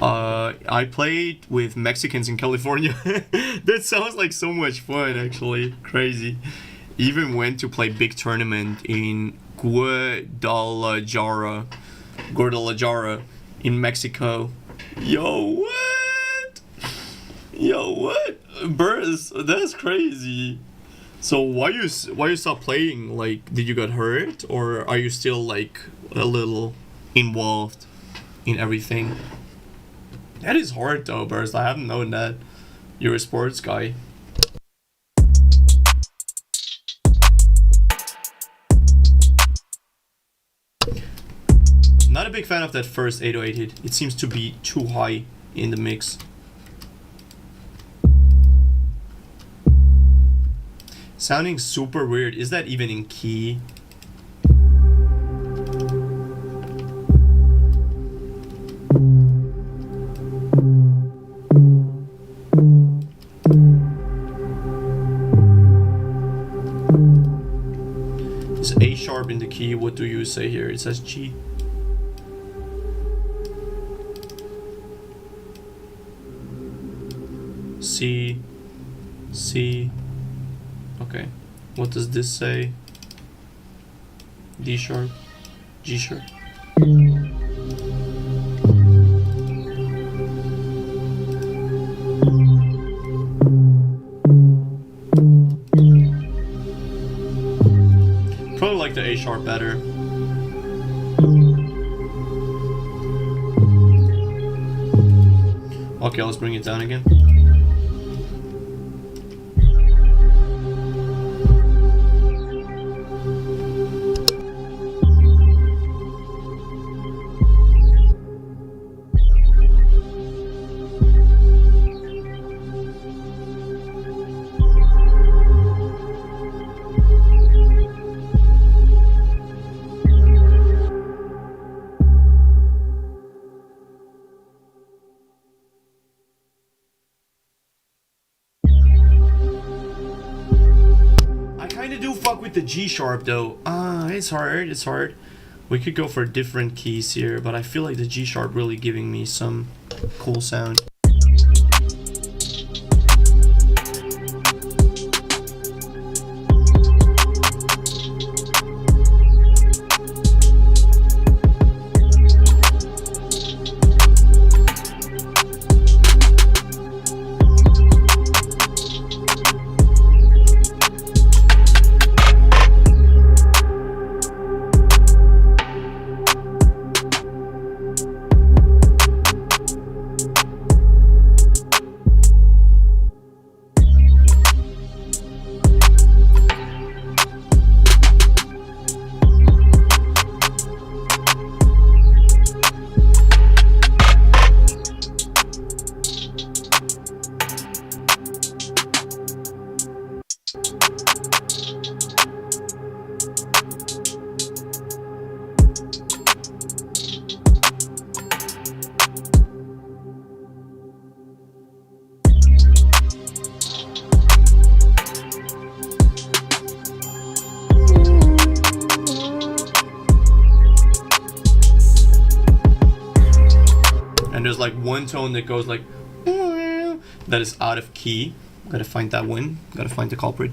I played with Mexicans in California. That sounds like so much fun, actually. Crazy. Even went to play big tournament in Guadalajara in Mexico. Yo, what? Yo, what? Burst, that's crazy. So why you stop playing? Like, did you get hurt, or are you still like a little involved in everything? That is hard though, Burst. I haven't known that. You're a sports guy. Not a big fan of that first 808 hit. It seems to be too high in the mix. Sounding super weird. Is that even in key? Is A sharp in the key? What do you say here? It says G. C, C. Okay. What does this say? D sharp, G sharp. Probably like the A sharp better. Okay, let's bring it down again. The G sharp though, it's hard. We could go for different keys here, but I feel like the G sharp really giving me some cool sound. There's like one tone that goes like that is out of key. Gotta find that one. Gotta find the culprit.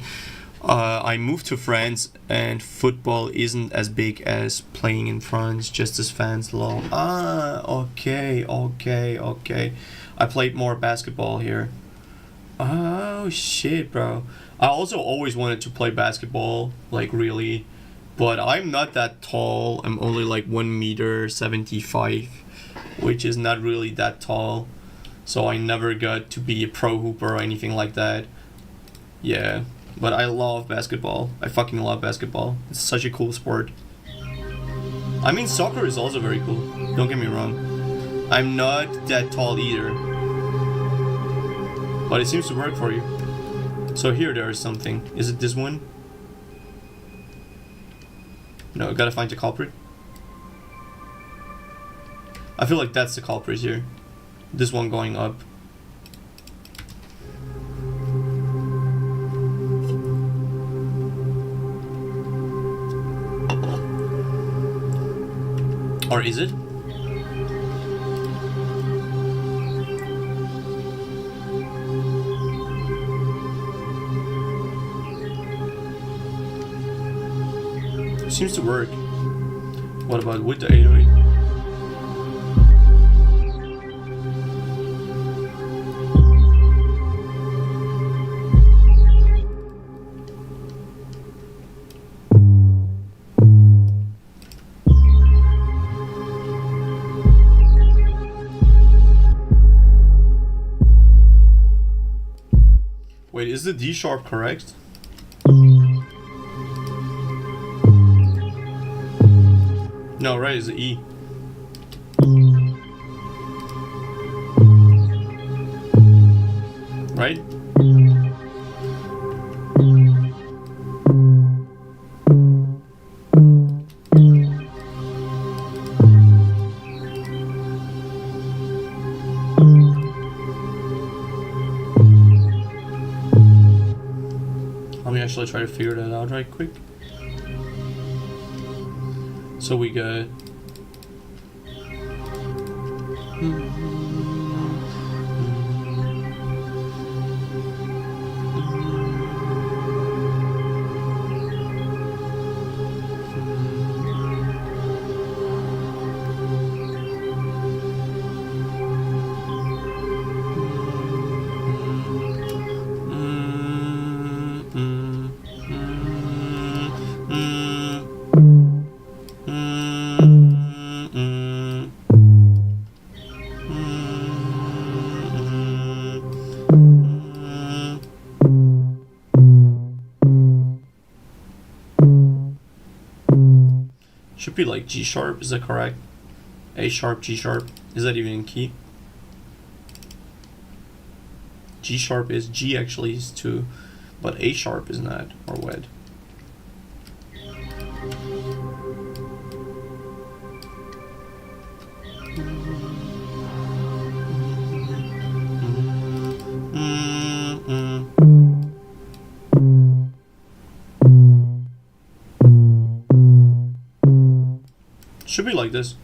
I moved to France and football isn't as big as playing in France. Just as fans, lol. Okay. I played more basketball here. Oh shit, bro. I also always wanted to play basketball, like really, but I'm not that tall. I'm only like 1.75 meters, which is not really that tall. So I never got to be a pro hooper or anything like that. Yeah, but I love basketball. I fucking love basketball. It's such a cool sport. I mean, soccer is also very cool. Don't get me wrong. I'm not that tall either, but it seems to work for you. So here there is something. Is it this one? No, I gotta find the culprit. I feel like that's the culprit here. This one going up. Or is it? Seems to work. What about with the 808? Wait, is the D sharp correct? No, right, it's the E. Right? Let me actually try to figure that out right quick. So we got should be like G sharp, is that correct? A sharp, G sharp. Is that even in key? G sharp is, G actually is 2, but A sharp is not, or what? Should be like this.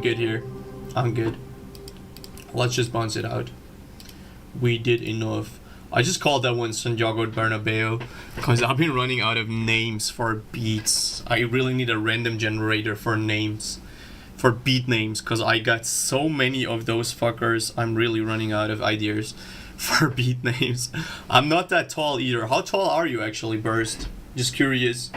good here. I'm good. Let's just bounce it out. We did enough. I just called that one Santiago Bernabeu because I've been running out of names for beats. I really need a random generator for names. For beat names, because I got so many of those fuckers. I'm really running out of ideas for beat names. I'm not that tall either. How tall are you actually, Burst? Just curious.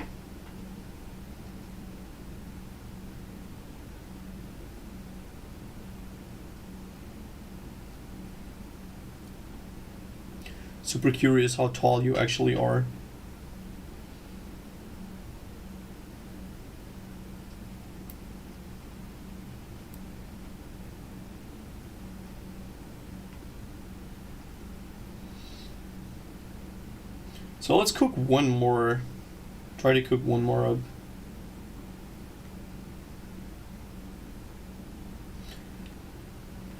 Super curious how tall you actually are. So let's cook one more. Try to cook one more up.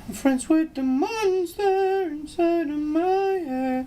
I'm friends with the monster inside of my head.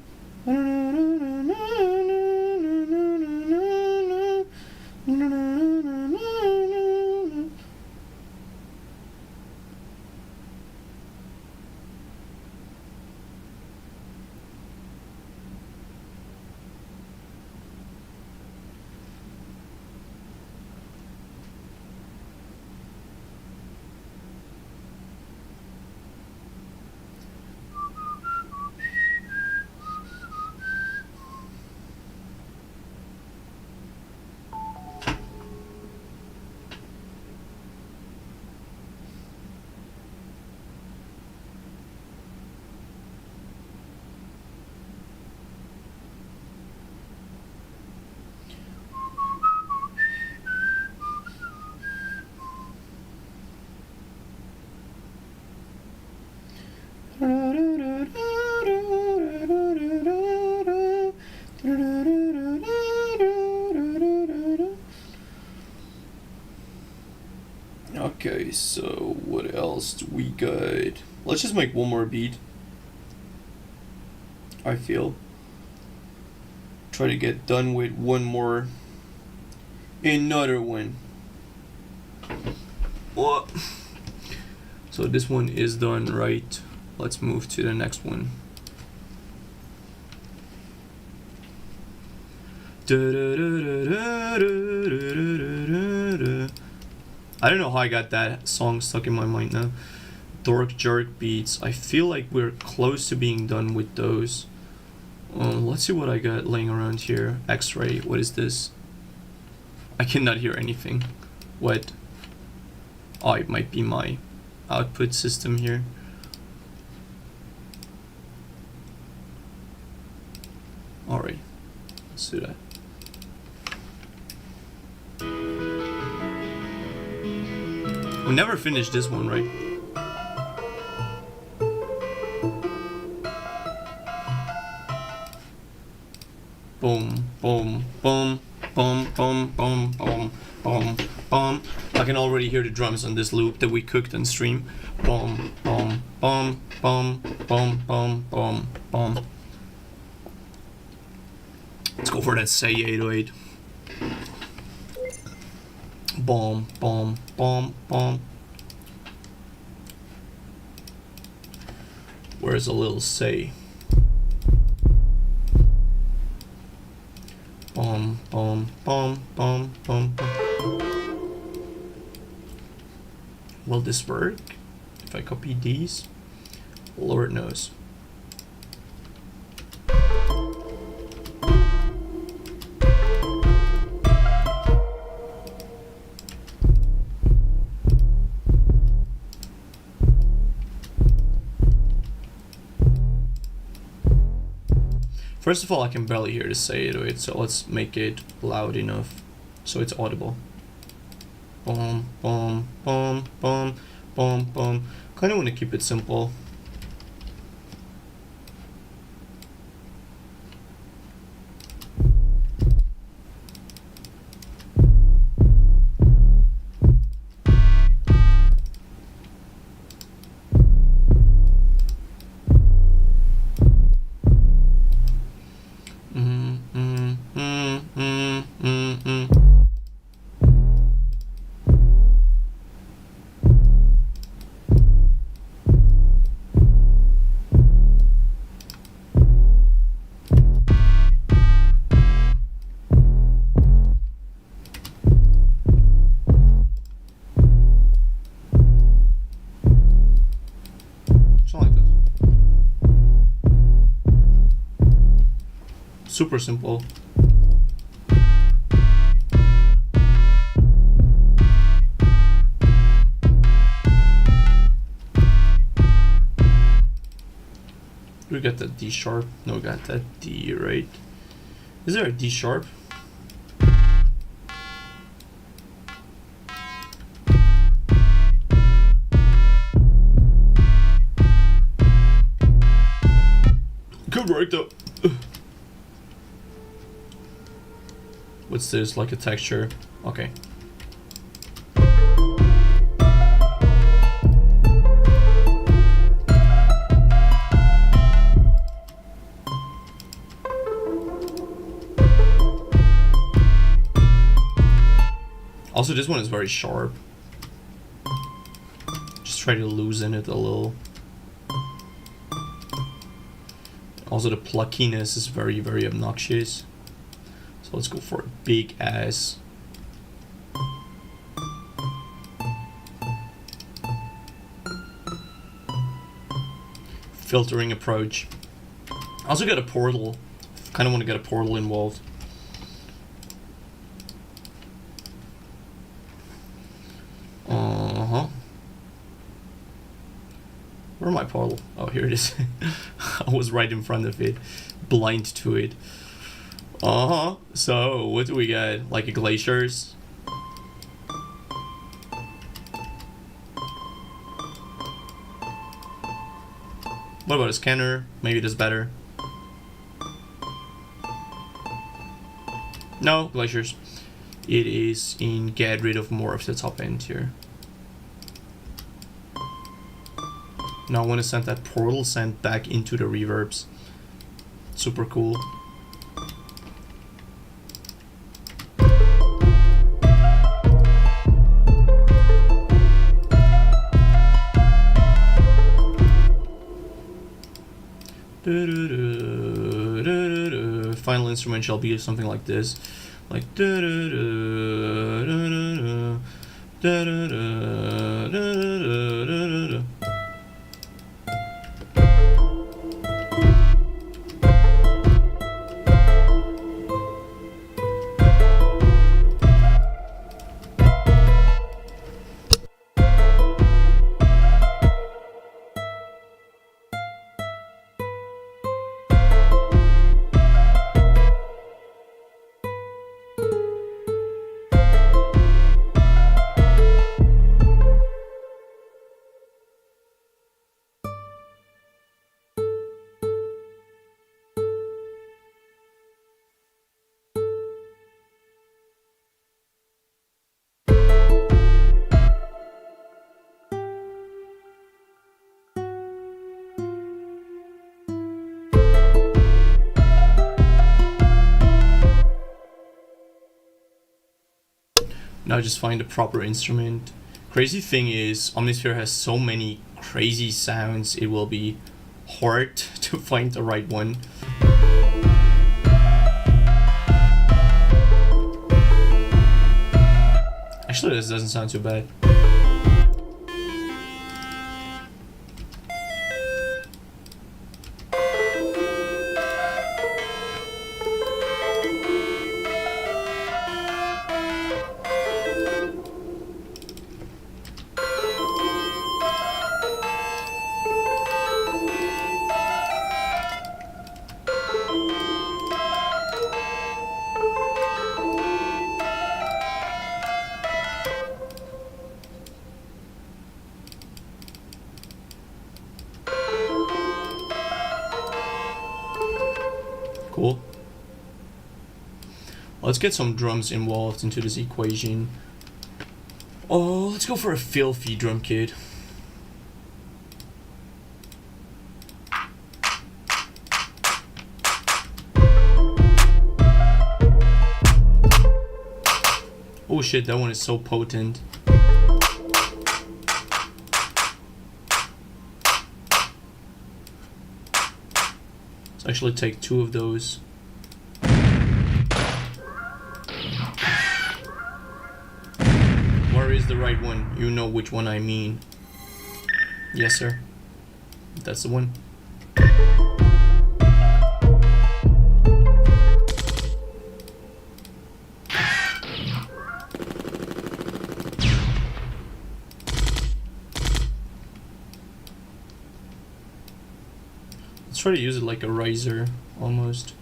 Okay, so what else do we got? Let's just make one more beat. I feel. Try to get done with one more. Another one. What? So this one is done, right? Let's move to the next one. I don't know how I got that song stuck in my mind now. Dork Jerk beats. I feel like we're close to being done with those. Let's see what I got laying around here. X-ray. What is this? I cannot hear anything. What? Oh, it might be my output system here. Alright. Let's do that. We never finished this one, right? Boom, boom, boom, boom, boom, boom, boom, boom, boom. I can already hear the drums on this loop that we cooked on stream. Boom, boom, boom, boom, boom, boom, boom, boom. Let's go for that Say 808. Boom, boom, boom, boom. Where's a little Say? Boom, boom, boom, boom, boom, boom. Will this work if I copy these? Lord knows. First of all, I can barely hear the Say 808, so let's make it loud enough so it's audible. Boom, boom, boom, boom, boom, boom. Kind of want to keep it simple. Super simple. We got that D sharp. No, we got that D, right? Is there a D sharp? Good work though. What's this? Like a texture? Okay. Also, this one is very sharp. Just try to loosen it a little. Also, the pluckiness is very, very obnoxious. So let's go for a big ass. Filtering approach. I also got a portal. Kind of want to get a portal involved. Where's my portal? Oh, here it is. I was right in front of it, blind to it. So what do we got? Like a glaciers? What about a scanner? Maybe that's better. No, glaciers. It is in get rid of more of the top end here. Now I want to send that portal sent back into the reverbs. Super cool. Final instrument shall be something like this. Like now just find a proper instrument. Crazy thing is, Omnisphere has so many crazy sounds, it will be hard to find the right one. Actually, this doesn't sound too bad. Cool. Let's get some drums involved into this equation. Oh, let's go for a filthy drum kit. Oh shit, that one is so potent. Let's actually take 2 of those. Where is the right one? You know which one I mean. Yes, sir. That's the one. Let's try to use it like a riser, almost.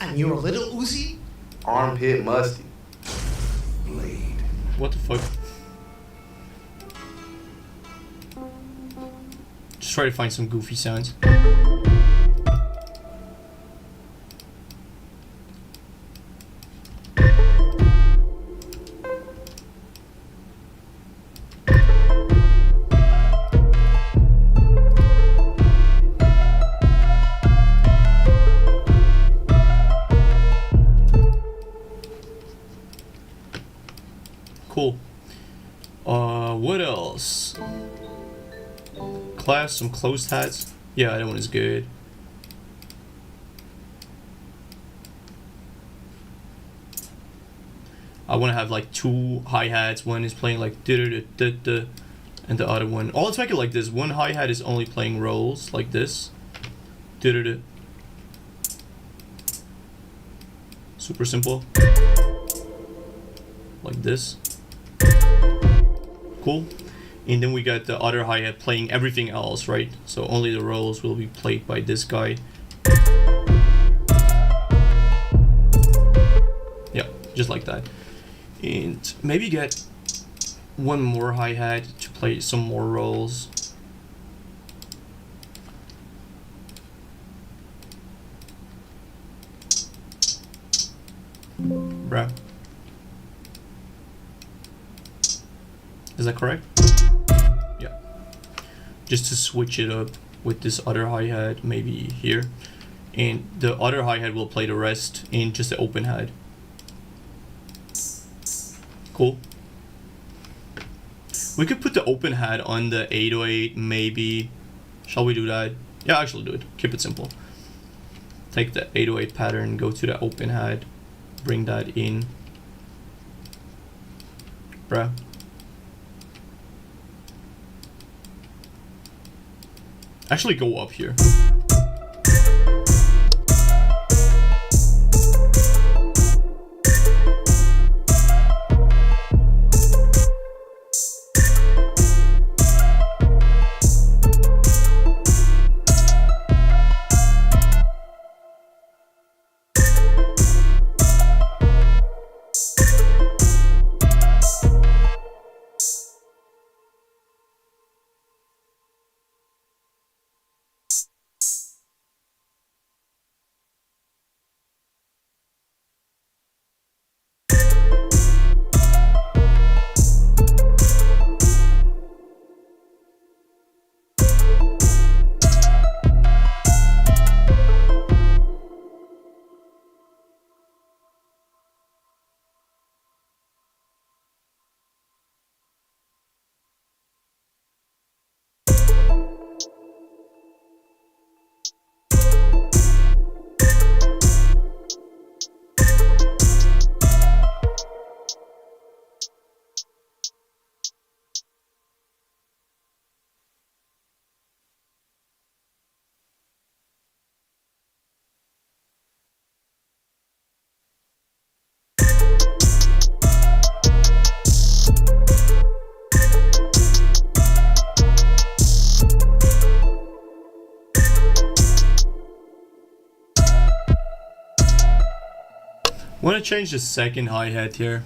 And you're a little Uzi? Armpit musty. Blade. What the fuck? Just try to find some goofy sounds. Cool. What else? Class, some closed hats. Yeah, that one is good. I want to have like two hi-hats. One is playing like da-da-da-da-da, and the other one. Oh, let's make it like this. One hi-hat is only playing rolls like this. Da-da-da. Super simple. Like this. Cool. And then we got the other hi-hat playing everything else, right? So only the rolls will be played by this guy. Yeah, just like that. And maybe get one more hi-hat to play some more rolls. Bruh. Is that correct? Yeah. Just to switch it up with this other hi-hat, maybe here. And the other hi-hat will play the rest in just the open hat. Cool. We could put the open hat on the 808, maybe. Shall we do that? Yeah, actually do it. Keep it simple. Take the 808 pattern, go to the open hat, bring that in. Bruh. Actually go up here. Want to change the second hi-hat here.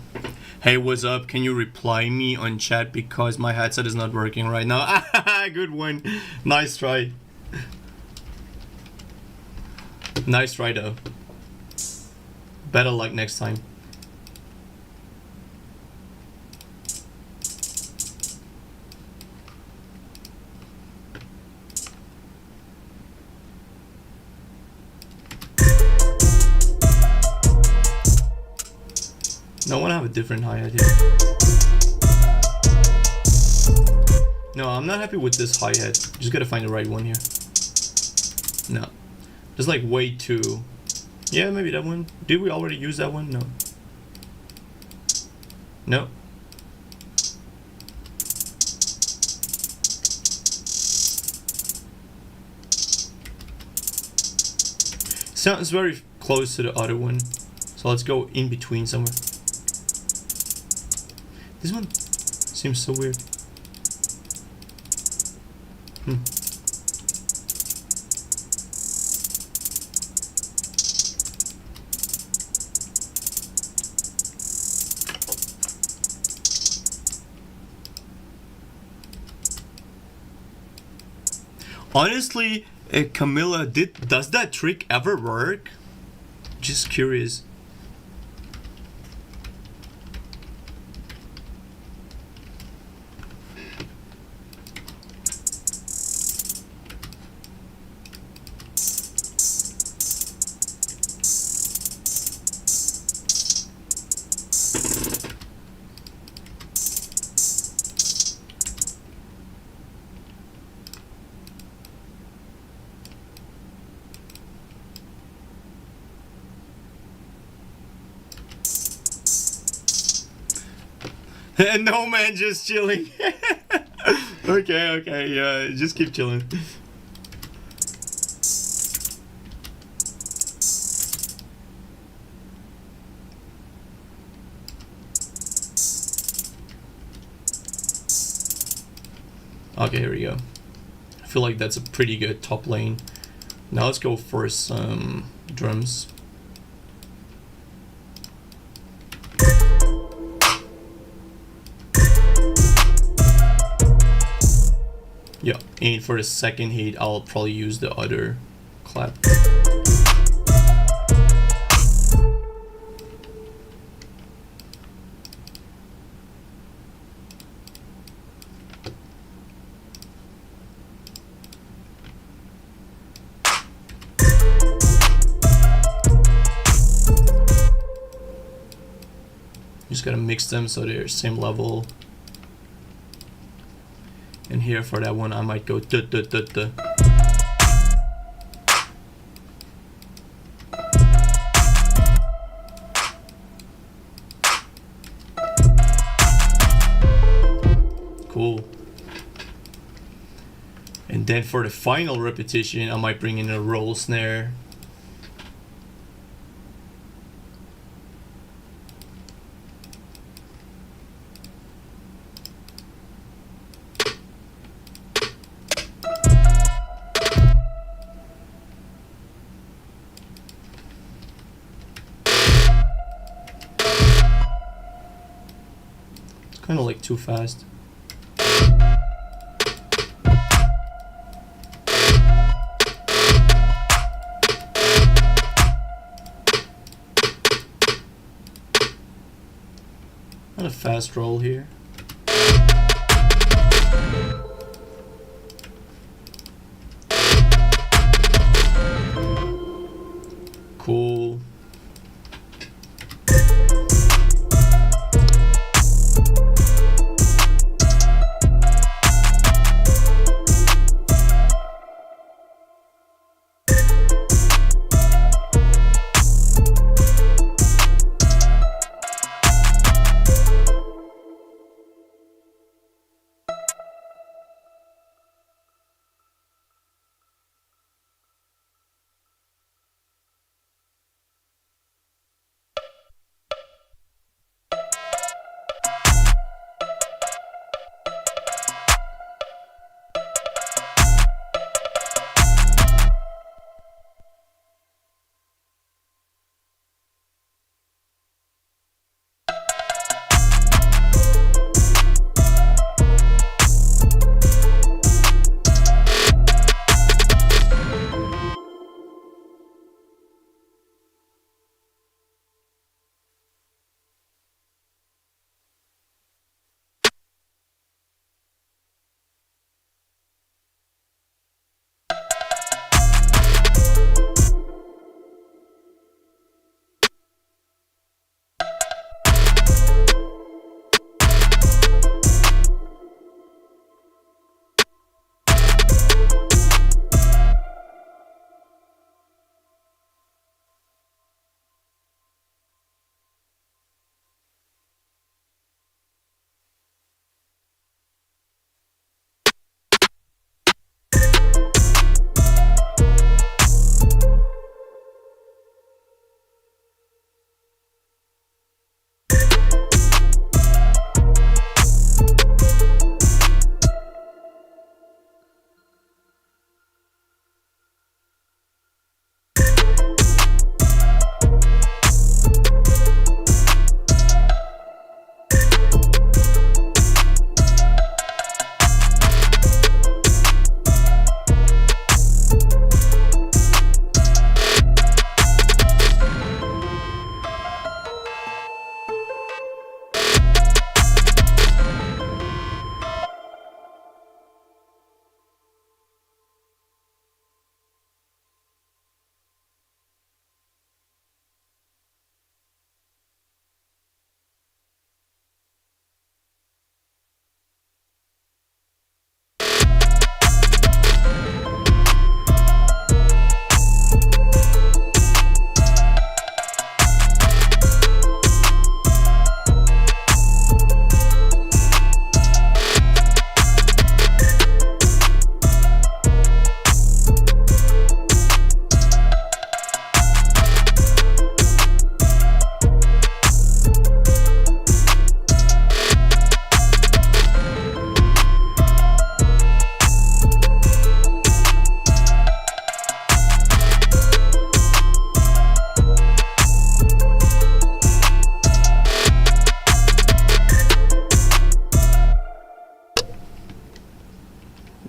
Hey, what's up? Can you reply me on chat because my headset is not working right now? Good one. Nice try. Nice try though. Better luck next time. No, I want to have a different hi-hat here. No, I'm not happy with this hi-hat. Just gotta find the right one here. No. Just like way too... Yeah, maybe that one. Did we already use that one? No. No. Sounds very close to the other one. So let's go in between somewhere. This one seems so weird. Honestly, Camilla, does that trick ever work? Just curious. No man, just chilling. Okay, yeah, just keep chilling. Okay, here we go. I feel like that's a pretty good top lane. Now let's go for some drums. Yeah, and for the second hit, I'll probably use the other clap. Just gotta mix them so they're same level. And here for that one, I might go duh duh duh duh. Cool. And then for the final repetition, I might bring in a roll snare. Kind of like too fast. Not a fast roll here. Cool.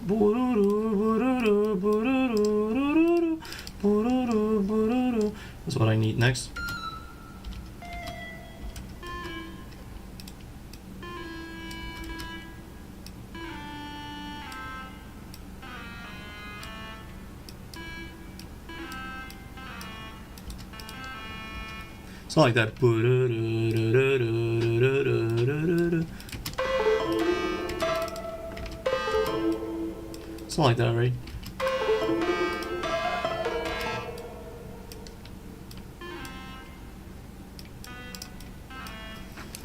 That's what I need next. It's not like that. It's not like that, right?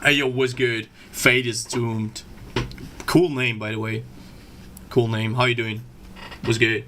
Hey yo, what's good? Fate is doomed. Cool name, by the way. Cool name. How you doing? What's good?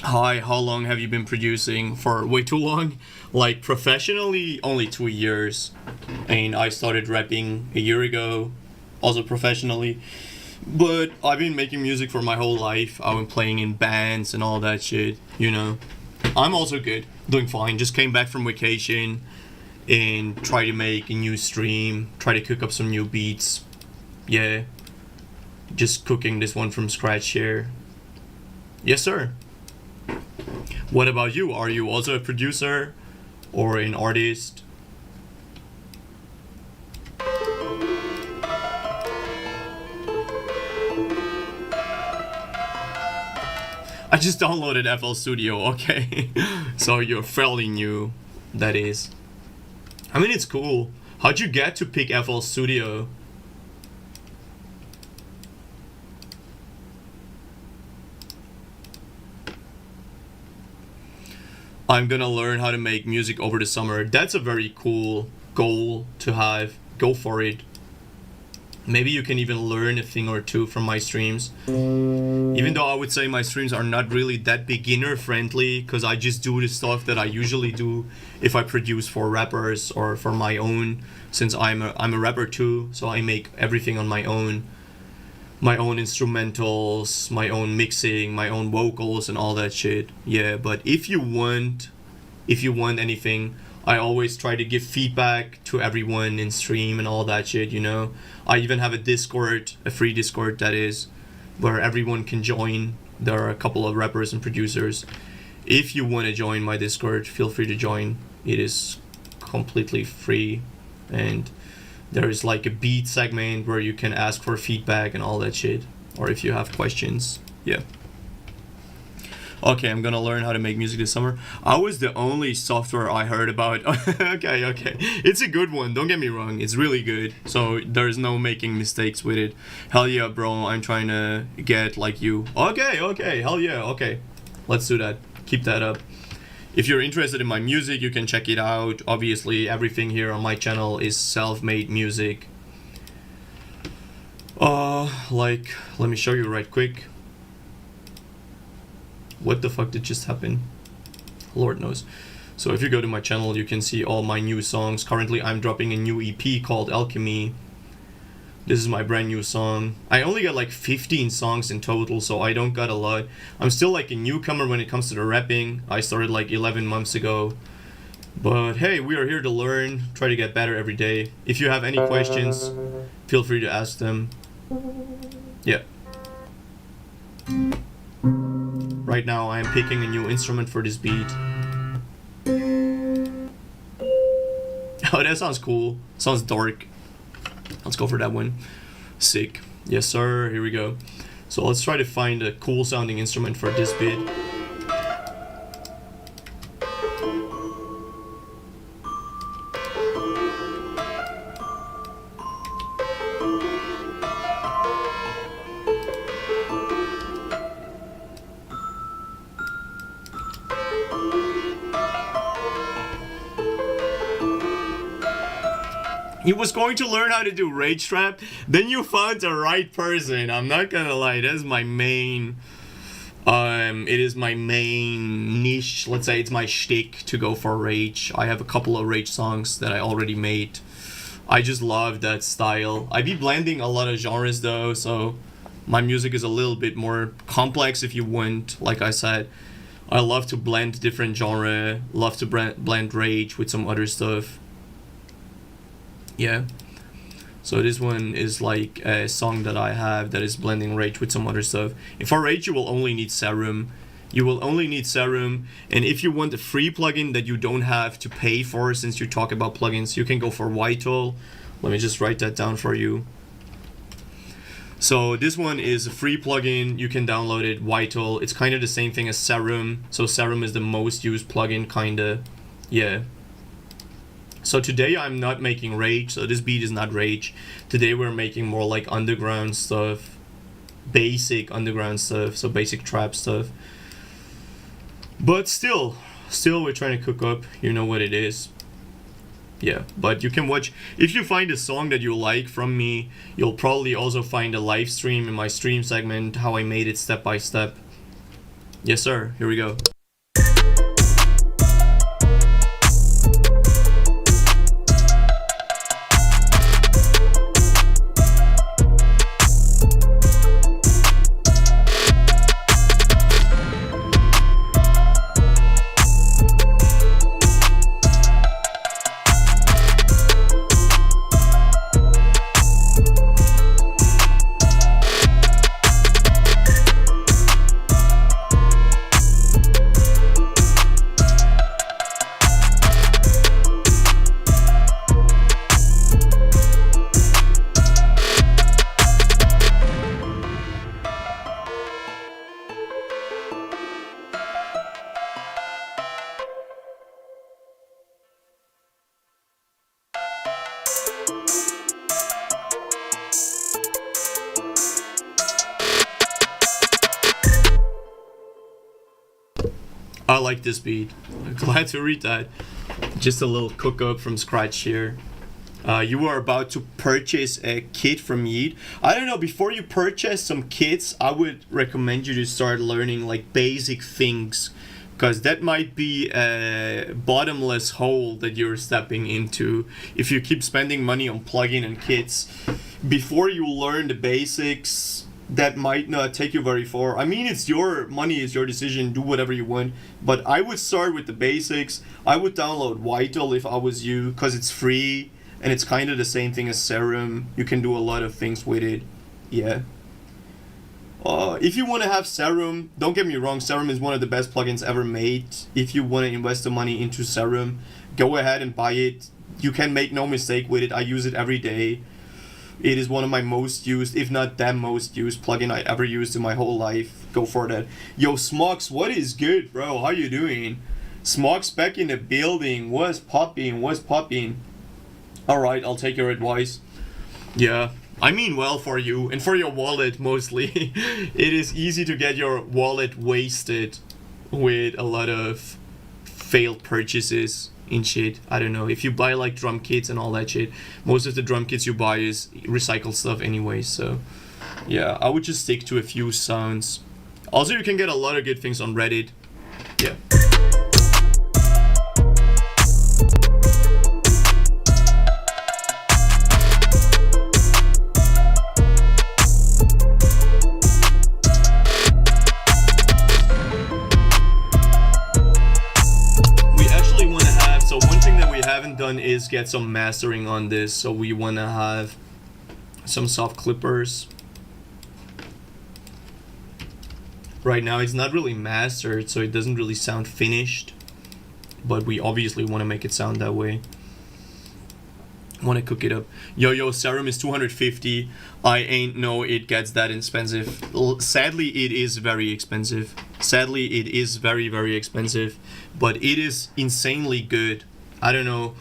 Hi, how long have you been producing? For way too long. Like professionally, only 2 years. And I started rapping a year ago, also professionally. But I've been making music for my whole life. I've been playing in bands and all that shit, you know. I'm also good, doing fine. Just came back from vacation and try to make a new stream, try to cook up some new beats. Yeah. Just cooking this one from scratch here. Yes, sir. What about you? Are you also a producer or an artist? I just downloaded FL Studio, okay. So you're fairly new, that is. I mean, it's cool. How'd you get to pick FL Studio? I'm gonna learn how to make music over the summer. That's a very cool goal to have. Go for it. Maybe you can even learn a thing or two from my streams. Even though I would say my streams are not really that beginner friendly, because I just do the stuff that I usually do if I produce for rappers or for my own, since I'm a rapper too, so I make everything on my own. My own instrumentals, my own mixing, my own vocals and all that shit. Yeah, but if you want anything, I always try to give feedback to everyone in stream and all that shit, you know. I even have a Discord, a free Discord that is, where everyone can join. There are a couple of rappers and producers. If you want to join my Discord, feel free to join. It is completely free, and there is like a beat segment where you can ask for feedback and all that shit. Or if you have questions. Yeah. Okay, I'm gonna learn how to make music this summer. I was the only software I heard about. Okay. It's a good one, don't get me wrong. It's really good. So there's no making mistakes with it. Hell yeah, bro. I'm trying to get like you. Okay. Hell yeah, okay. Let's do that. Keep that up. If you're interested in my music, you can check it out. Obviously, everything here on my channel is self-made music. Let me show you right quick. What the fuck did just happen? Lord knows. So if you go to my channel, you can see all my new songs. Currently, I'm dropping a new EP called Alchemy. This is my brand new song. I only got like 15 songs in total, so I don't got a lot. I'm still like a newcomer when it comes to the rapping. I started like 11 months ago. But hey, we are here to learn, try to get better every day. If you have any questions, feel free to ask them. Yeah. Right now, I am picking a new instrument for this beat. Oh, that sounds cool. Sounds dark. Let's go for that one. Sick. Yes, sir. Here we go. So let's try to find a cool sounding instrument for this bit. He was going to learn how to do Rage Trap, then you found the right person. I'm not gonna lie, that's my main It is my main niche. Let's say it's my shtick to go for rage. I have a couple of rage songs that I already made. I just love that style. I be blending a lot of genres though, so my music is a little bit more complex if you want. Like I said, I love to blend different genre. Love to blend rage with some other stuff. Yeah. So this one is like a song that I have that is blending rage with some other stuff. And for rage, you will only need Serum. You will only need Serum, and if you want a free plugin that you don't have to pay for, since you talk about plugins, you can go for Vital. Let me just write that down for you. So this one is a free plugin. You can download it, Vital. It's kind of the same thing as Serum. So Serum is the most used plugin, kinda. Yeah. So today I'm not making rage, so this beat is not rage. Today we're making more like underground stuff, basic underground stuff, so basic trap stuff. But still we're trying to cook up, you know what it is. Yeah, but you can watch, if you find a song that you like from me, you'll probably also find a live stream in my stream segment, how I made it step by step. Yes sir, here we go. I like this beat. I'm glad to read that. Just a little cook up from scratch here. You are about to purchase a kit from Yeet. I don't know, before you purchase some kits, I would recommend you to start learning like basic things, because that might be a bottomless hole that you're stepping into if you keep spending money on plugin and kits. Before you learn the basics, that might not take you very far. I mean, it's your money, it's your decision, do whatever you want, but I would start with the basics. I would download Vital if I was you, because it's free and it's kind of the same thing as Serum. You can do a lot of things with it. Yeah. If you want to have Serum, don't get me wrong, Serum is one of the best plugins ever made. If you want to invest the money into Serum, go ahead and buy it. You can make no mistake with it. I use it every day. It is one of my most used, if not the most used plugin I ever used in my whole life. Go for that. Yo, Smox, what is good, bro? How you doing? Smox back in the building. What's popping? What's popping? Alright, I'll take your advice. Yeah, I mean well for you and for your wallet mostly. It is easy to get your wallet wasted with a lot of failed purchases in shit. I don't know, if you buy like drum kits and all that shit, most of the drum kits you buy is recycled stuff anyway, so yeah, I would just stick to a few sounds. Also, you can get a lot of good things on Reddit. Yeah. Done is get some mastering on this, so we want to have some soft clippers. Right now it's not really mastered, so it doesn't really sound finished, but we obviously want to make it sound that way. Want to cook it up. Yo, Serum is 250. I ain't know it gets that expensive. Sadly, it is very expensive. Sadly, it is very, very expensive, but it is insanely good. I don't know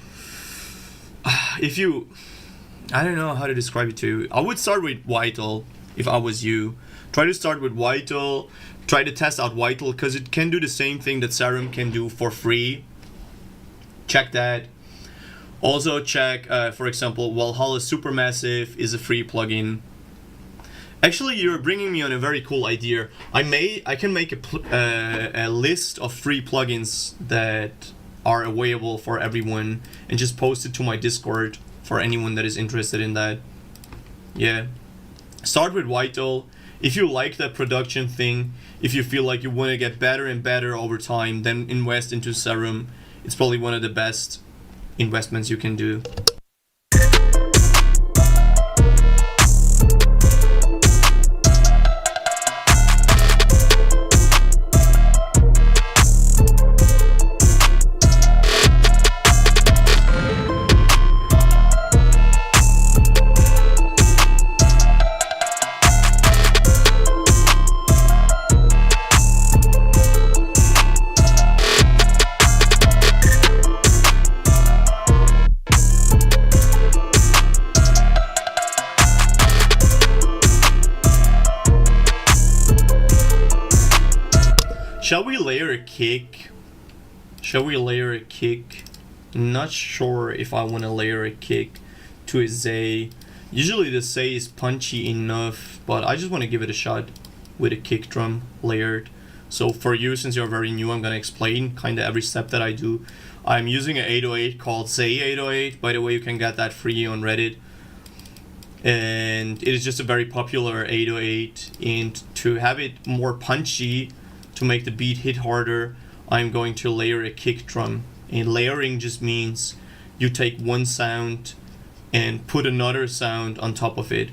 I don't know how to describe it to you. I would start with Vital if I was you. Try to start with Vital. Try to test out Vital, because it can do the same thing that Serum can do for free. Check that. Also check, for example, Valhalla Supermassive is a free plugin. Actually, you're bringing me on a very cool idea. I can make a list of free plugins that are available for everyone and just post it to my Discord for anyone that is interested in that. Yeah. Start with Vital. If you like that production thing, if you feel like you want to get better and better over time, then invest into Serum. It's probably one of the best investments you can do. Shall we layer a kick? Shall we layer a kick? Not sure if I want to layer a kick to a Zay. Usually the Zay is punchy enough, but I just want to give it a shot with a kick drum layered. So for you, since you're very new, I'm going to explain kind of every step that I do. I'm using an 808 called Zay 808. By the way, you can get that free on Reddit. And it is just a very popular 808. And to have it more punchy, to make the beat hit harder, I'm going to layer a kick drum. And layering just means you take one sound and put another sound on top of it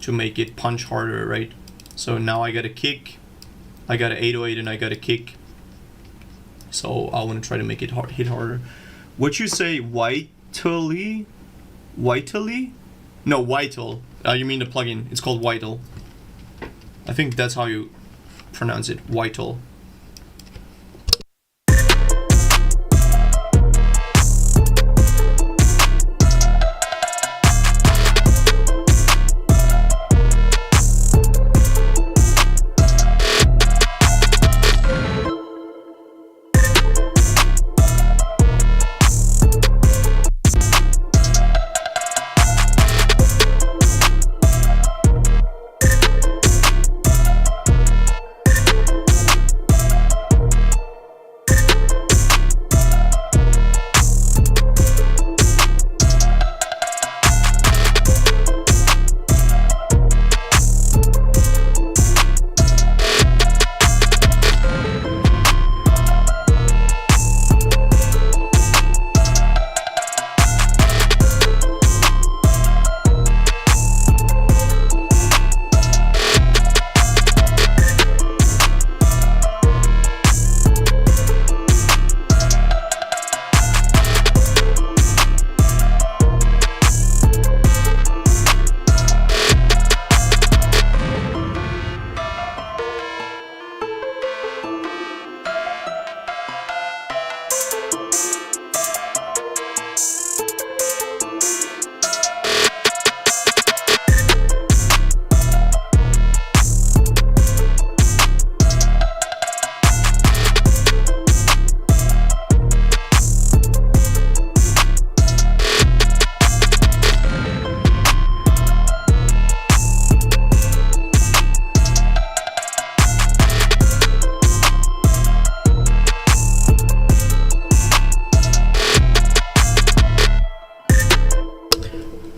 to make it punch harder, right? So now I got a kick, I got an 808, and I got a kick. So I want to try to make it hit harder. What you say, Vitally? Vitally? No, Vital. You mean the plugin? It's called Vital. I think that's how you pronounce it. Vital.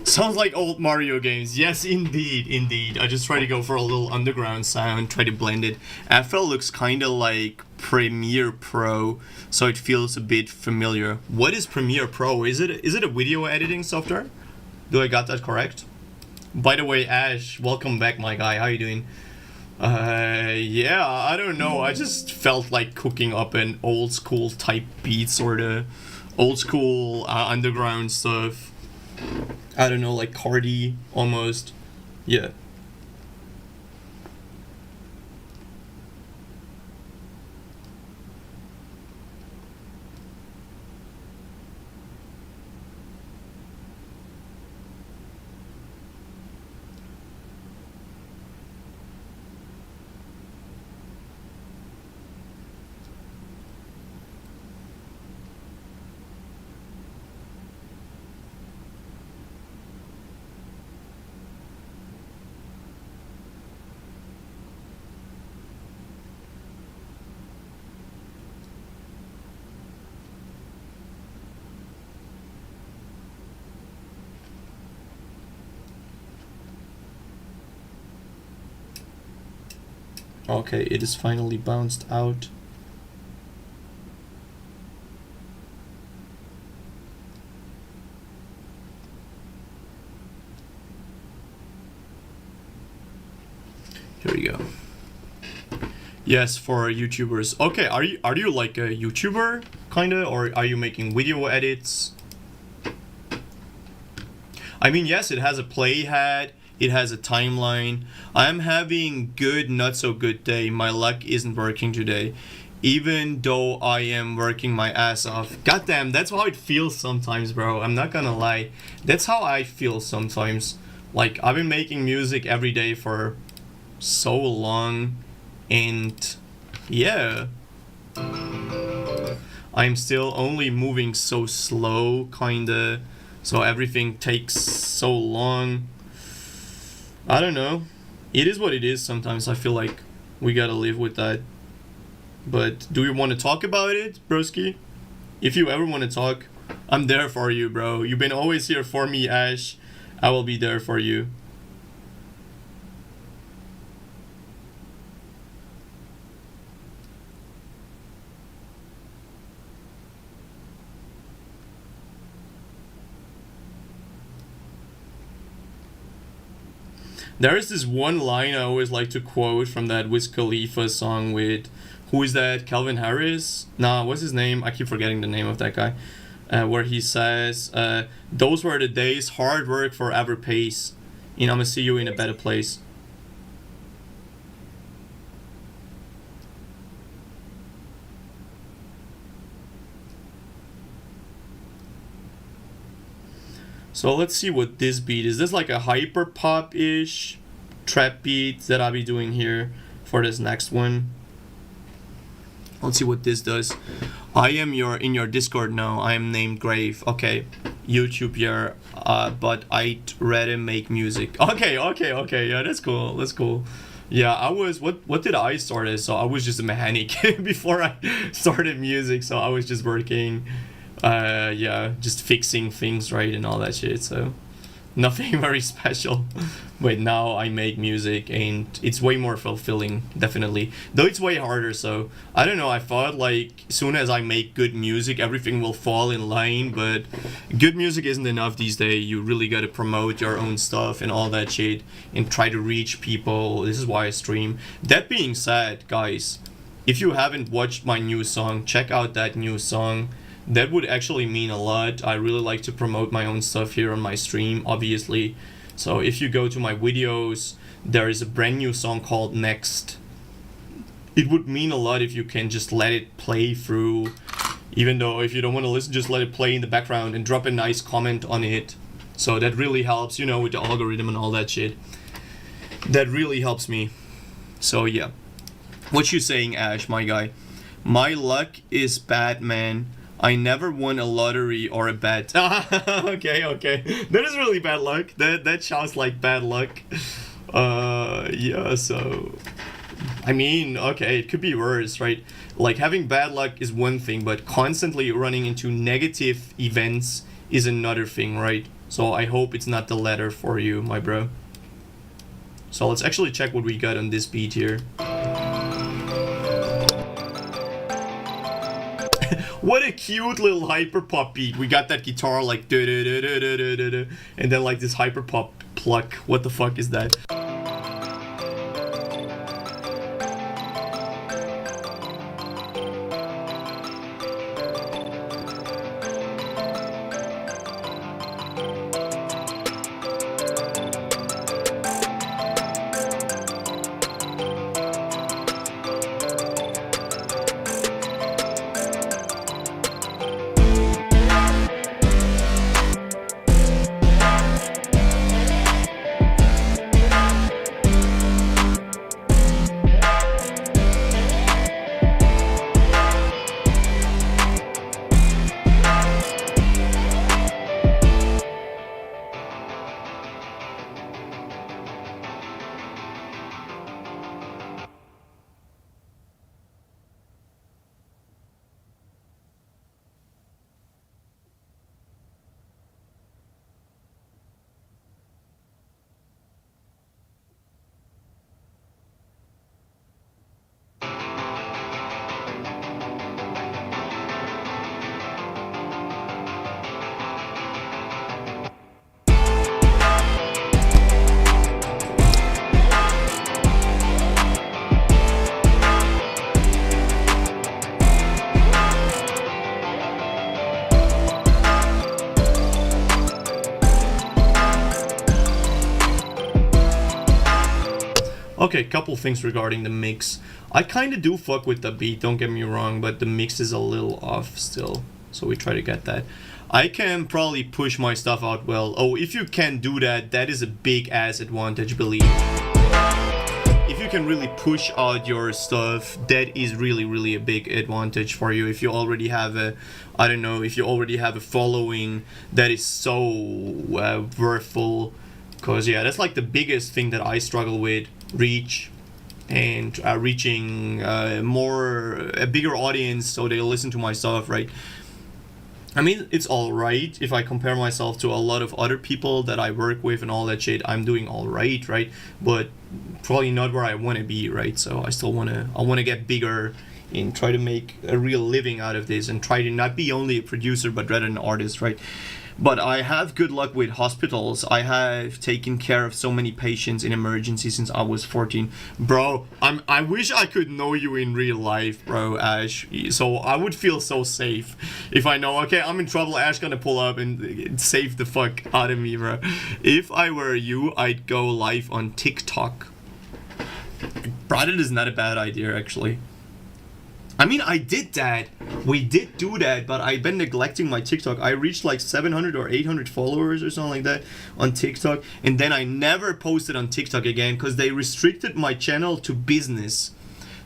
Sounds like old Mario games. Yes, indeed, indeed. I just try to go for a little underground sound, try to blend it. FL looks kind of like Premiere Pro, so it feels a bit familiar. What is Premiere Pro? Is it a video editing software? Do I got that correct? By the way, Ash, welcome back, my guy. How you doing? Yeah, I don't know. I just felt like cooking up an old school type beat, sort of old school underground stuff. I don't know, like Cardi almost. Yeah. Okay, it is finally bounced out. Here we go. Yes, for YouTubers. Okay, are you like a YouTuber kinda, or are you making video edits? I mean, yes, it has a playhead, it has a timeline. I'm having good, not so good day. My luck isn't working today, even though I am working my ass off. Goddamn, that's how it feels sometimes, bro. I'm not gonna lie. That's how I feel sometimes. Like, I've been making music every day for so long, and yeah, I'm still only moving so slow, kinda, so everything takes so long. I don't know, it is what it is. Sometimes I feel like we gotta live with that. But do you want to talk about it, broski? If you ever want to talk, I'm there for you, bro. You've been always here for me, Ash. I will be there for you. There is this one line I always like to quote from that Wiz Khalifa song with, who is that, Calvin Harris? Nah, what's his name? I keep forgetting the name of that guy. Where he says, those were the days, hard work forever pays. And I'ma see you in a better place. So let's see what this beat is. This like a hyper pop-ish trap beat that I'll be doing here for this next one. Let's see what this does. I am in your Discord now. I am named Grave. Okay, YouTube here. But I'd rather make music. Okay. Yeah, that's cool. That's cool. Yeah, I was. What did I start as? So I was just a mechanic before I started music. So I was just working. Yeah, just fixing things, right, and all that shit. So nothing very special. But now I make music and it's way more fulfilling, definitely. Though it's way harder, so I don't know, I thought like as soon as I make good music everything will fall in line, but good music isn't enough these days. You really gotta promote your own stuff and all that shit and try to reach people. This is why I stream. That being said, guys, if you haven't watched my new song, check out that new song. That would actually mean a lot. I really like to promote my own stuff here on my stream, obviously. So if you go to my videos, there is a brand new song called Next. It would mean a lot if you can just let it play through. Even though if you don't want to listen, just let it play in the background and drop a nice comment on it. So that really helps, you know, with the algorithm and all that shit. That really helps me. So yeah. What you saying, Ash, my guy? My luck is bad, man. I never won a lottery or a bet. Okay. That is really bad luck. That sounds like bad luck. Yeah, so I mean, okay, it could be worse, right? Like having bad luck is one thing, but constantly running into negative events is another thing, right? So I hope it's not the latter for you, my bro. So let's actually check what we got on this beat here. What a cute little hyper pop beat. We got that guitar like da da da da da da da, and then like this hyper pop pluck. What the fuck is that? Okay, couple things regarding the mix. I kind of do fuck with the beat, don't get me wrong, but the mix is a little off still. So we try to get that. I can probably push my stuff out well. Oh, if you can do that, that is a big ass advantage, believe. If you can really push out your stuff, that is really a big advantage for you. If you already have a, I don't know, if you already have a following that is so worthful. Because yeah, that's like the biggest thing that I struggle with, reach. And reaching a bigger audience so they listen to my stuff, right? I mean, it's alright if I compare myself to a lot of other people that I work with and all that shit. I'm doing alright, right? But probably not where I want to be, right? So I still want to get bigger and try to make a real living out of this and try to not be only a producer but rather an artist, right? But I have good luck with hospitals. I have taken care of so many patients in emergency since I was 14. Bro, I wish I could know you in real life, bro, Ash. So I would feel so safe if I know, okay, I'm in trouble, Ash gonna pull up and save the fuck out of me, bro. If I were you, I'd go live on TikTok. Bro, that is not a bad idea, actually. I mean, I did that. We did do that, but I've been neglecting my TikTok. I reached like 700 or 800 followers or something like that on TikTok. And then I never posted on TikTok again because they restricted my channel to business.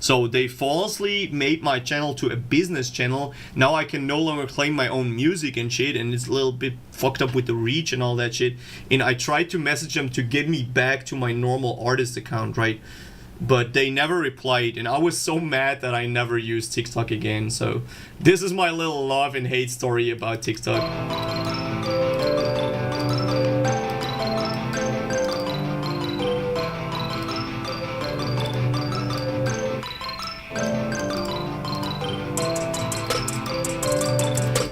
So they falsely made my channel to a business channel. Now I can no longer claim my own music and shit. And it's a little bit fucked up with the reach and all that shit. And I tried to message them to get me back to my normal artist account, right? But they never replied, and I was so mad that I never used TikTok again. So this is my little love and hate story about TikTok.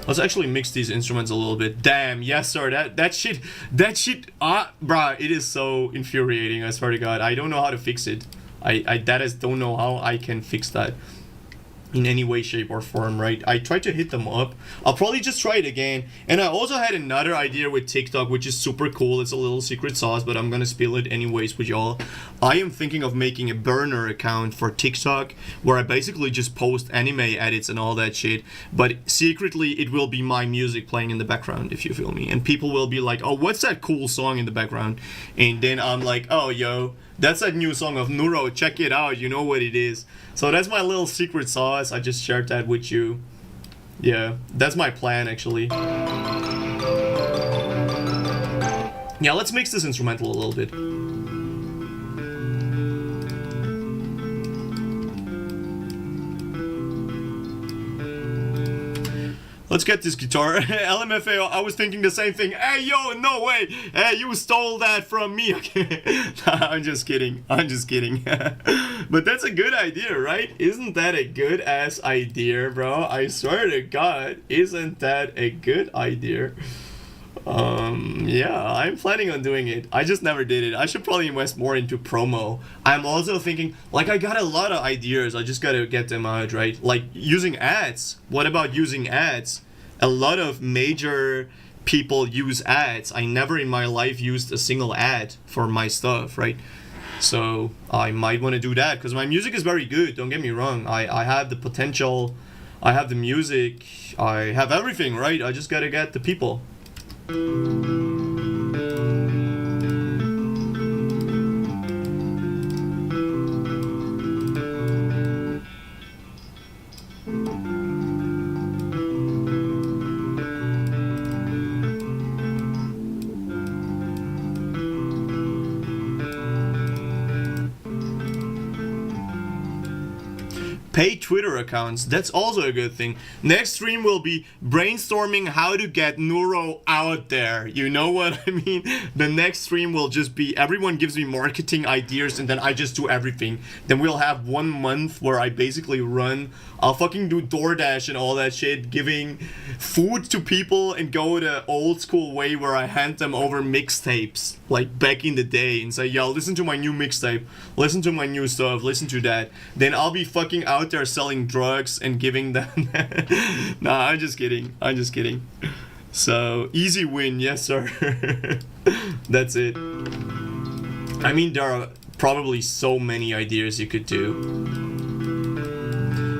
Let's actually mix these instruments a little bit. Damn, yes sir, that shit, bruh, it is so infuriating, I swear to God. I don't know how to fix it. I don't know how I can fix that in any way, shape, or form, right? I tried to hit them up. I'll probably just try it again. And I also had another idea with TikTok, which is super cool. It's a little secret sauce, but I'm gonna spill it anyways with y'all. I am thinking of making a burner account for TikTok where I basically just post anime edits and all that shit. But secretly, it will be my music playing in the background, if you feel me. And people will be like, oh, what's that cool song in the background? And then I'm like, oh, yo, that's that new song of Nuro, check it out, you know what it is. So that's my little secret sauce, I just shared that with you. Yeah, that's my plan actually. Yeah, let's mix this instrumental a little bit. Let's get this guitar. LMFAO, I was thinking the same thing. Hey, yo, no way. Hey, you stole that from me. Okay. Nah, I'm just kidding. I'm just kidding. But that's a good idea, right? Isn't that a good ass idea, bro? I swear to God, isn't that a good idea? Yeah, I'm planning on doing it. I just never did it. I should probably invest more into promo. I'm also thinking, like, I got a lot of ideas. I just gotta get them out, right? Like, using ads. What about using ads? A lot of major people use ads. I never in my life used a single ad for my stuff, right? So I might want to do that because my music is very good. Don't get me wrong. I have the potential. I have the music. I have everything, right? I just gotta get the people. Pay Twitter accounts, that's also a good thing. Next stream will be brainstorming how to get Nuro out there. You know what I mean? The next stream will just be everyone gives me marketing ideas and then I just do everything. Then we'll have 1 month where I basically run. I'll fucking do DoorDash and all that shit, giving food to people and go the old school way where I hand them over mixtapes like back in the day and say, yo, listen to my new mixtape, listen to my new stuff, listen to that. Then I'll be fucking out there selling drugs and giving them Nah, I'm just kidding. I'm just kidding. So, easy win, yes sir. That's it. I mean, there are probably so many ideas you could do.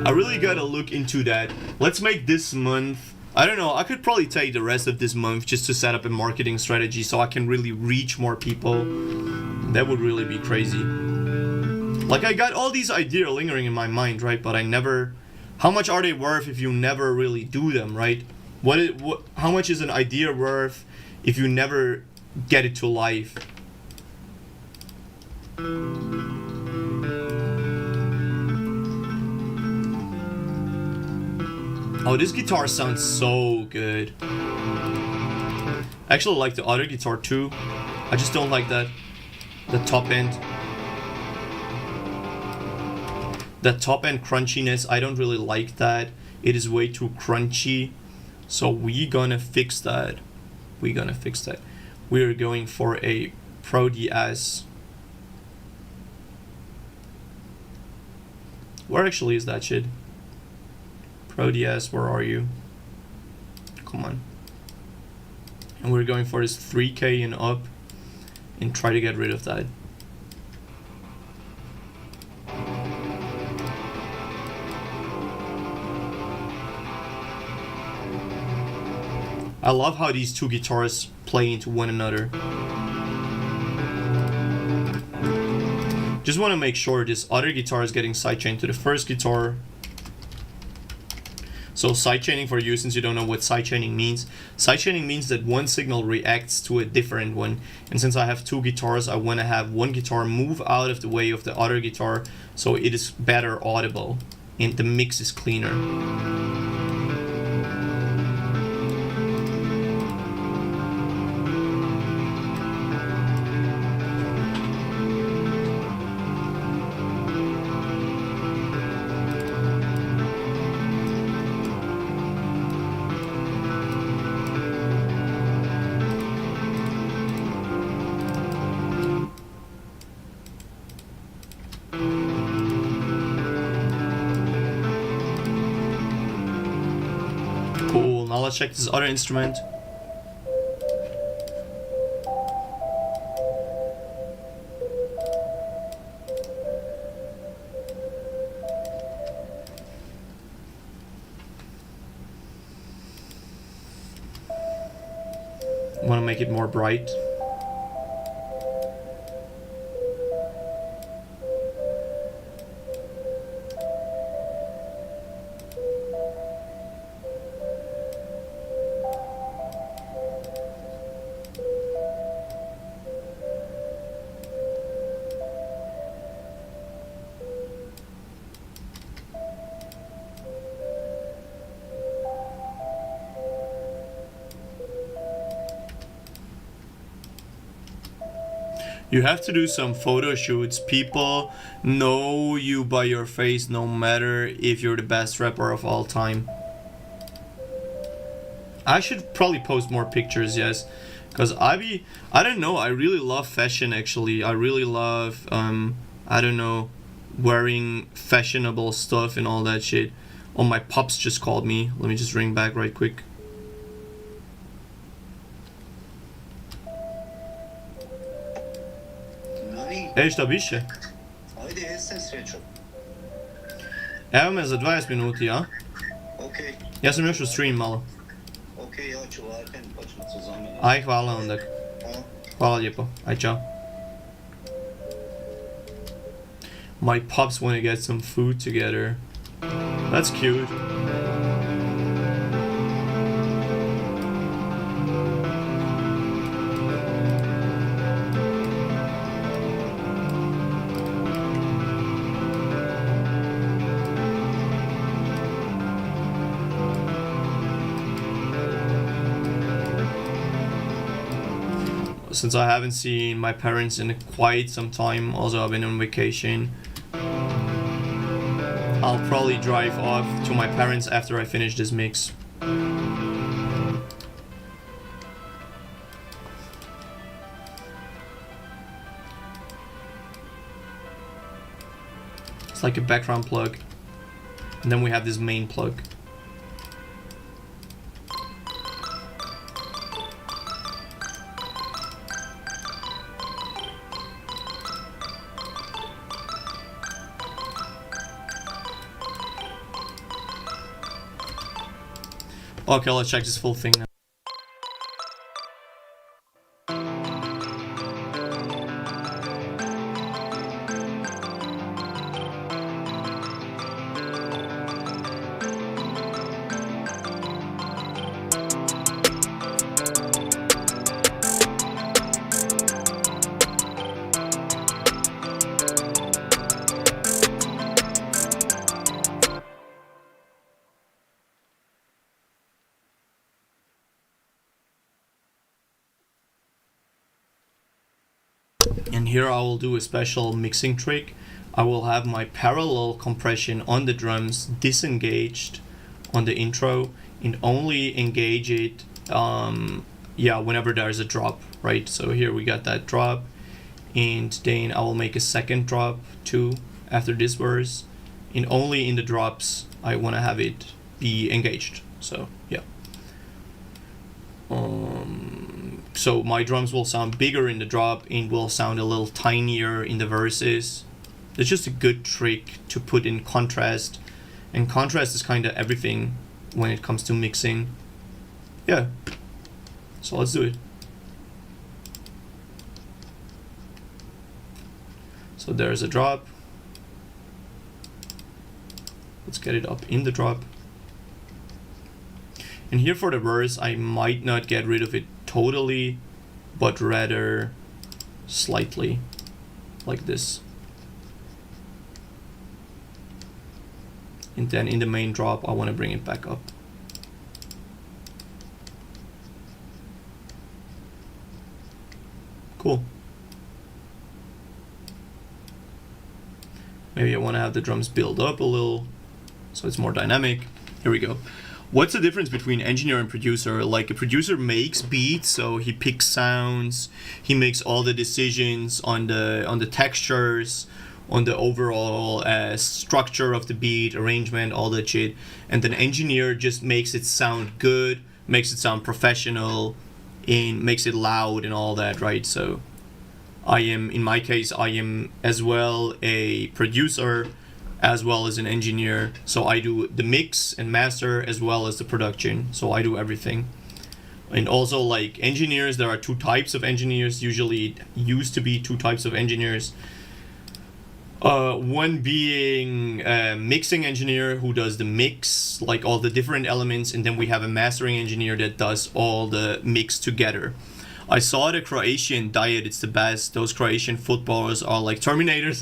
I really gotta look into that. Let's make this month, I don't know, I could probably take the rest of this month just to set up a marketing strategy so I can really reach more people. That would really be crazy. Like, I got all these ideas lingering in my mind, right? But I never... How much are they worth if you never really do them, right? How much is an idea worth if you never get it to life? Oh, this guitar sounds so good. I actually like the other guitar too. I just don't like the top end. The top end crunchiness, I don't really like that. It is way too crunchy. So we're gonna fix that. We're going for a Pro DS. Where actually is that shit? Pro DS, where are you? Come on. And we're going for this 3K and up and try to get rid of that. I love how these two guitars play into one another. Just want to make sure this other guitar is getting sidechained to the first guitar. So sidechaining, for you, since you don't know what sidechaining means that one signal reacts to a different one. And since I have two guitars, I want to have one guitar move out of the way of the other guitar so it is better audible and the mix is cleaner. Cool, now let's check this other instrument. Want to make it more bright. You have to do some photo shoots. People know you by your face no matter if you're the best rapper of all time. I should probably post more pictures, yes. Because I don't know, I really love fashion actually. I really love, I don't know, wearing fashionable stuff and all that shit. Oh, my pops just called me. Let me just ring back right quick. Ej, šta biše? Ajde, jesam srećom. Evo me za 20 minuti, a? Okej, Ja sam još u stream malo. okej, ja ću lakan, pa ćemo se zameniti. Aj, hvala onda. Hvala lijepo. Aj, čao. My pups want to get some food together. That's cute. Since I haven't seen my parents in quite some time, also I've been on vacation, I'll probably drive off to my parents after I finish this mix. It's like a background plug, and then we have this main plug. Okay, let's check this full thing now. And here I will do a special mixing trick. I will have my parallel compression on the drums disengaged on the intro and only engage it whenever there's a drop, right? So here we got that drop, and then I will make a second drop too after this verse, and only in the drops I want to have it be engaged. So yeah. So my drums will sound bigger in the drop and will sound a little tinier in the verses. It's just a good trick to put in contrast, and contrast is kind of everything when it comes to mixing. Yeah, so let's do it. So there's a drop. Let's get it up in the drop. And here for the verse, I might not get rid of it totally, but rather slightly, like this. And then in the main drop, I want to bring it back up. Cool. Maybe I want to have the drums build up a little, so it's more dynamic. Here we go. What's the difference between engineer and producer? Like, a producer makes beats, so he picks sounds, he makes all the decisions on the textures, on the overall structure of the beat, arrangement, all that shit. And then engineer just makes it sound good, makes it sound professional, and makes it loud and all that, right? So in my case, I am as well a producer as well as an engineer, so I do the mix and master as well as the production, so I do everything. And also, like, engineers, there are two types of engineers. Usually it used to be two types of engineers, one being a mixing engineer who does the mix, like all the different elements, and then we have a mastering engineer that does all the mix together. I saw the Croatian diet, it's the best. Those Croatian footballers are like Terminators.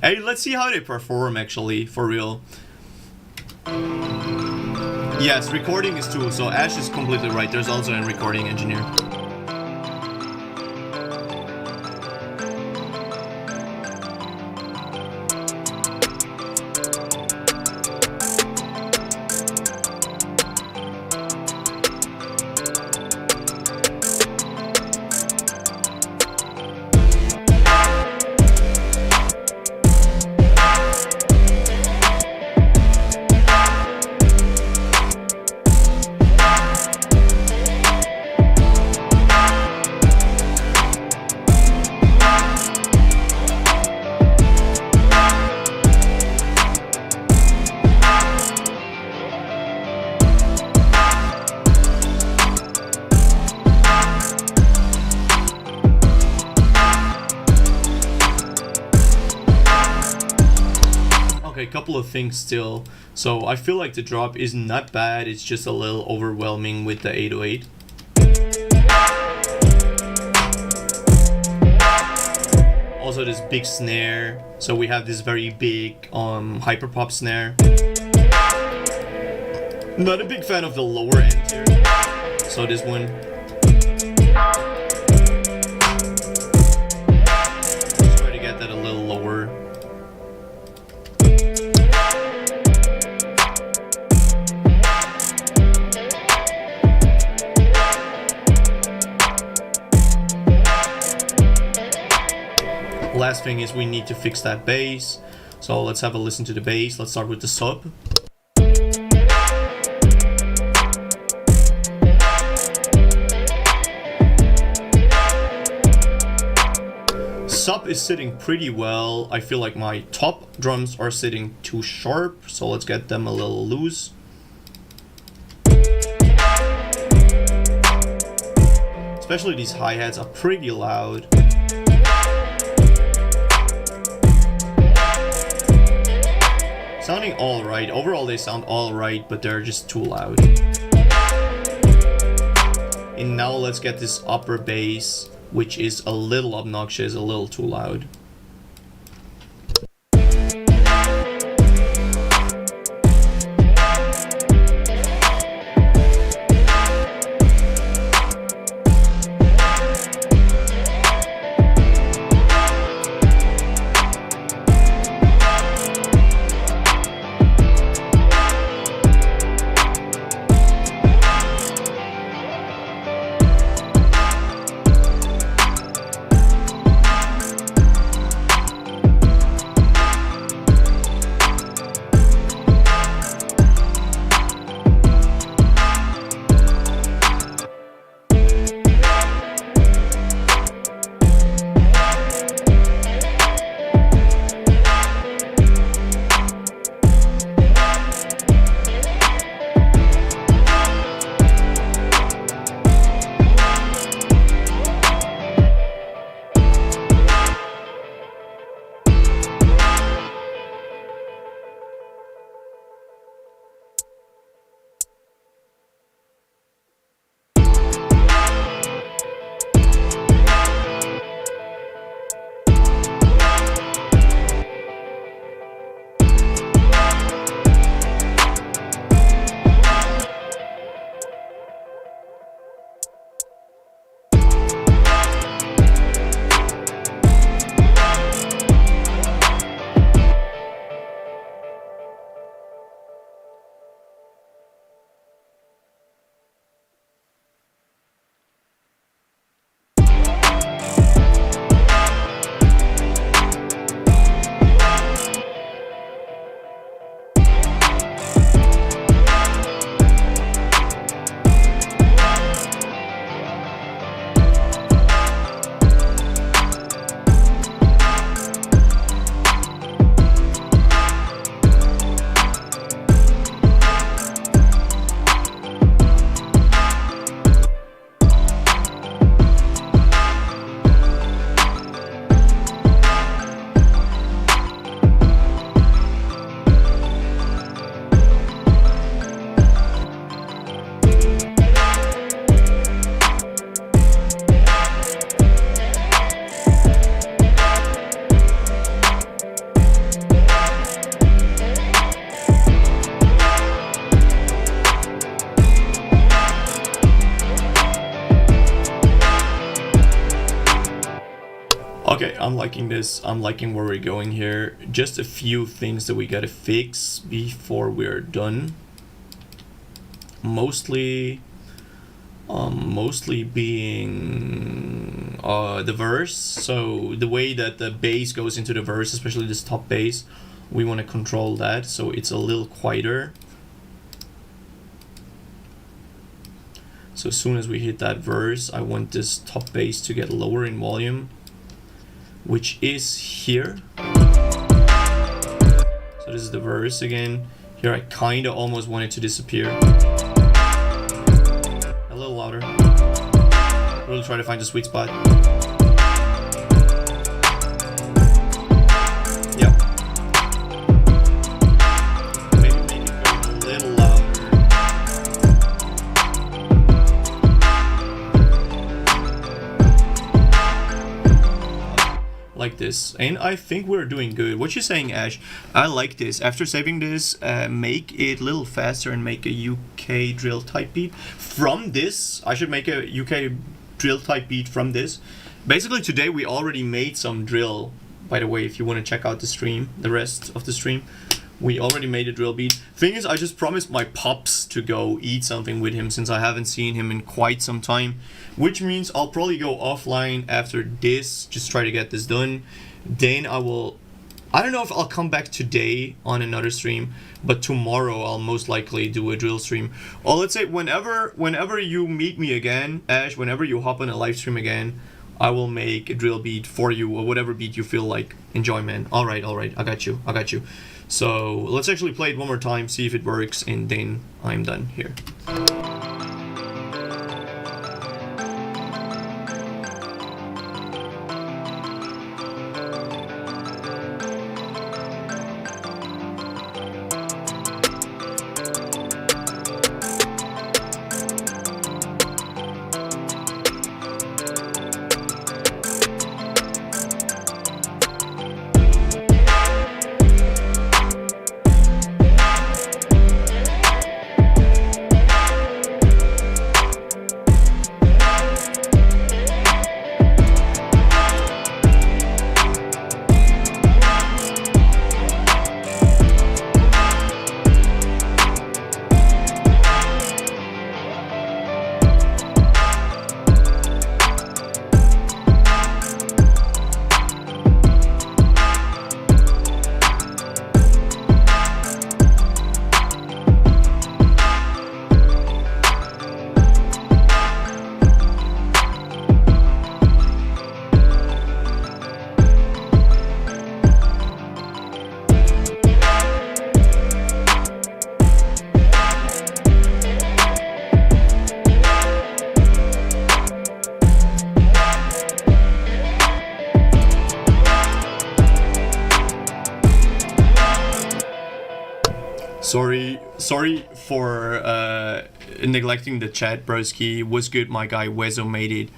Hey, let's see how they perform, actually, for real. Yes, recording is too, so Ash is completely right. There's also a recording engineer. A couple of things still. So I feel like the drop is not bad, it's just a little overwhelming with the 808. Also this big snare, so we have this very big hyperpop snare. Not a big fan of the lower end here, so this one. Let's try to get that a little lower. Last thing is we need to fix that bass, so let's have a listen to the bass. Let's start with the sub. Sub is sitting pretty well. I feel like my top drums are sitting too sharp, so let's get them a little loose. especially these hi-hats are pretty loud. Sounding alright. Overall they sound alright, but they're just too loud. And now let's get this upper bass, which is a little obnoxious, a little too loud. Okay, I'm liking this. I'm liking where we're going here. Just a few things that we gotta fix before we're done. Mostly being the verse. So the way that the bass goes into the verse, especially this top bass, we want to control that so it's a little quieter. So as soon as we hit that verse, I want this top bass to get lower in volume, which is here. So this is the verse again. Here I kind of almost want it to disappear. A little louder. Really try to find the sweet spot. Yep. Maybe make it go a little louder. Like this, and I think we're doing good. What you saying, Ash? I like this. After saving this, make it a little faster and make a UK drill type beat from this. I should make a UK drill type beat from this. Basically today we already made some drill, by the way, if you want to check out the stream, the rest of the stream, we already made a drill beat. Thing is, I just promised my pops to go eat something with him since I haven't seen him in quite some time, which means I'll probably go offline after this, just try to get this done. Then I don't know if I'll come back today on another stream, but tomorrow I'll most likely do a drill stream. Or let's say whenever you meet me again, Ash, whenever you hop on a live stream again, I will make a drill beat for you, or whatever beat you feel like. Enjoy, man. Alright, I got you. So let's actually play it one more time, see if it works, and then I'm done here. Sorry for neglecting the chat, broski. What's good, my guy? Wezo made it.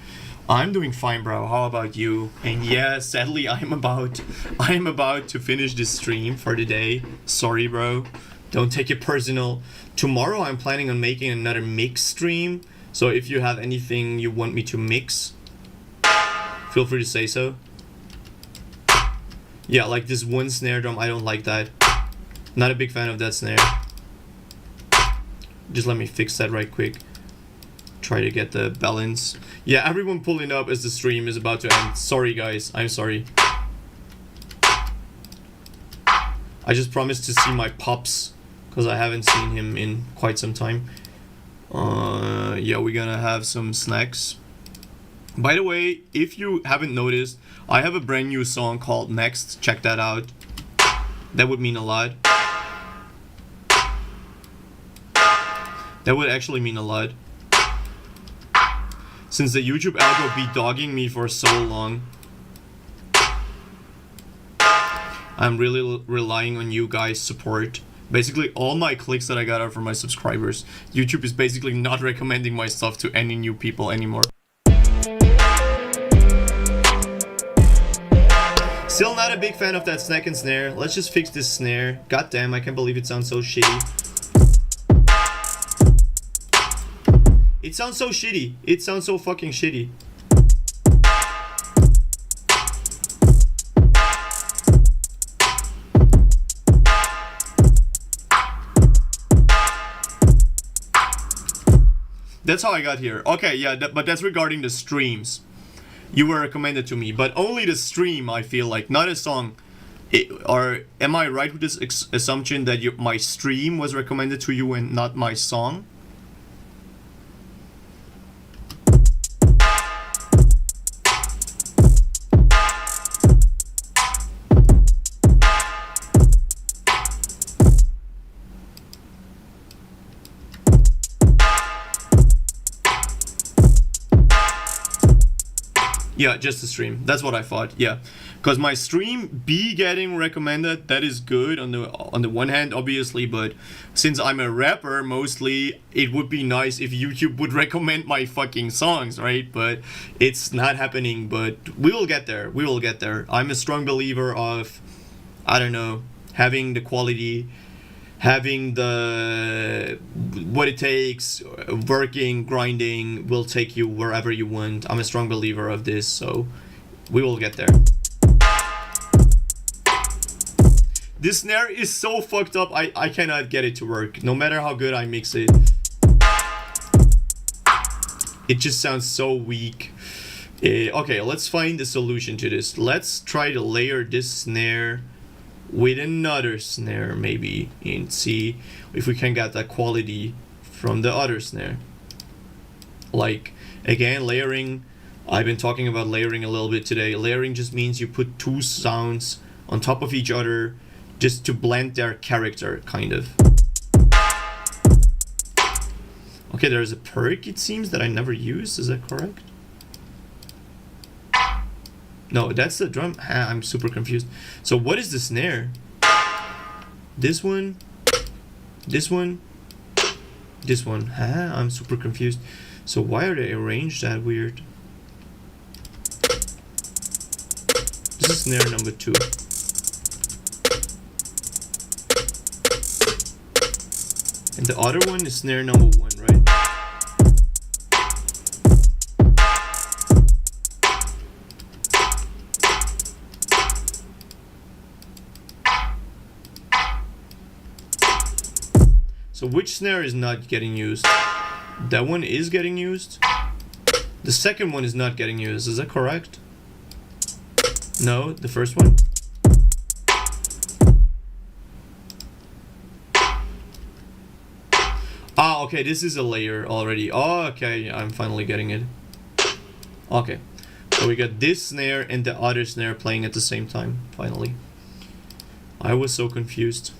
I'm doing fine, bro. How about you? And yeah, sadly, I'm about to finish this stream for the day. Sorry, bro. Don't take it personal. Tomorrow, I'm planning on making another mix stream. So if you have anything you want me to mix, feel free to say so. Yeah, like this one snare drum, I don't like that. Not a big fan of that snare. Just let me fix that right quick. Try to get the balance. Yeah, everyone pulling up as the stream is about to end. Sorry guys, I'm sorry. I just promised to see my pops because I haven't seen him in quite some time. Yeah, we're gonna have some snacks. By the way, if you haven't noticed, I have a brand new song called Next. Check that out. That would mean a lot. That would actually mean a lot. Since the YouTube algo be dogging me for so long, I'm really relying on you guys' support. Basically, all my clicks that I got are from my subscribers. YouTube is basically not recommending my stuff to any new people anymore. Still not a big fan of that snack and snare. Let's just fix this snare. God damn, I can't believe it sounds so shitty. It sounds so shitty. It sounds so fucking shitty. That's how I got here. Okay, yeah, but that's regarding the streams. You were recommended to me, but only the stream, I feel like, not a song. Or am I right with this assumption that my stream was recommended to you and not my song? Yeah, just the stream. That's what I thought. Yeah, because my stream be getting recommended, that is good on the one hand, obviously. But since I'm a rapper mostly, it would be nice if YouTube would recommend my fucking songs, right? But it's not happening. But we will get there. We will get there. I'm a strong believer of, I don't know, having the quality, having the what it takes, working, grinding will take you wherever you want. I'm a strong believer of this, so we will get there. This snare is so fucked up, I cannot get it to work, no matter how good I mix it. It just sounds so weak. Okay, let's find the solution to this. Let's try to layer this snare with another snare maybe and see if we can get that quality from the other snare. Like, again, layering, I've been talking about layering a little bit today. Layering just means you put two sounds on top of each other just to blend their character, kind of. Okay, there's a perk, it seems, that I never used. Is that correct? No, that's the drum. I'm super confused. So what is the snare? This one? This one? This one? I'm super confused. So why are they arranged that weird? This is snare number 2. And the other one is snare number 1, right? So which snare is not getting used? That one is getting used. The second one is not getting used. Is that correct? No, the first one? Ah, okay, this is a layer already. Oh, okay, I'm finally getting it. Okay, so we got this snare and the other snare playing at the same time, finally. I was so confused.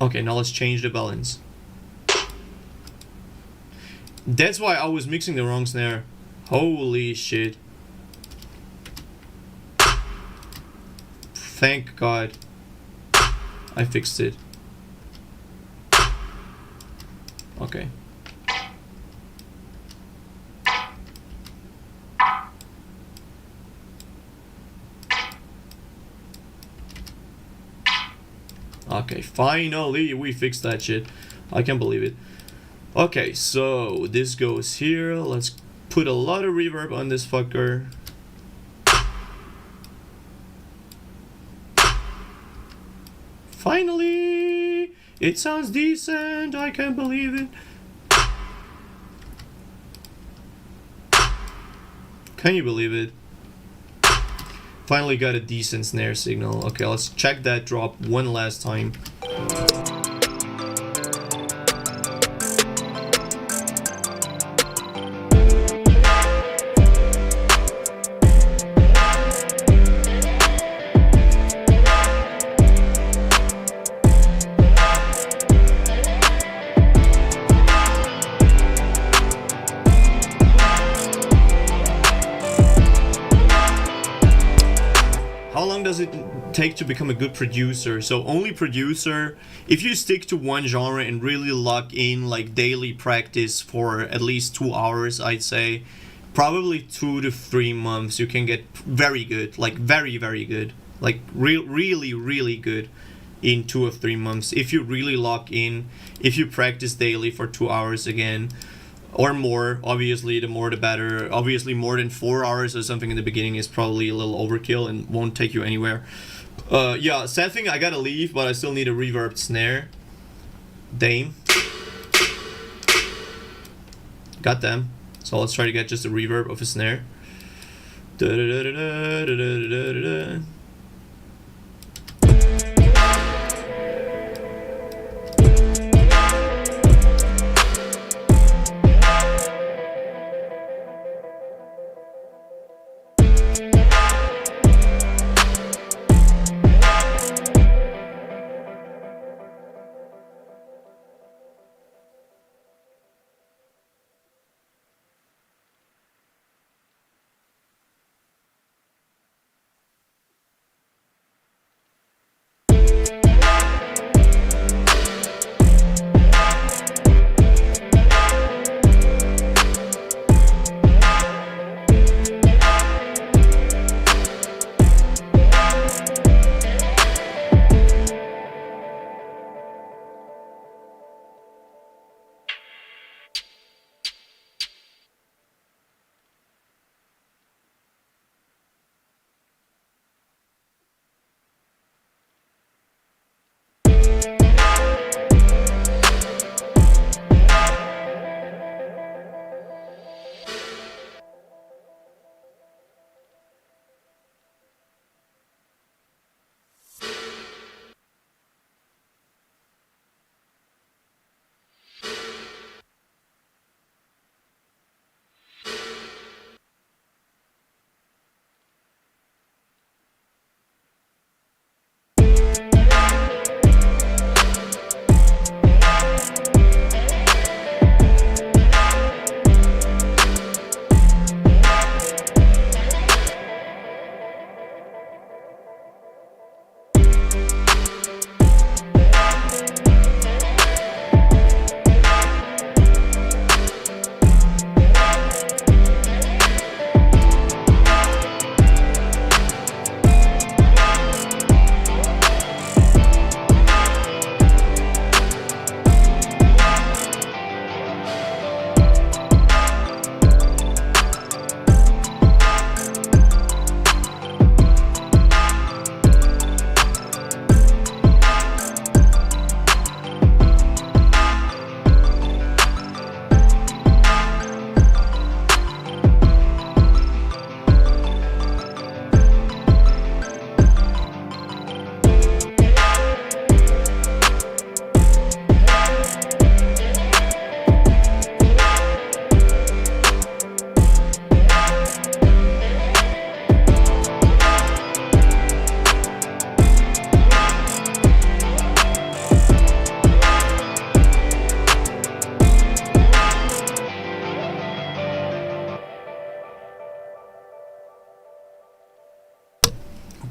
Okay, now let's change the balance. That's why I was mixing the wrong snare. Holy shit. Thank God I fixed it. Okay. Okay, finally we fixed that shit. I can't believe it. Okay, so this goes here. Let's put a lot of reverb on this fucker. Finally! It sounds decent. I can't believe it. Can you believe it? Finally got a decent snare signal. Okay, let's check that drop one last time. How long does it take to become a good producer? So only producer, if you stick to one genre and really lock in like daily practice for at least 2 hours, I'd say probably 2 to 3 months you can get very good, like very good, like really good in 2 or 3 months if you really lock in, if you practice daily for 2 hours again or more. Obviously the more the better. Obviously more than 4 hours or something in the beginning is probably a little overkill and won't take you anywhere. Yeah, sad thing, I gotta leave, but I still need a reverb snare. Dame. Got them. So let's try to get just a reverb of a snare. Da-da-da-da-da-da-da-da-da.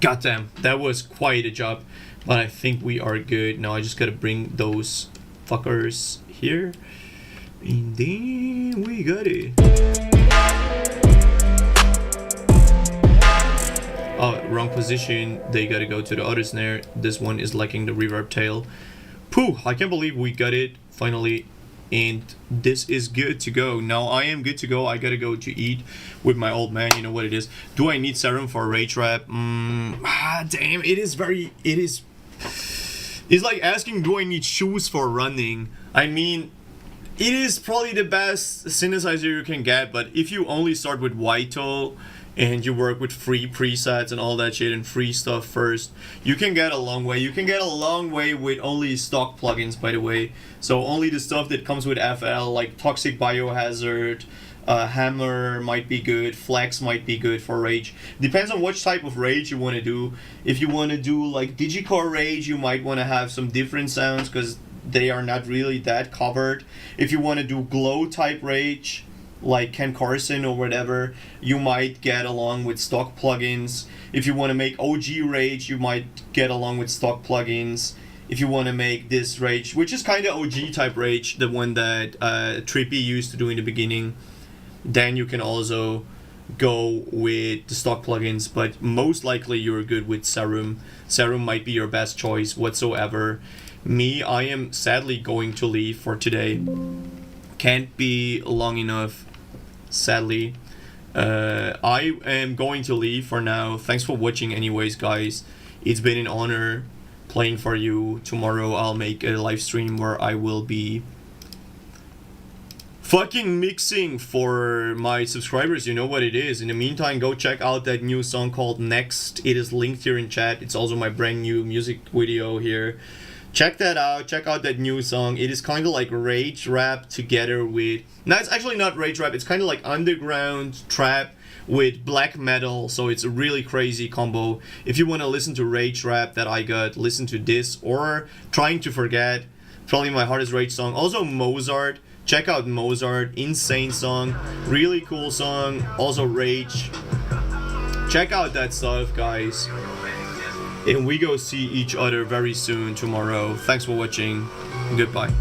Goddamn, that was quite a job, but I think we are good. Now I just gotta bring those fuckers here. And then we got it. Oh, wrong position. They gotta go to the other snare. This one is lacking the reverb tail. Pooh, I can't believe we got it finally. And this is good to go. Now I am good to go. I gotta go to eat with my old man. You know what it is. Do I need serum for rage rap? Damn, it's like asking, do I need shoes for running? I mean, it is probably the best synthesizer you can get, but if you only start with Waito and you work with free presets and all that shit and free stuff first, you can get a long way. You can get a long way with only stock plugins, by the way. So only the stuff that comes with FL, like Toxic Biohazard, Hammer might be good, Flex might be good for Rage. Depends on which type of Rage you want to do. If you want to do like Digicore Rage, you might want to have some different sounds because they are not really that covered. If you want to do Glow type Rage, like Ken Carson or whatever, you might get along with stock plugins. If you want to make OG Rage, you might get along with stock plugins. If you want to make this Rage, which is kind of OG type Rage, the one that Trippy used to do in the beginning, then you can also go with the stock plugins, but most likely you're good with Serum. Serum might be your best choice whatsoever. Me, I am sadly going to leave for today. Can't be long enough, sadly. I am going to leave for now. Thanks for watching anyways, guys. It's been an honor playing for you. Tomorrow I'll make a live stream where I will be fucking mixing for my subscribers. You know what it is. In the meantime, go check out that new song called Next. It is linked here in chat. It's also my brand new music video here. Check that out. Check out that new song. It is kind of like rage rap together with... No, it's actually not rage rap. It's kind of like underground trap with black metal. So it's a really crazy combo. If you want to listen to rage rap that I got, listen to this. Or Trying to Forget. Probably my hardest rage song. Also Mozart. Check out Mozart. Insane song. Really cool song. Also rage. Check out that stuff, guys. And we go see each other very soon tomorrow. Thanks for watching. Goodbye.